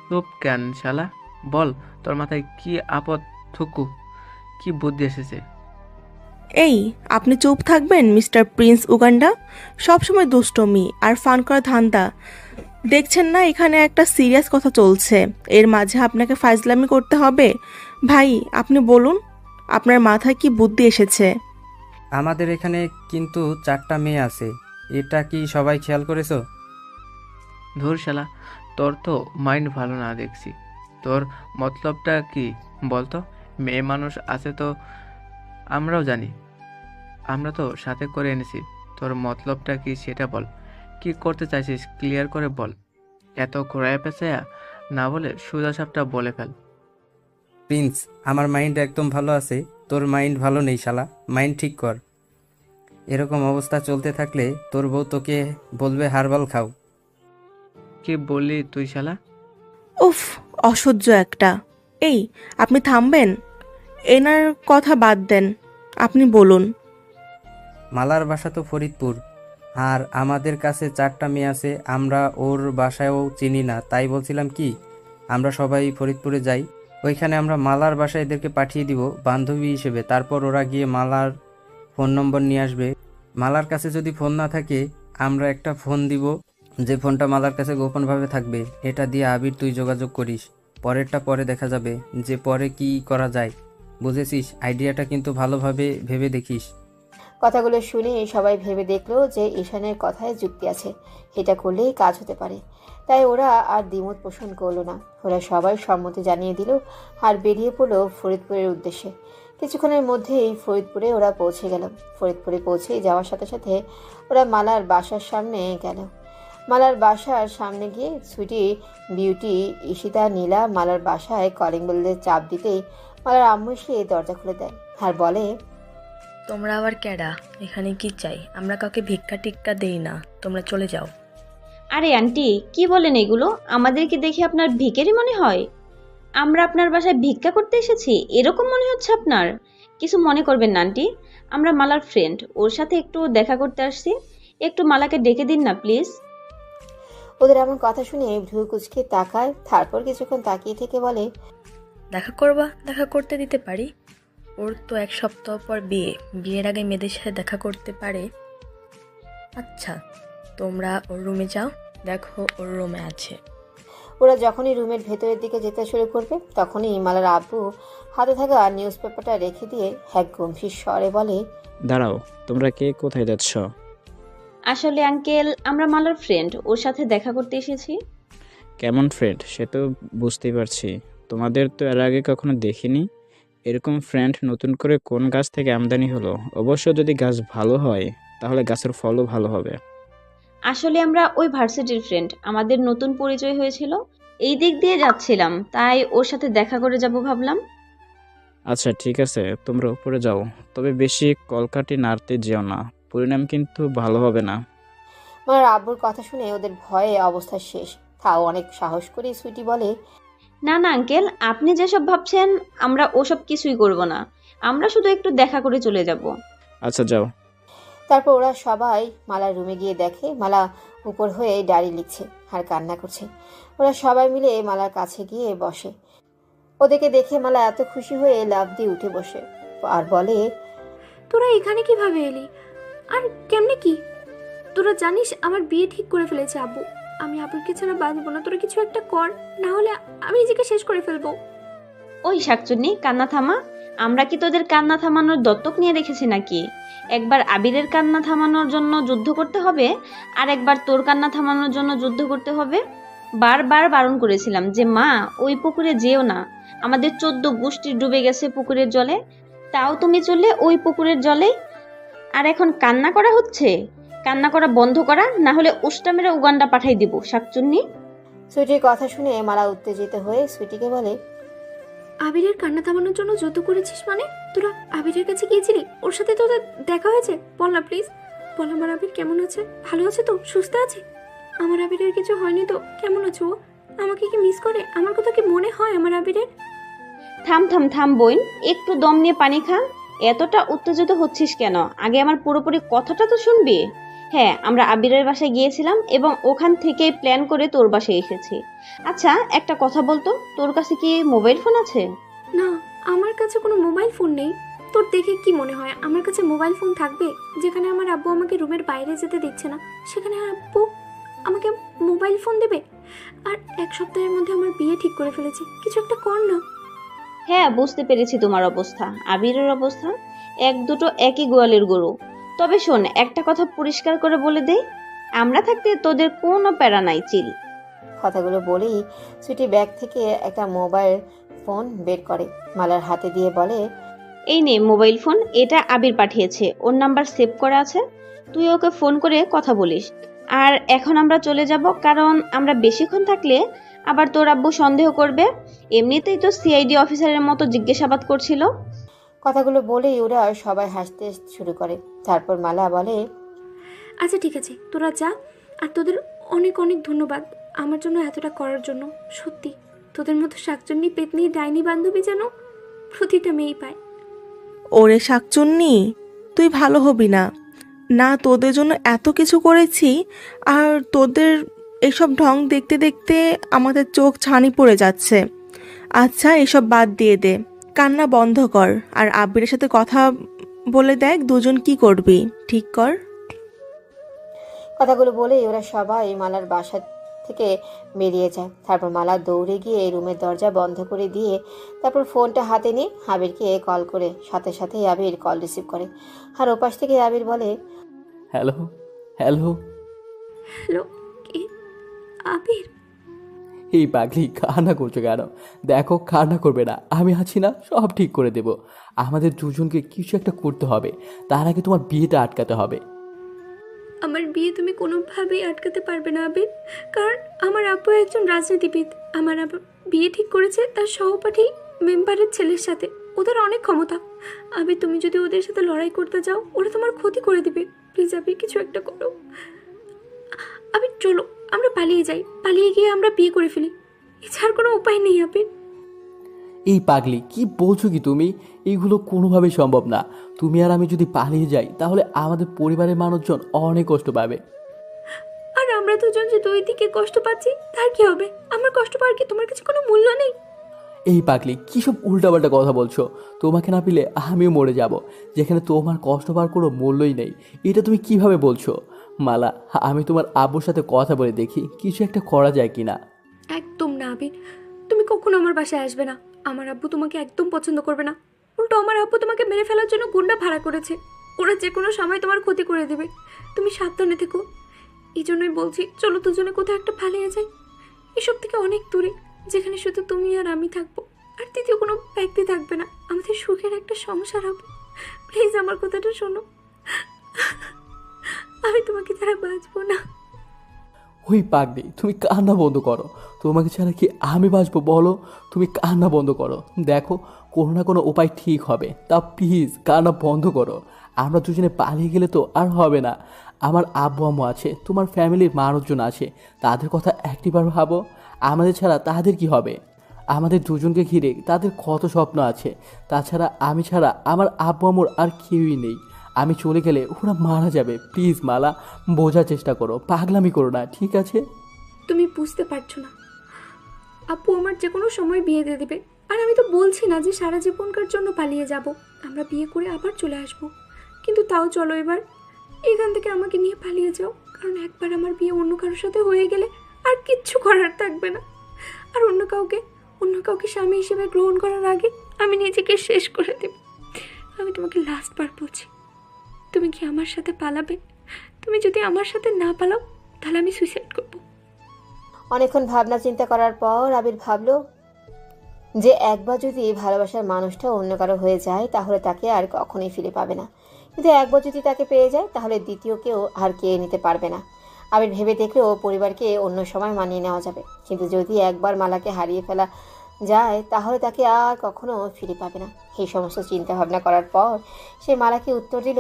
চুপ কেন শালা? বল, তোর মাথায় কি আপদ থুকু, কি বুদ্ধি এসেছে? এই, আপনি চুপ থাকবেন মিস্টার প্রিন্স উগান্ডা? সবসময় দুষ্টমি আর ফান করা ধান্দা। দেখছেন না এখানে একটা সিরিয়াস কথা চলছে, এর মাঝে আপনাকে ফাজলামি করতে হবে? ভাই, আপনি বলুন, আপনার মাথায় কি বুদ্ধি এসেছে? আমাদের এখানে কিন্তু 4টা মেয়ে আছে, এটা কি সবাই খেয়াল করেছো? ধুর শালা, তোর তো মাইন্ড ভালো না দেখছি। তোর মতলবটা কি বলতো? মেয়ে মানুষ আছে তো আমরাও জানি, আমরা তো সাথে করে এনেছি। তোর মতলবটা কি সেটা বল, কি করতে চাইছিস ক্লিয়ার করে বল। এত ঘোরায় পেঁচায়া না বলে সোজা সাপটা বলে ফেল। প্রিন্স, আমার মাইন্ড একদম ভালো আছে, তোর মাইন্ড ভালো নেই শালা। মাইন্ড ঠিক কর। এরকম অবস্থা চলতে থাকলে তোর বউ তোকে বলবে হারবাল খাও। কি বললি তুই শালা? উফ, অসহ্য একটা। এই, আপনি থামবেন? এনার কথা বাদ দেন, আপনি বলুন। মালার বাসা তো ফরিদপুর, আর আমাদের কাছে 4টা মেয়ে আছে। আমরা ওর বাসায়ও চিনি না, তাই বলছিলাম কি আমরা সবাই ফরিদপুরে যাই। ওইখানে আমরা মালার বাসায় এদেরকে পাঠিয়ে দিব বান্ধবী হিসেবে। তারপর ওরা গিয়ে মালার ফোন নম্বর নিয়ে আসবে। মালার কাছে যদি ফোন না থাকে আমরা একটা ফোন দিব, যে ফোনটা মালার কাছে গোপনভাবে থাকবে। এটা দিয়ে আবির তুই যোগাযোগ করিস, পরেরটা পরে দেখা যাবে, যে পরে কি করা যায়। বুঝেছিস? আইডিয়াটা কিন্তু ভালোভাবে ভেবে দেখিস। কথাগুলো শুনে সবাই ভেবে দেখলো যে ঈশানের কথায় যুক্তি আছে, এটা করলেই কাজ হতে পারে। তাই ওরা আর দ্বিমত পোষণ করলো না। ওরা সবাই সম্মতি জানিয়ে দিল আর বেরিয়ে পড়লো ফরিদপুরের উদ্দেশ্যে। কিছুক্ষণের মধ্যেই ফরিদপুরে ওরা পৌঁছে গেল। ফরিদপুরে পৌঁছে যাওয়ার সাথে সাথে ওরা মালার বাসার সামনে গেল। মালার বাসার সামনে গিয়ে সুইটি, বিউটি, ঈশিতা, নীলা মালার বাসায় কলিং বেলে চাপ দিতেই মালার আম্মু এসে দরজা খুলে দেয় আর বলে, তোমরা আবার ক্যাডা? এখানে কি চাই? আমরা কাউকে ভিক্ষা টিক্কা দেই না, তোমরা চলে যাও। আরে আন্টি, কি বলেন এগুলো? আমাদেরকে দেখে আপনার ভিখারি মনে হয়? আমরা আপনার বাসায় ভিক্ষা করতে এসেছি এরকম মনে হচ্ছে আপনার? কিছু মনে করবেন না আন্টি, আমরা মালার ফ্রেন্ড, ওর সাথে একটু দেখা করতে আসছি। একটু মালাকে ডেকে দিন না প্লিজ। ওদের এমন কথা শুনে ভ্রু কুচকে তাকায়, তারপর কিছুক্ষণ তাকিয়ে থেকে বলে, দেখা করবা? দেখা করতে দিতে পারি। ওর তো 1 সপ্তাহ পর বিয়ে, বিয়ের আগে মেয়েদের সাথে দেখা করতে পারে। আচ্ছা, তোমরা ওর রুমে যাও, দেখো ওর রুমে আছে। ওরা যখনই রুমের ভেতরের দিকে যেতে শুরু করবে তখনই মালার আব্বু হাতে থাকা নিউজ পেপারটা রেখে দিয়ে এক গম্ভীর স্বরে বলে, দাঁড়াও, তোমরা কে কোথায় যাচ্ছ? আসলে আঙ্কেল, আমরা মালার ফ্রেন্ড, ওর সাথে দেখা করতে এসেছি। কেমন ফ্রেন্ড সে তো বুঝতেই পারছি, তোমাদের তো এর আগে কখনো দেখিনি। এরকম ফ্রেন্ড নতুন করে কোন গাছ থেকে আমদানি হলো? অবশ্য যদি গাছ ভালো হয় তাহলে গাছের ফলও ভালো হবে। আসলে আমরা ওই ভার্সিটির ফ্রেন্ড, আমাদের নতুন পরিচয় হয়েছিল, এই দিক দিয়ে যাচ্ছিলাম, তাই ওর সাথে দেখা করে যাব ভাবলাম। আচ্ছা ঠিক আছে, তোমরা উপরে যাও, তবে বেশি কলকাঠি নাড়তে যেও না, পরিণাম কিন্তু ভালো হবে না। মালার আব্বুর কথা শুনে ওদের ভয়ে অবস্থা শেষ। তাও অনেক সাহস করে সুইটি বলে, না না আঙ্কেল, আপনি যেসব ভাবছেন আমরা ওসব কিছুই করব না, আমরা শুধু একটু দেখা করে চলে যাব। আচ্ছা যাও। তারপর ওরা সবাই মালার রুমে গিয়ে দেখে মালা উপর হয়ে ডায়েরি লিখছে আর কান্না করছে। ওরা সবাই মিলে মালার কাছে গিয়ে বসে। ওদেরকে দেখে মালা এত খুশি হয়ে লাফ দিয়ে উঠে বসে আর বলে, তোরা এখানে কিভাবে এলি আর কেমনে কি? তোরা জানিস আমার বিয়ে ঠিক করে ফেলেছে আব্বু, আমি আব্বুকে ছাড়া বাঁচবো না। তোরা কিছু একটা কর, না হলে আমি নিজেকে শেষ করে ফেলবো। ওই শাকচুন্নি, কান্না থামা। আমরা কি তোদের কান্না থামানোর দত্তক নিয়ে রেখেছি নাকি? একবার আবিরের কান্না থামানোর জন্য যুদ্ধ করতে হবে, আর একবার তোর কান্না থামানোর জন্য যুদ্ধ করতে হবে। বারবার বারণ করেছিলাম যে মা ওই পুকুরে যেও না, আমাদের 14 গোষ্ঠী ডুবে গেছে পুকুরের জলে, তাও তুমি চললে ওই পুকুরের জলে। আর এখন কান্না করা হচ্ছে? কান্না করা বন্ধ করা, না হলে উষ্টা মেরে উগান্ডা পাঠাই দিব শাকচুন্নি। সুইটির কথা শুনে মালা উত্তেজিত হয়ে সুইটিকে বলে, আবিরের কান্না থামানোর জন্য যুদ্ধ করেছিস মানে? তোরা আবিরের কাছে গিয়েছিলি? ওর সাথে তোদের দেখা হয়েছে? বল না প্লিজ, বল আমার আবির কেমন আছে? ভালো আছে তো? সুস্থ আছে? আমার আবিরের কিছু হয়নি তো? কেমন আছো ও? আমাকে কি মিস করে? আমার কথা কি মনে হয় আমার আবিরের? থাম থাম থাম বোন, একটু দম নিয়ে পানি খা। এতটা উত্তেজিত হচ্ছিস কেন? আগে আমার পুরোপুরি কথাটা তো শুনবি। হ্যাঁ, আমরা আবিরের বাসায় গিয়েছিলাম এবং ওখান থেকেই প্ল্যান করে তোর বাসায় এসেছি। আচ্ছা, একটা কথা বলতো, তোর কাছে কি মোবাইল ফোন আছে? না, আমার কাছে কোনো মোবাইল ফোন নেই। তোর দেখে কি মনে হয় আমার কাছে মোবাইল ফোন থাকবে? যেখানে আমার আব্বু আমাকে রুমের বাইরে যেতে দিচ্ছে না, সেখানে আব্বু আমাকে মোবাইল ফোন দেবে? আর 1 সপ্তাহের মধ্যে আমার বিয়ে ঠিক করে ফেলেছি, কিছু একটা কর না। হ্যাঁ, বুঝতে পেরেছি তোমার অবস্থা, আবিরের অবস্থা, এক দুটো একই গোয়ালের গরু। তবে শোন, একটা কথা পরিষ্কার করে বলে দে, আমরা থাকতে তোদের কোনো প্যারা নাই, চিল। কথাগুলো বলেই সুইটি ব্যাগ থেকে একটা মোবাইল ফোন বের করে মালার হাতে দিয়ে বলে, এই নে মোবাইল ফোন, এটা আবির পাঠিয়েছে, ওর নাম্বার সেভ করা আছে, তুই ওকে ফোন করে কথা বলিস। আর এখন আমরা চলে যাব, কারণ আমরা বেশিক্ষণ থাকলে আবার তোর আব্বু সন্দেহ করবে। এমনিতেই তো সিআইডি অফিসারের মতো জিজ্ঞাসাবাদ করছিল। কথাগুলো বলেই ওরা সবাই হাসতে শুরু করে। তারপর মালা বলে, আচ্ছা ঠিক আছে, তোরা যা। আর তোদের অনেক অনেক ধন্যবাদ আমার জন্য এতটা করার জন্য। সত্যি তোদের মতো শাকচুন্নি পেতনি ডাইনি বান্ধবী যেন প্রতিটা মেয়েই পায়। ওরে শাকচুন্নি, তুই ভালো হবি না। না তোদের জন্য এত কিছু করেছি, আর তোদের এসব ঢং দেখতে দেখতে আমাদের চোখ ছানি পড়ে যাচ্ছে। আচ্ছা, এসব বাদ দিয়ে দে, কান্না বন্ধ কর, আর আবিরের সাথে কথা বলে দেখ দুজন কি করবি, ঠিক কর। কথাগুলো বলেই ওরা সবাই মালার বাসা থেকে বেরিয়ে যায়। তারপর মালা দৌড়ে গিয়ে রুমের দরজা বন্ধ করে দিয়ে তারপর ফোনটা হাতে নিয়ে আবিরকে কল করে সাথে সাথেই আবির কল রিসিভ করে। আর ওপাশ থেকে আবির বলে, হ্যালো হ্যালো হ্যালো, কে? আবির? এই পাগলি কান্না করছো কেন? দেখো, কান্না করবে না, আমি আছি না, সব ঠিক করে দেব। আমাদের দুজনকে কিছু একটা করতে হবে, তার আগে তোমার বিয়েটা আটকাতে হবে। আমার বিয়ে তুমি কোনোভাবেই আটকাতে পারবে না আবির, কারণ আমার আব্বু একজন রাজনীতিবিদ। আমার আব্বু বিয়ে ঠিক করেছে তার সহপাঠী মেম্বারের ছেলের সাথে। ওদের অনেক ক্ষমতা। আবির, তুমি যদি ওদের সাথে লড়াই করতে যাও, ওরা তোমার ক্ষতি করে দিবে। প্লিজ আবির, কিছু একটা করো। আবির চলো, আমরা পালিয়ে যাই, পালিয়ে গিয়ে আমরা বিয়ে করে ফেলি। এছাড়া কোনো উপায় নেই আবির। এই পাগলি, কি বলছো কি তুমি? এইগুলো কোনোভাবেই সম্ভব না। তুমি আর আমি যদি পালিয়ে যাই, তাহলে আমাদের পরিবারের মানুষজন অনেক কষ্ট পাবে। আর আমরা দুজন যে দুই দিকে কষ্ট পাচ্ছি, তার কি হবে? আমার কষ্ট পাওয়ার কি তোমার কাছে কোনো মূল্য নেই? এই পাগলি, কী সব উল্টাপাল্টা কথা বলছো? তোমাকে না পেলে আমিও মরে যাব, যেখানে তোমার কষ্ট পাওয়ার কোনো মূল্যই নেই। এটা তুমি কিভাবে বলছো? মালা, আমি তোমার আব্বুর সাথে কথা বলে দেখি কিছু একটা করা যায় কিনা। একদম না আবির, তুমি কখনো আমার বাসায় আসবে না। আমার আব্বু তোমাকে একদম পছন্দ করবে না। উল্টো আমার আব্বু তোমাকে মেরে ফেলার জন্য গুন্ডা ভাড়া করেছে। ওরা যে কোনো সময় তোমার ক্ষতি করে দেবে। তুমি সাবধানে থেকো। এই জন্যই বলছি, চলো দুজনে কোথাও একটা পালিয়ে যাই, এসব থেকে অনেক দূরে, যেখানে শুধু তুমি আর আমি থাকবো, আর দ্বিতীয় কোনো ব্যক্তি থাকবে না। আমাদের সুখের একটা সংসার হবে। প্লিজ আমার কথাটা শোনো, আমি তোমাকে ছাড়া বাঁচবো না। ওই পাগলি, তুমি কান্না বন্ধ করো। তোমাকে ছাড়া কি আমি বাঁচবো বলো? তুমি কান্না বন্ধ করো, দেখো কোনো না কোনো উপায় ঠিক হবে। তা প্লিজ কান্না বন্ধ করো। আমরা দুজনে পালিয়ে গেলে তো আর হবে না। আমার আব্বু আম্মু আছে, তোমার ফ্যামিলির মানুষজন আছে, তাদের কথা একটিবার ভাবো। আমাদের ছাড়া তাদের কি হবে? আমাদের দুজনকে ঘিরে তাদের কত স্বপ্ন আছে। তাছাড়া আমি ছাড়া আমার আব্বু আম্মুর আর কেউই নেই। আমি চলে গেলে ওরা মারা যাবে। প্লিজ মালা, বোঝার চেষ্টা করো, পাগলামি করো না, ঠিক আছে? তুমি বুঝতে পারছো না, আপু আমার যে কোনো সময় বিয়ে দিয়ে দেবে। আর আমি তো বলছি না যে সারা জীবনকার জন্য পালিয়ে যাব, আমরা বিয়ে করে আবার চলে আসব। কিন্তু তাও চলো এবার এখান থেকে আমাকে নিয়ে পালিয়ে যাও, কারণ একবার আমার বিয়ে অন্য কারোর সাথে হয়ে গেলে আর কিচ্ছু করার থাকবে না। আর অন্য কাউকে স্বামী হিসেবে গ্রহণ করার আগে আমি নিজেকে শেষ করে দেব। আমি তোমাকে লাস্টবার বলছি, তুমি কি আমার সাথে পালাবে? তুমি যদি আমার সাথে না পালাও তাহলে আমি সুইসাইড করব। অনেকক্ষণ ভাবনা চিন্তা করার পর আবির ভাবল যে একবার যদি ভালোবাসার মানুষটা অন্য কারো হয়ে যায় তাহলে তাকে আর কখনোই ফিরে পাবে না, কিন্তু একবার যদি তাকে পেয়ে যায় তাহলে দ্বিতীয় কেউ আর কে নিতে পারবে না। আবির ভেবে দেখলেও পরিবারকে অন্য সময় মানিয়ে নেওয়া যাবে, কিন্তু যদি একবার মালাকে হারিয়ে ফেলা যায় তাহলে তাকে আর কখনো ফিরে পাবে না। এই সমস্ত চিন্তা ভাবনা করার পর সে মালাকে উত্তর দিল,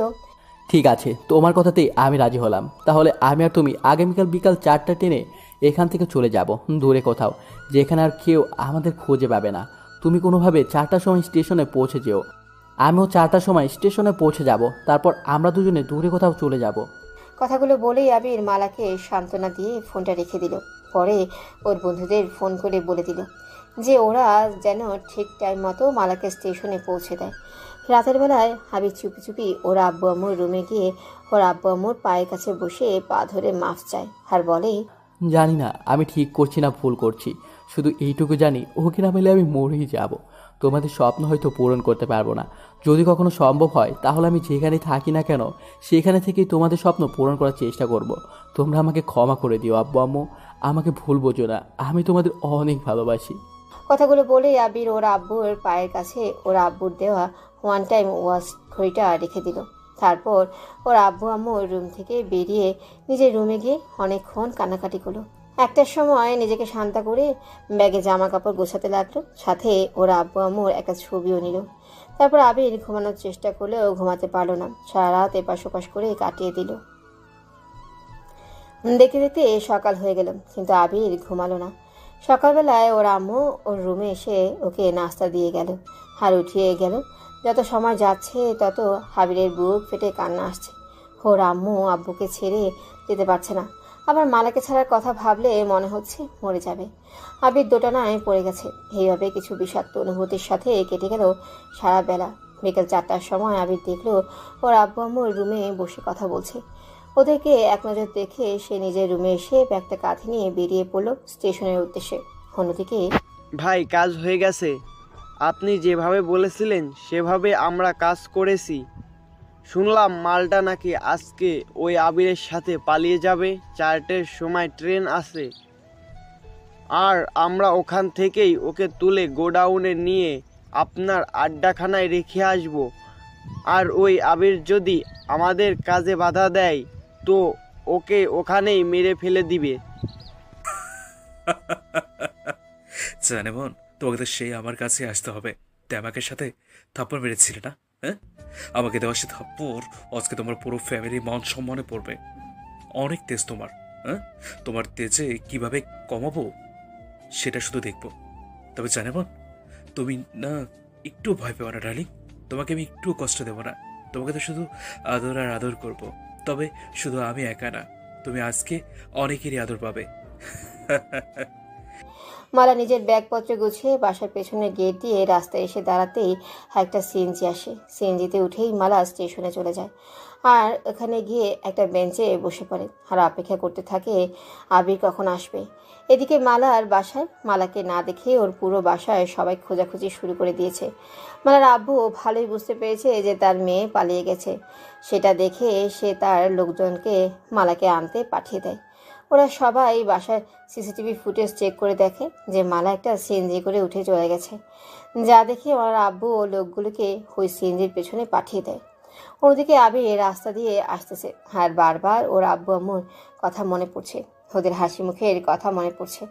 ঠিক আছে, তোমার কথাতেই আমি রাজি হলাম। তাহলে আমি আর তুমি আগামীকাল বিকাল 4টা ট্রেনে এখান থেকে চলে যাব দূরে কোথাও, যেখানে আর কেউ আমাদের খুঁজে পাবে না। তুমি কোনোভাবে 4টার সময় স্টেশনে পৌঁছে যেও, আমিও 4টার সময় স্টেশনে পৌঁছে যাব। তারপর আমরা দুজনে দূরে কোথাও চলে যাব। কথাগুলো বলেই আবির মালাকে সান্ত্বনা দিয়ে ফোনটা রেখে দিল। পরে ওর বন্ধুদের ফোন করে বলে দিল যে ওরা যেন ঠিক টাইম মতো মালাকে স্টেশনে পৌঁছে দেয়। রাতের বেলায় আবির চুপি চুপি ওর আব্বু আম্মুর রুমে গিয়ে ওর আব্বু আম্মুর পায়ের কাছে বসে পা ধরে মাফ চায় আর বলে, জানি না আমি ঠিক করছি না ভুল করছি, শুধু এইটুকু জানি ওকে না পেলে আমি মরেই যাব। তোমাদের স্বপ্ন হয়তো পূরণ করতে পারবো না, যদি কখনো সম্ভব হয় তাহলে আমি যেখানে থাকি না কেন সেখানে থেকেই তোমাদের স্বপ্ন পূরণ করার চেষ্টা করব। তোমরা আমাকে ক্ষমা করে দিও আব্বু আম্মু, আমাকে ভুল বোঝো না, আমি তোমাদের অনেক ভালোবাসি। কথাগুলো বলেই আবির ওর আব্বুর পায়ের কাছে ওর আব্বুর দেওয়া ওয়ান টাইম ওয়াচ ঘড়িটা রেখে দিল। তারপর ওর আব্বু আম্মু রুম থেকে বেরিয়ে নিজের রুমে গিয়ে অনেকক্ষণ কান্নাকাটি করলো। একটার সময় নিজেকে শান্ত করে ব্যাগে জামা কাপড় গোছাতে লাগলো, সাথে ওর আব্বু আম্মুর একটা ছবিও নিল। তারপর আবির ঘুমানোর চেষ্টা করলেও ঘুমাতে পারলো না, সারা রাত এপাশ ওপাশ করে কাটিয়ে দিল। দেখতে দেখতে সকাল হয়ে গেল, কিন্তু আবির ঘুমালো না। সকালবেলায় ওর আম্মু ওর রুমে এসে ওকে নাস্তা দিয়ে গেল আর উঠিয়ে গেল। যত সময় যাচ্ছে তত আবিরের বুক ফেটে কান্না আসছে। ওর আম্মু আব্বুকে ছেড়ে যেতে পারছে না, আবার মালাকে ছাড়ার কথা ভাবলে মনে হচ্ছে মরে যাবে। আবির দোটানায় পড়ে গেছে। এইভাবে কিছু বিষাক্ত অনুভূতির সাথে কেটে গেল সারা বেলা। বিকেল 4টার সময় আবির দেখলো ওর আব্বু আম্মু রুমে বসে কথা বলছে। ওদেরকে এক নজর দেখে সে নিজের রুমে এসে ব্যাগটা কাঁধে নিয়ে বেরিয়ে পড়লো স্টেশনের উদ্দেশ্যে। অন্যদিকে, ভাই কাজ হয়ে গেছে, আপনি যেভাবে বলেছিলেন সেভাবে আমরা কাজ করেছি। শুনলাম মালটা নাকি আজকে ওই আবিরের সাথে পালিয়ে যাবে, 4টের সময় ট্রেন আছে, আর আমরা ওখান থেকেই ওকে তুলে গোডাউনে নিয়ে আপনার আড্ডাখানায় রেখে আসব। আর ওই আবির যদি আমাদের কাজে বাধা দেয় তো ওকে ওখানেই মেরে ফেলে দিবে। জানে বোন, তোমাকে তো সেই আমার কাছে আসতে হবে। আমাকে সাথে থাপ্পড় মেরেছিলে না? হ্যাঁ, আমাকে দেওয়া সে থাপ্পড় আজকে তোমার পুরো ফ্যামিলির মান সম্মানে পড়বে। অনেক তেজ তোমার। হ্যাঁ, তোমার তেজে কিভাবে কমাবো সেটা শুধু দেখবো। তবে জানে বোন, তুমি না একটু ভয় পেও না ডার্লিং, তোমাকে আমি একটু কষ্ট দেবো না। তোমাকে তো শুধু আদর আর আদর করব। তবে শুধু আমি একা না, তুমি আজকে অনেকেরই আদর পাবে। মালা নিজের ব্যাগপত্র গুছিয়ে বাসার পেছনের গেট দিয়ে রাস্তায় এসে দাঁড়াতেই একটা সিএনজি আসে। সিএনজিতে উঠেই মালা স্টেশনে চলে যায় আর ওখানে গিয়ে একটা বেঞ্চে বসে পড়ে আর অপেক্ষা করতে থাকে আবির কখন আসবে। এদিকে মালার বাসায় মালাকে না দেখে ওর পুরো বাসায় সবাই খোঁজাখুঁজি শুরু করে দিয়েছে। মালার আব্বু ভালোই বুঝতে পেরেছে যে তার মেয়ে পালিয়ে গেছে। সেটা দেখে সে তার লোকজনকে মালাকে আনতে পাঠিয়ে দেয়। ওরা সবাই বাসার সিসিটিভি ফুটেজ চেক করে দেখে যে মালা একটা সিএনজি করে উঠে চলে গেছে, যা দেখে ওর আব্বু ও লোকগুলোকে ওই সিএনজির পেছনে পাঠিয়ে দেয়। অন্যদিকে আবির রাস্তা দিয়ে আসতেছে আর বারবার ওর আব্বু আম্মুর কথা মনে পড়ছে, ওদের হাসি মুখের কথা মনে পড়ছে।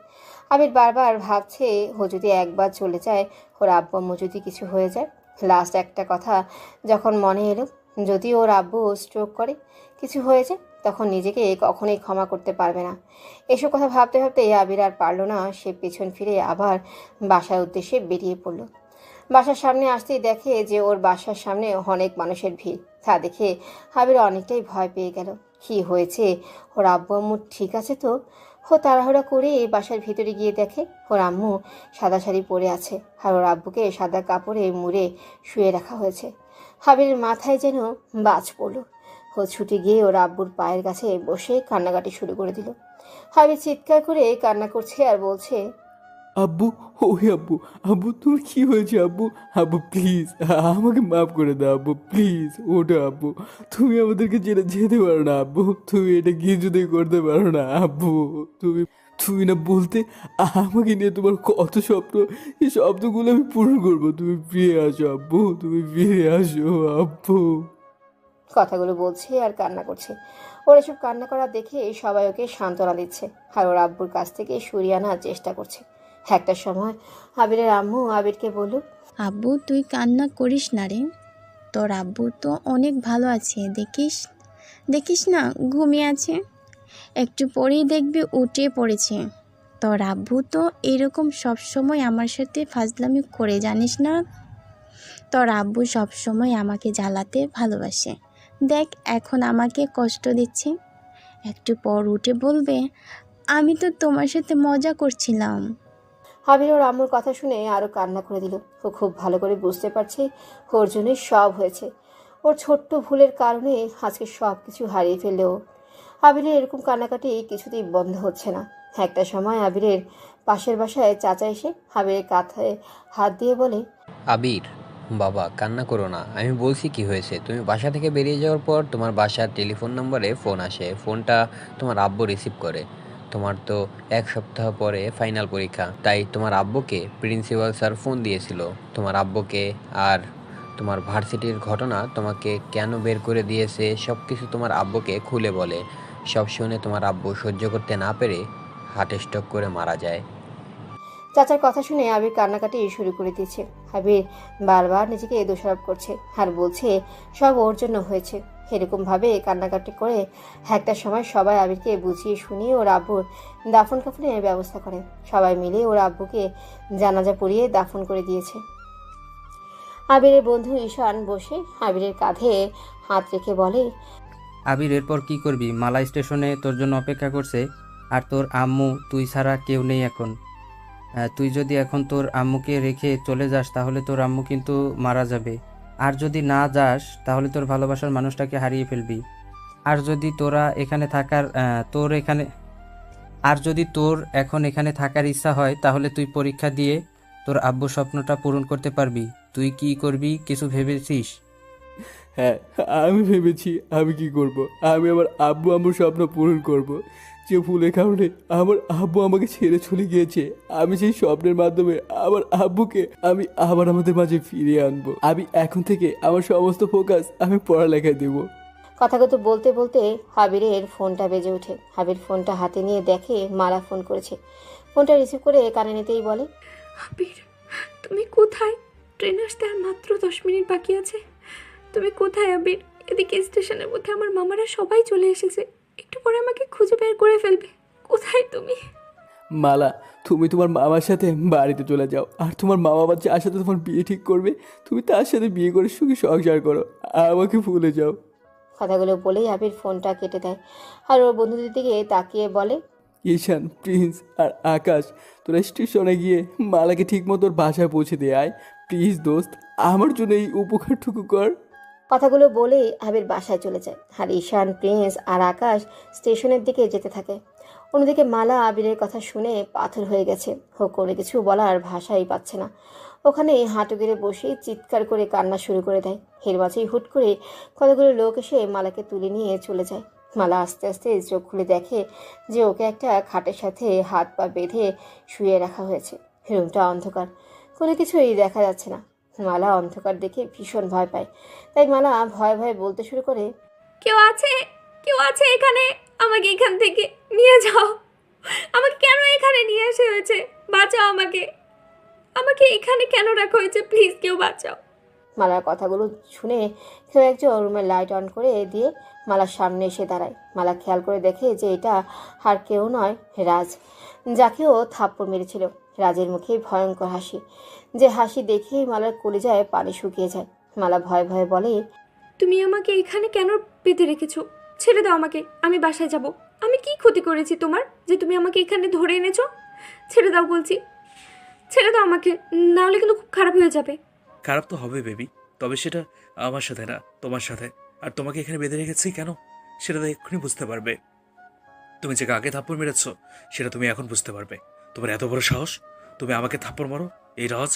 আবির বারবার ভাবছে ও যদি একবার চলে যায়, ওর আব্বু আম্মু যদি কিছু হয়ে যায়। লাস্ট একটা কথা যখন মনে এলো, যদি ওর আব্বু স্ট্রোক করে কিছু হয়ে যায় তখন নিজেকে কখনোই ক্ষমা করতে পারবে না। এসব কথা ভাবতে ভাবতে আবির আর পারল না, সে পেছন ফিরে আবার বাসার উদ্দেশ্যে বেরিয়ে পড়ল। বাসার সামনে আসতেই দেখে যে ওর বাসার সামনে অনেক মানুষের ভিড়। তা দেখে আবির অনেকটাই ভয় পেয়ে গেল। কি হয়েছে, ওর আব্বু আম্মু ঠিক আছে তো? ও তাড়াহুড়া করে বাসার ভিতরে গিয়ে দেখে ওর আম্মু সাদা শাড়ি পরে আছে আর ওর আব্বুকে সাদা কাপড়ে মুড়ে শুয়ে রাখা হয়েছে। আবিরের মাথায় যেন বাজ পড়ল। ও ছুটে গিয়ে ওর আব্বুর পায়ের কাছে বসে কান্নাকাটি শুরু করে দিল। আবির চিৎকার করে কান্না করছে আর বলছে, আব্বু, ওই আব্বু, আব্বু তুমি কি হয়েছে আব্বু? আব্বু প্লিজ আমাকে মাফ করে দাও আব্বু, প্লিজ ওটা আব্বু, তুমি আমাদেরকে ছেড়ে যেতে পারো না আব্বু, তুমি এটা কিছুতেই করতে পারো না আব্বু, তুমি তুমি না বলতে আমাকে নিয়ে তোমার কত স্বপ্ন, এই স্বপ্নগুলো আমি পূরণ করবো, তুমি ফিরে আসো আব্বু, তুমি ফিরে আসো আব্বু। কথাগুলো বলছে আর কান্না করছে। ওর এসব কান্না করা দেখে সবাই ওকে সান্ত্বনা দিচ্ছে আর ওর আব্বুর কাছ থেকে সরিয়ে আনার চেষ্টা করছে। একটা সময় আবিরের আম্মু আবিরকে বলল, আব্বু তুই কান্না করিস না রে, তোর আব্বু তো অনেক ভালো আছে, দেখিস দেখিস না ঘুমিয়ে আছে, একটু পরেই দেখবি উঠে পড়েছে। তোর আব্বু তো এরকম সবসময় আমার সাথে ফাজলামি করে, জানিস না? তোর আব্বু সবসময় আমাকে জ্বালাতে ভালোবাসে, দেখ এখন আমাকে কষ্ট দিচ্ছে, একটু পর উঠে বলবে আমি তো তোমার সাথে মজা করছিলাম। আবির ওর আম্মুর কথা শুনে আরো কান্না করে দিল। ও খুব ভালো করে বুঝতে পারছে ওর জন্যই সব হয়েছে, ওর ছোট্ট ভুলের কারণে আজকে সব কিছু হারিয়ে ফেললেও আবিরের এরকম কান্নাকাটি কিছুতেই বন্ধ হচ্ছে না। একটা সময় আবিরের পাশের বাসায় চাচা এসে আবিরের কাঁধে হাত দিয়ে বলে, আবির বাবা কান্না করো না, আমি বলছি কি হয়েছে। তুমি বাসা থেকে বেরিয়ে যাওয়ার পর তোমার বাসার টেলিফোন নম্বরে ফোন আসে, ফোনটা তোমার আব্বু রিসিভ করে। তোমার তো 1 সপ্তাহ পরে ফাইনাল পরীক্ষা, তাই তোমার আব্বুকে প্রিন্সিপাল স্যার ফোন দিয়েছিল। তোমার আব্বুকে আর তোমার ভার্সিটির ঘটনা, তোমাকে কেন বের করে দিয়েছে সব কিছু তোমার আব্বুকে খুলে বলে। সব শুনে তোমার আব্বু সহ্য করতে না পেরে হার্ট স্ট্রোক করে মারা যায়। চাচার কথা শুনে আবির কান্নাকাটি শুরু করে দিয়েছে। আবির বারবার নিজেকে দোষারোপ করছে আর বলছে সব ওর জন্য হয়েছে। এরকম ভাবে কান্নাকাটি করে একটা সময় সবাই আবিরকে বুঝিয়ে শুনিয়ে ওর আব্বুর দাফন কাফনের ব্যবস্থা করে। সবাই মিলে ওর আব্বুকে জানাজা পড়িয়ে দাফন করে দিয়েছে। আবিরের বন্ধু ঈশান বসে আবিরের কাঁধে হাত রেখে বলে, আবির এরপর কি করবি? মালা স্টেশনে তোর জন্য অপেক্ষা করছে, আর তোর আম্মু তুই ছাড়া কেউ নেই এখন। তুই যদি এখন তোর আম্মুকে রেখে চলে যাস তাহলে তোর আম্মু কিন্তু মারা যাবে, আর যদি না যাস তাহলে তোর ভালোবাসার মানুষটাকে হারিয়ে ফেলবি। আর যদি তোরা এখানে থাকার আর যদি তোর এখন এখানে থাকার ইচ্ছা হয় তাহলে তুই পরীক্ষা দিয়ে তোর আব্বুর স্বপ্নটা পূরণ করতে পারবি। তুই কি করবি কিছু ভেবেছিস? হ্যাঁ আমি ভেবেছি আমি কি করব, আমি আমার আব্বু আম্মুর স্বপ্ন পূরণ করব। যে ভুলের কারণে আমার আব্বু আমাকে ছেড়ে চলে গিয়েছে, আমি সেই স্বপ্নের মাধ্যমে আমার আব্বুকে আমি আবার আমাদের মাঝে ফিরিয়ে আনবো। আমি এখন থেকে আমার সমস্ত ফোকাস আমি পড়ালেখায় দেবো। কথাগুলো বলতে বলতে আবিরের ফোনটা বেজে ওঠে। আবির ফোনটা হাতে নিয়ে দেখে মালা ফোন করেছে। ফোনটা রিসিভ করে কানে নিতেই বলে, আবির তুমি কোথায়? ট্রেন আসতে আর মাত্র 10 মিনিট বাকি আছে, তুমি কোথায় আবির? এদিকে স্টেশনের মধ্যে আমার মামারা সবাই চলে এসেছে, একটু পরে আমাকে খুঁজে বের করে ফেলবে। কোথায় তুমি? মালা তুমি তোমার মামার সাথে বাড়িতে চলে যাও, আর তোমার মা বাবা যার সাথে তোমার বিয়ে ঠিক করবে তুমি তার সাথে বিয়ে করে সুখী সংসার করো, আমাকে ভুলে যাও। কথাগুলো বলেই আবির ফোনটা কেটে দেয় আর ওর বন্ধুদের দিকে তাকিয়ে বলে, ঈশান, প্রিন্স আর আকাশ তোরা স্টেশনে গিয়ে মালাকে ঠিক মতো ওর বাসায় পৌঁছে দিয়ে আয় প্লিজ দোস্ত, আমার জন্য এই উপকারটুকু কর। কথাগুলো বলেই আবির বাসায় চলে যায় আর ঈশান, প্রিন্স আর আকাশ স্টেশনের দিকে যেতে থাকে। অন্যদিকে মালা আবিরের কথা শুনে পাথর হয়ে গেছে। ও কোনো কিছু বলার ভাষাই পাচ্ছে না। ওখানে হাঁটু গেড়ে বসে চিৎকার করে কান্না শুরু করে দেয়। এর মাঝেই হুট করে কতগুলো লোক এসে মালাকে তুলে নিয়ে চলে যায়। মালা আস্তে আস্তে চোখ খুলে দেখে যে ওকে একটা খাটের সাথে হাত পা বেঁধে শুয়ে রাখা হয়েছে। রুমটা অন্ধকার, কোনো কিছুই দেখা যাচ্ছে না। মালা অন্ধকার দেখে ভীষণ ভয় পায়, তাই মালা ভয়ে ভয়ে বলতে শুরু করে, কেউ আছে? কেউ আছে এখানে? আমাকে এখান থেকে নিয়ে যাও, আমাকে কেন এখানে নিয়ে আসা হয়েছে? বাঁচাও আমাকে, আমাকে এখানে কেন রাখা হয়েছে? প্লিজ কেউ বাঁচাও। মালার কথাগুলো শুনে কেউ একজন রুমের লাইট অন করে দিয়ে মালার সামনে এসে দাঁড়ায়। মালা খেয়াল করে দেখে যে এটা আর কেউ নয়, রাজ, যাকেও থাপ্পড় মেরেছিল। রাজের মুখে ভয়ঙ্কর হাসি, যে হাসি দেখেই মালার কলিজায় পানি শুকিয়ে যায়। মালা ভয়ে ভয়ে বলে, তুমি আমাকে এখানে কেন পেতে রেখেছো? ছেড়ে দাও আমাকে, আমি বাসায় যাব। আমি কি ক্ষতি করেছি তোমার যে তুমি আমাকে এখানে ধরে এনেছো? ছেড়ে দাও বলছি, ছেড়ে দাও আমাকে, নাহলে কিন্তু খুব খারাপ হয়ে যাবে। খারাপ তো হবে বেবি, তবে সেটা আমার সাথে না, তোমার সাথে। আর তোমাকে এখানে বেঁধে রেখেছি কেন সেটা তো এক্ষুনি বুঝতে পারবে। তুমি যে কাকে থাপ্পড় মেরেছ সেটা তুমি এখন বুঝতে পারবে। তোমার এত বড় সাহস, তুমি আমাকে থাপ্পড় মারো? এই রাজ,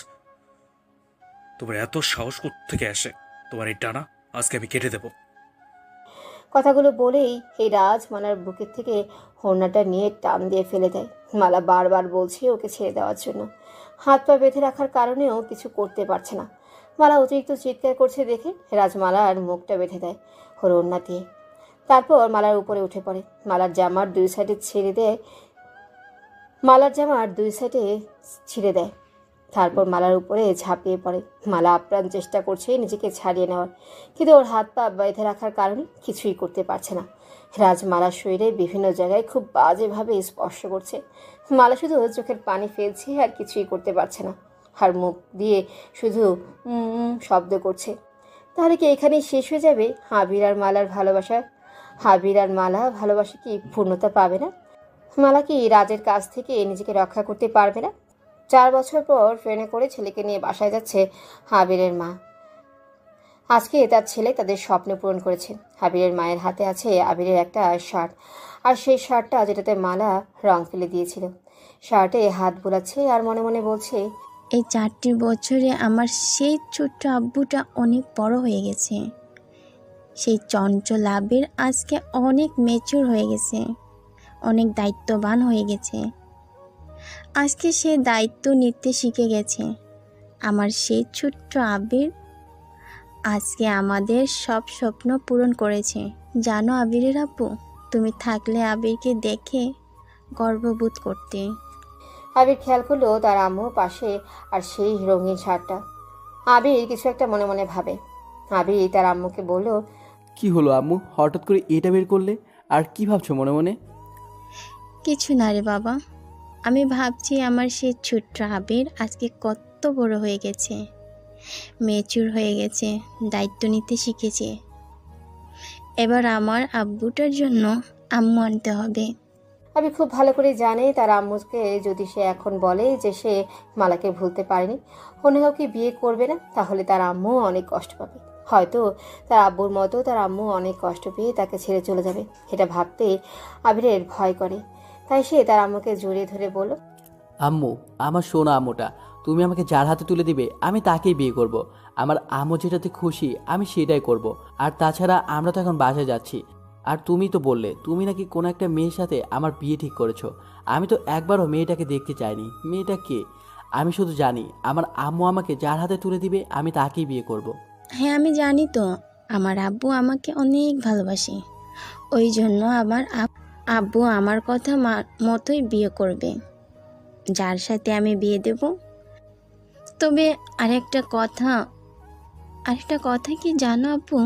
তোমার এত সাহস থেকে আসে? তোমার এই টানা আজকে আমি কেটে দেবো। কথাগুলো বলেই এই রাজ মালার বুকের থেকে হোড়নাটা নিয়ে টান দিয়ে ফেলে দেয়। মালা বারবার বলছে ওকে ছেড়ে দেওয়ার জন্য, হাত পা বেঁধে রাখার কারণেও কিছু করতে পারছে না। মালা অতিরিক্ত চিৎকার করছে দেখে রাজ মালার মুখটা বেঁধে দেয় ওর ওড়না দিয়ে। তারপর মালার উপরে উঠে পড়ে, মালার জামার দুই সাইডে ছিঁড়ে দেয়। তারপর মালার উপরে ঝাঁপিয়ে পড়ে। মালা আপ্রাণ চেষ্টা করছে নিজেকে ছাড়িয়ে নেওয়ার, কিন্তু ওর হাত পা বেঁধে রাখার কারণে কিছুই করতে পারছে না। রাজ মালার শরীরে বিভিন্ন জায়গায় খুব বাজেভাবে স্পর্শ করছে। মালা শুধু চোখের পানি ফেলছে আর কিছুই করতে পারছে না, আর মুখ দিয়ে শুধু শব্দ করছে। তাহলে কি এখানেই শেষ হয়ে যাবে আবির আর মালার ভালোবাসা? আবির আর মালা ভালোবাসা কি পূর্ণতা পাবে না? মালা কি রাজের কাছ থেকে নিজেকে রক্ষা করতে পারবে না? 4 বছর পর ট্রেনে করে ছেলেকে নিয়ে বাসায় যাচ্ছে আবিরের মা। আজকে তার ছেলে তাদের স্বপ্ন পূরণ করেছে। আবিরের মায়ের হাতে আছে আবিরের একটা শার্ট, আর সেই শার্টটা যেটাতে মালা রং ফেলে দিয়েছিল। শার্টে হাত বোলাচ্ছে আর মনে মনে বলছে, এই 4টি বছরে আমার সেই ছোট্ট আব্বুটা অনেক বড় হয়ে গেছে। সেই চঞ্চল আবির আজকে অনেক ম্যাচিউর হয়ে গেছে, অনেক দায়িত্ববান হয়ে গেছে। আজকে সে দায়িত্ব নিতে শিখে গেছে। আমার সেই ছোট্ট আবির আজকে আমাদের সব স্বপ্ন পূরণ করেছে। জানো আবিরের আপু, তুমি থাকলে আবিরকে দেখে গর্ববোধ করতে। আবির খেয়াল করলো তার আম্মু পাশে আর সেই রঙিন শার্টটা। আবির কিছু একটা মনে মনে ভাবে। আবির তার আম্মুকে বলল, কি হলো আম্মু, হঠাৎ করে এটা বের করলে? আর কি ভাবছো মনে মনে? কিছু না রে বাবা, আমি ভাবছি আমার সেই ছোট্ট আবির আজকে কত বড় হয়ে গেছে, ম্যাচিউর হয়ে গেছে, দায়িত্ব নিতে শিখেছে। এবার আমার আব্বুটার জন্য আম্মু আনতে হবে। আমি খুব ভালো করে জানি তার আম্মুকে যদি সে এখন বলে যে সে মালাকে ভুলতে পারেনি, অন্য কাউকে বিয়ে করবে না, তাহলে তার আম্মু অনেক কষ্ট পাবে। হয়তো তার আব্বুর মতো তার আম্মু অনেক কষ্ট পেয়ে তাকে ছেড়ে চলে যাবে। এটা ভাবতে আবিরের ভয় করে। তাই সে তার আম্মুকে জড়িয়ে ধরে বলল, আম্মু, আমার সোনা আম্মুটা, তুমি আমাকে যার হাতে তুলে দিবে আমি তাকেই বিয়ে করব। আমার আম্মু যেটাতে খুশি আমি সেটাই করব। আর তাছাড়া আমরা তো এখন বাসায় যাচ্ছি। আর তুমি তো বললে তুমি নাকি কোনো একটা মেয়ের সাথে আমার বিয়ে ঠিক করেছো। আমি তো একবারও মেয়েটাকে দেখতে চাইনি। মেয়েটা কে? আমি শুধু জানি আমার আম্মু আমাকে যার হাতে তুলে দিবে আমি তাকেই বিয়ে করব। হ্যাঁ আমি জানি তো, আমার আব্বু আমাকে অনেক ভালোবাসে। ওই জন্য আমার আব্বু আমার কথা মতোই বিয়ে করবে, যার সাথে আমি বিয়ে দেব। তবে আরেকটা কথা কি জানো আপু,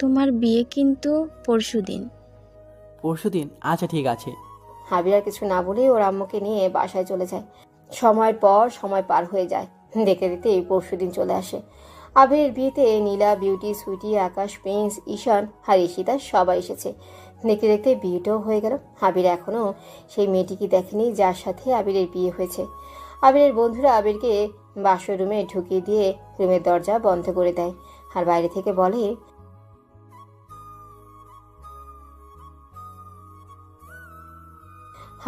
তোমার বিয়ে কিন্তু পরশুদিন। পরশুদিন? আচ্ছা ঠিক আছে। আবির আর কিছু না বলে ওর আম্মুকে নিয়ে বাসায় চলে যায়। সময়ের পর সময় পার হয়ে যায়, দেখতে দেখতে পরশুদিন চলে আসে। আবিরের বিয়েতে নীলা, বিউটি, সুইটি, আকাশ, প্রিন্স, ঈশান আর ঈশিতা সবাই এসেছে। দেখতে দেখতে বিয়েটাও হয়ে গেল। আবির এখনও সেই মেয়েটিকে দেখেনি যার সাথে আবিরের বিয়ে হয়েছে। আবিরের বন্ধুরা আবিরকে বাসর রুমে ঢুকিয়ে দিয়ে রুমের দরজা বন্ধ করে দেয় আর বাইরে থেকে বলে,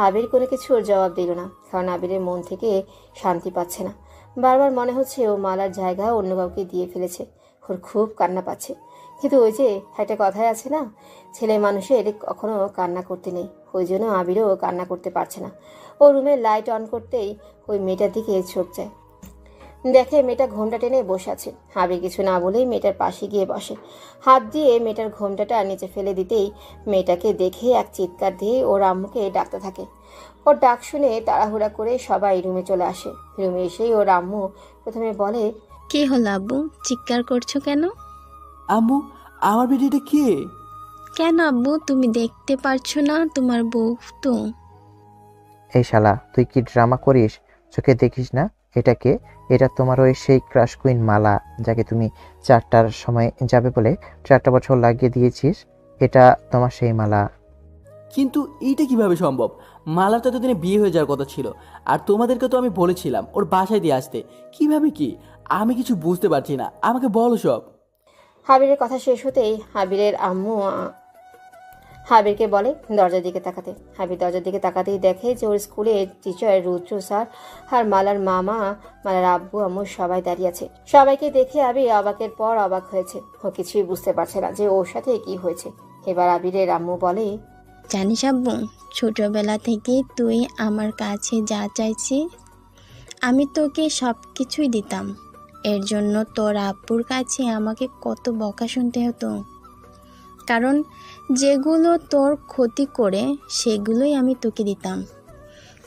আবির কোনো কিছুর জবাব দিল না, কারণ আবিরের মন থেকে শান্তি পাচ্ছে না। বারবার মনে হচ্ছে ও মালার জায়গা অন্য কাউকে দিয়ে ফেলেছে। ওর খুব কান্না পাচ্ছে। কিন্তু ওই যে একটা কথাই আছে না, ছেলে মানুষের কখনো কান্না করতে নেই। ওই জন্য আবিরও কান্না করতে পারছে না। ও রুমের লাইট অন করতেই ওই মেয়েটার দিকে চোখ যায়। দেখে মেয়েটা ঘোমটা টেনে বসে আছে। আবির কিছু না বলেই মেয়েটার পাশে গিয়ে বসে। হাত দিয়ে মেয়েটার ঘোমটাটা নিচে ফেলে দিতেই মেয়েটাকে দেখে এক চিৎকার দিয়ে ওর আম্মুকে ডাকতে থাকে। ওর ডাক শুনে তাড়াহুড়া করে সবাই রুমে চলে আসে। রুমে এসেই ওর আম্মু প্রথমে বলে, কি হলো আব্বু, চিৎকার করছো কেন? আম্মু, আমার বেটিটা কে? কেন আব্বু, তুমি দেখতে পারছো না? তোমার বউ তো। এই শালা, তুই কি ড্রামা করিস? চোখে দেখিস না এটা কে? এটা তোমার ওই সেই ক্রাশ কুইন মালা, যাকে তুমি 4টার সময় যাবে বলে 4টা বছর লাগিয়ে দিয়েছিস। এটা তোমার সেই মালা। কিন্তু এইটা কিভাবে সম্ভব? মালার তো এতদিনে বিয়ে হয়ে যাওয়ার কথা ছিল। আর তোমাদেরকে তো আমি বলেছিলাম ওর বাসায় দিয়ে আসতে। কিভাবে কি? আমি কিছু বুঝতে পারছি না, আমাকে বলো সব। আবিরের কথা শেষ হতেই হাবিরকে বলে দরজার দিকে তাকাতে। হাবির দরজার দিকে তাকাতেই দেখে যে ওর স্কুলের টিচার রুদ্র স্যার আর মালার মামা, মালার আব্বু আম্মু সবাই দাঁড়িয়ে আছে। সবাইকে দেখে আবির অবাকের পর অবাক হয়েছে। ও কিছুই বুঝতে পারছে না যে ওর সাথে কি হয়েছে। এবার আবিরের আম্মু বলে, জানিস আব্বু, ছোটবেলা থেকে তুই আমার কাছে যা চাইছি আমি তোকে সব কিছুই দিতাম। এর জন্য তোর আব্বুর কাছে আমাকে কত বকা শুনতে হতো, কারণ যেগুলো তোর ক্ষতি করে সেগুলোই আমি তোকে দিতাম।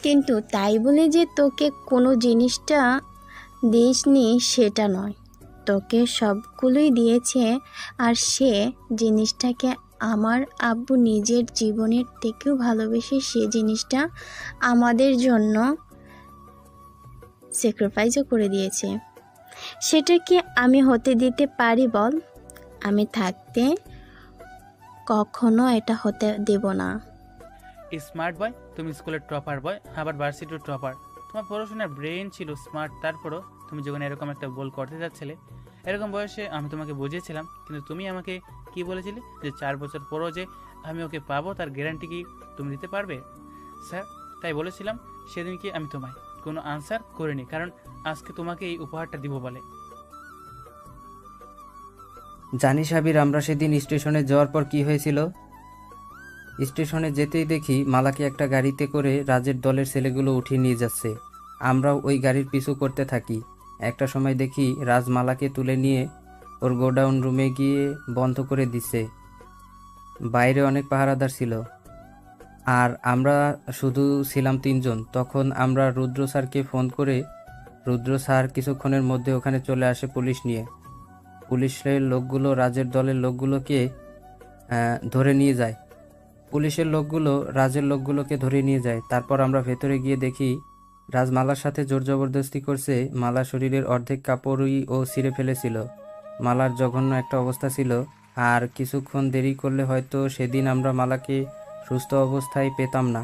কিন্তু তাই বলে যে তোকে কোনো জিনিসটা দিসনি সেটা নয়, তোকে সবগুলোই দিয়েছে। আর সে জিনিসটাকে আমার আব্বু নিজের জীবনের থেকেও ভালোবেসে সে জিনিসটা আমাদের জন্য স্যাক্রিফাইসও করে দিয়েছে। সেটা কি আমি হতে দিতে পারি বল? আমি থাকতে কখনো এটা হতে দেব না। স্মার্ট বয়, তুমি স্কুলের টপার বয়, আবার ভার্সিটির টপার। তোমার পড়াশোনার ব্রেন ছিল স্মার্ট, তারপরও তুমি যখন এরকম একটা ভুল করতে যাচ্ছিলে, এরকম বয়সে আমি তোমাকে বুঝিয়েছিলাম, কিন্তু তুমি আমাকে কি বলেছিলে যে 4 বছর পরও যে আমি ওকে পাবো তার গ্যারান্টি কি তুমি দিতে পারবে? স্যার, তাই বলেছিলাম সেদিন কি আমি তোমায় কোনো আনসার করিনি, কারণ আজকে তোমাকে এই উপহারটা দিব বলে। জানিস আবির, আমরা সেদিন স্টেশনে যাওয়ার পর কি হয়েছিল? স্টেশনে যেতেই দেখি মালাকে একটা গাড়িতে করে রাজের দলের ছেলেগুলো উঠিয়ে নিয়ে যাচ্ছে। আমরাও ওই গাড়ির পিছু করতে থাকি। একটা সময় দেখি রাজ মালাকে তুলে নিয়ে ওর গোডাউন রুমে গিয়ে বন্ধ করে দিচ্ছে। বাইরে অনেক পাহারাদার ছিল, আর আমরা শুধু ছিলাম 3 জন। তখন আমরা রুদ্র স্যারকে ফোন করে, রুদ্র স্যার কিছুক্ষণের মধ্যে ওখানে চলে আসে পুলিশ নিয়ে। পুলিশের লোকগুলো রাজের দলের লোকগুলোকে ধরে নিয়ে যায়। পুলিশের লোকগুলো রাজের লোকগুলোকে ধরে নিয়ে যায়। তারপর আমরা ভেতরে গিয়ে দেখি রাজ মালার সাথে জোর জবরদস্তি করছে। মালা শরীরের অর্ধেক কাপড়ই ও ছিঁড়ে ফেলেছিল। মালার জঘন্য একটা অবস্থা ছিল। আর কিছুক্ষণ দেরি করলে হয়তো সেদিন আমরা মালাকে সুস্থ অবস্থায় পেতাম না।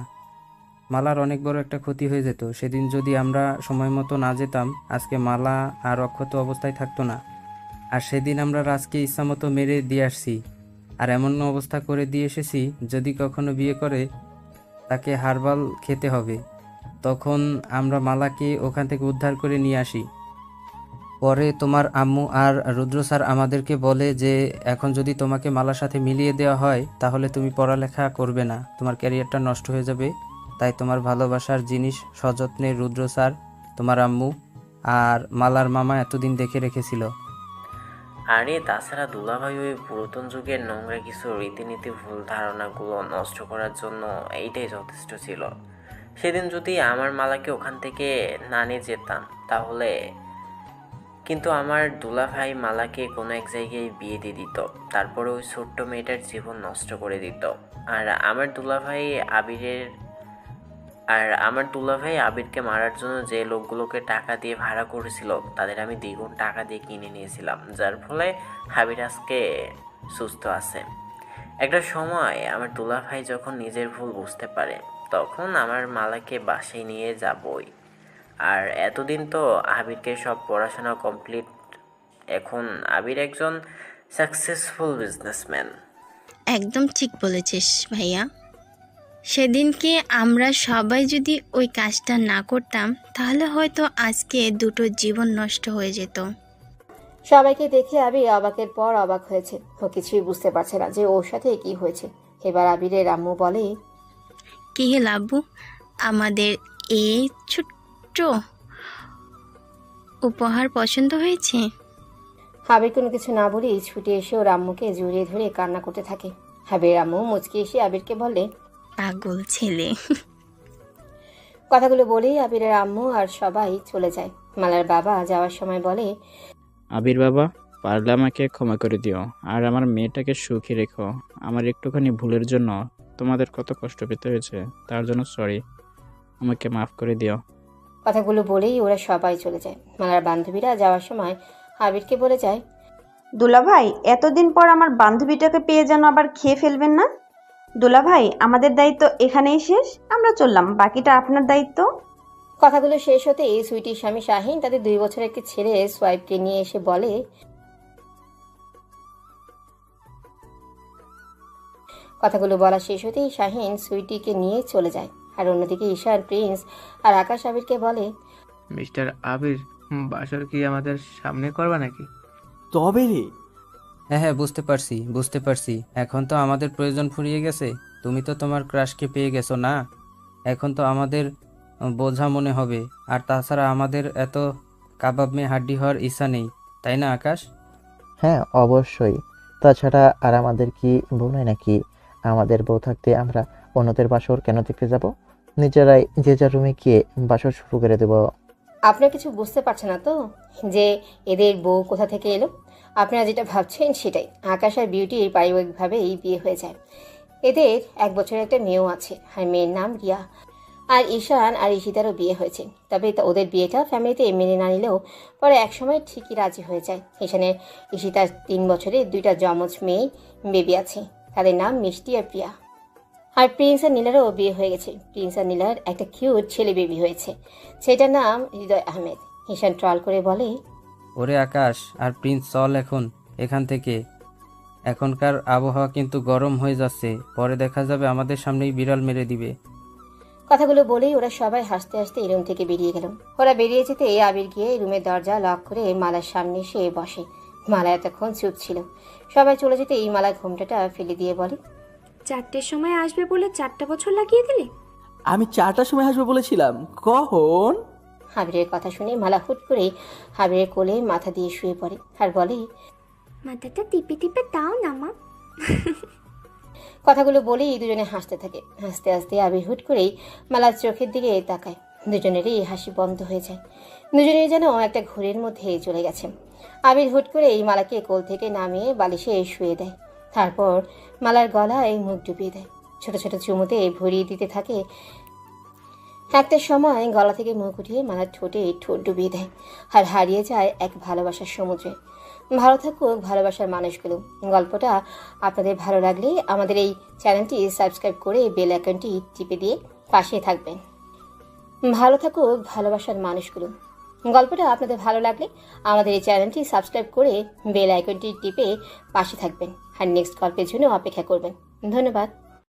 মালার অনেক বড় একটা ক্ষতি হয়ে যেত। সেদিন যদি আমরা সময় মতো না যেতাম, আজকে মালা আর অক্ষত অবস্থায় থাকতো না। আর সেদিন আমরা রাজকে ইচ্ছামতো মেরে দিয়ে আসছি, আর এমন অবস্থা করে দিয়ে এসেছি যদি কখনো বিয়ে করে তাকে হারবাল খেতে হবে। তখন আমরা মালাকে ওখান থেকে উদ্ধার করে নিয়ে আসি। পরে তোমার আম্মু আর রুদ্র স্যার আমাদেরকে বলে যে এখন যদি তোমাকে মালার সাথে মিলিয়ে দেওয়া হয় তাহলে তুমি পড়ালেখা করবে না, তোমার ক্যারিয়ারটা নষ্ট হয়ে যাবে। তাই তোমার ভালোবাসার জিনিস সযত্নে রুদ্র স্যার, তোমার আম্মু আর মালার মামা এতদিন দেখে রেখেছিল। আরে তাছাড়া দুলাভাই ওই পুরাতন যুগের নোংরা কিছু রীতিনীতি ভুল ধারণাগুলো নষ্ট করার জন্য এইটাই যথেষ্ট ছিল। সেদিন যদি আমার মালাকে ওখান থেকে না নিয়ে যেতাম তাহলে কিন্তু আমার দুলাভাই মালাকে কোনো এক জায়গায় বিয়ে দিয়ে দিত, তারপরে ওই ছোট্ট মেয়েটার জীবন নষ্ট করে দিত। আর আমার দুলাভাই আবিরকে মারার জন্য যে লোকগুলোকে টাকা দিয়ে ভাড়া করেছিল তাদের আমি দ্বিগুণ টাকা দিয়ে কিনে নিয়েছিলাম, যার ফলে আবির আজকে সুস্থ আছে। একটা সময় আমার দুলাভাই যখন নিজের ভুল বুঝতে পারে তখন আমার মালাকে বাসায় নিয়ে যাবই। আর এতদিন তো আবিরকে সব পড়াশোনা কমপ্লিট, এখন আবির একজন সাকসেসফুল বিজনেসম্যান। একদম ঠিক বলেছিস ভাইয়া। সেদিনকে আমরা সবাই যদি ওই কাজটা না করতাম তাহলে হয়তো আজকে দুটো জীবন নষ্ট হয়ে যেত। সবাইকে দেখে আবির অবাকের পর অবাক হয়েছে। ও কিছুই বুঝতে পারছে না যে ওর সাথে কি হয়েছে। এবার আবিরের আম্মু বলে, কি হে লাব্বু, আমাদের এই ছোট্ট উপহার পছন্দ হয়েছে? আবির কোনো কিছু না বলেই ছুটে এসে ওর আম্মুকে জড়িয়ে ধরে কান্না করতে থাকে। আবির আম্মু মুচকি এসে আবিরকে বলে, পাগল ছেলে। কথাগুলো বলেই আবিরের আম্মু আর সবাই চলে যায়। মালার বাবা যাওয়ার সময় বলে, আবির বাবা, পারলে আমাকে ক্ষমা করে দিও, আর আমার মেয়েটাকে সুখী রেখো। আমার একটুখানি ভুলের জন্য তোমাদের কত কষ্ট পেতে হয়েছে, তার জন্য সরি, আমাকে মাফ করে দিও। কথাগুলো বলেই ওরা সবাই চলে যায়। মালার বান্ধবীরা যাওয়ার সময় আবিরকে বলে যায়, দুলাভাই, এতদিন পর আমার বান্ধবীটাকে পেয়ে যেন আবার খেয়ে ফেলবেন না। দুলাভাই, আমাদের দায়িত্ব এখানেই শেষ, আমরা চললাম, বাকিটা আপনার দায়িত্ব। কথাগুলো শেষ হতেই সুইটির স্বামী শাহিন তাদের 2 বছরের একটি ছেলে সোয়াইবকে নিয়ে এসে বলে, কথাগুলো বলা শেষ হতেই শাহিন সুইটিকে নিয়ে চলে যায়। আর অন্যদিকে ঈশান, প্রিন্স আর আকাশ আবিরকে বলে, মিস্টার আবির, বাসর কি আমাদের সামনে করবা নাকি? তবে রে, হ্যাঁ, বুঝতে পারছি। এখন তো আমাদের প্রয়োজন ফুরিয়ে গেছে। তুমি তো তোমার ক্রাশকে পেয়ে গেছো না, এখন তো আমাদের বোঝা মনে হবে। আর তাছাড়া আমাদের এত কাবাব মেয়ে হাড্ডি হওয়ার ইচ্ছা নেই, তাই না আকাশ? হ্যাঁ, অবশ্যই। তাছাড়া আর আমাদের কি বউ নাই নাকি? আমাদের বউ থাকতে আমরা অন্যদের বাসর কেন দেখতে যাব? নিজেরাই যে যার রুমে গিয়ে বাসর শুরু করে দেব। আপনারা কিছু বুঝতে পারছেন না তো যে এদের বউ কোথা থেকে এলো? আপনারা যেটা ভাবছেন সেটাই। আকাশ আর বিউটির পারিবারিকভাবেই বিয়ে হয়ে যায়। এদের 1 বছরের একটা মেয়েও আছে, আর মেয়ের নাম রিয়া। আর ঈশান আর ঈশিতারও বিয়ে হয়েছে, তবে ওদের বিয়েটা ফ্যামিলিতে মেনে না নিলেও পরে একসময় ঠিকই রাজি হয়ে যায়। ঈশানের ঈশিতার 3 বছরে 2টা যমজ মেয়ে বেবি আছে, তাদের নাম মিষ্টি আর প্রিয়া। আর প্রিন্স আর নীলারও বিয়ে হয়ে গেছে। প্রিন্স আর নীলার একটা কিউট ছেলে বেবি হয়েছে, সেটার নাম হৃদয় আহমেদ। ঈশান ট্রল করে বলে, ওরে আকাশ আর প্রিন্স, চল এখন এখান থেকে। এখনকার আবহাওয়া কিন্তু গরম হয়ে যাচ্ছে, পরে দেখা যাবে আমাদের সামনেই বিড়াল মেরে দিবে। কথাগুলো বলেই ওরা সবাই হাসতে হাসতে এই রুম থেকে বেরিয়ে গেল। ওরা বেরিয়ে যেতে আবির গিয়ে রুমের দরজা লক করে মালার সামনে এসে বসে। মালা এতক্ষণ চুপ ছিল। সবাই চলে যেতে এই মালা ঘোমটাটা ফেলে দিয়ে বলে, 4টের সময় আসবে বলে 4টা বছর লাগিয়ে দিলে। আমি 4টার সময় আসবো বলেছিলাম, কখন? আবিরের কথা শুনে মালা হুট করে আবিরের কোলে মাথা দিয়ে শুয়ে পড়ে আর বলে, মাথাটা টিপে টিপে দাও না মা। কথাগুলো বলেই দুজনে হাসতে থাকে। হাসতে হাসতে আবির হুট করেই মালার চোখের দিকে তাকায়। দুজনেরই হাসি বন্ধ হয়ে যায়। দুজনেই যেন একটা ঘোরের মধ্যে চলে গেছে। আবির হুট করেই মালাকে কোল থেকে নামিয়ে বালিশে শুয়ে দেয়। তারপর মালার গলায় মুখ ডুবিয়ে দেয়। ছোট ছোট চুমুতে ভরিয়ে দিতে থাকে। একটা সময় গলা থেকে মুখ উঠিয়ে মালার ঠোঁটে ঠোঁট ডুবিয়ে দেয় আর হারিয়ে যায় এক ভালোবাসার সমুদ্রে। ভালো থাকুক ভালোবাসার মানুষগুলো। গল্পটা আপনাদের ভালো লাগলে আমাদের এই চ্যানেলটি সাবস্ক্রাইব করে বেল আইকনটি টিপে দিয়ে পাশে থাকবেন। ভালো থাকুক ভালোবাসার মানুষগুলো। গল্পটা আপনাদের ভালো লাগলে আমাদের এই চ্যানেলটি সাবস্ক্রাইব করে বেল আইকনটি টিপে পাশে থাকবেন আর নেক্সট গল্পের জন্য অপেক্ষা করবেন। ধন্যবাদ।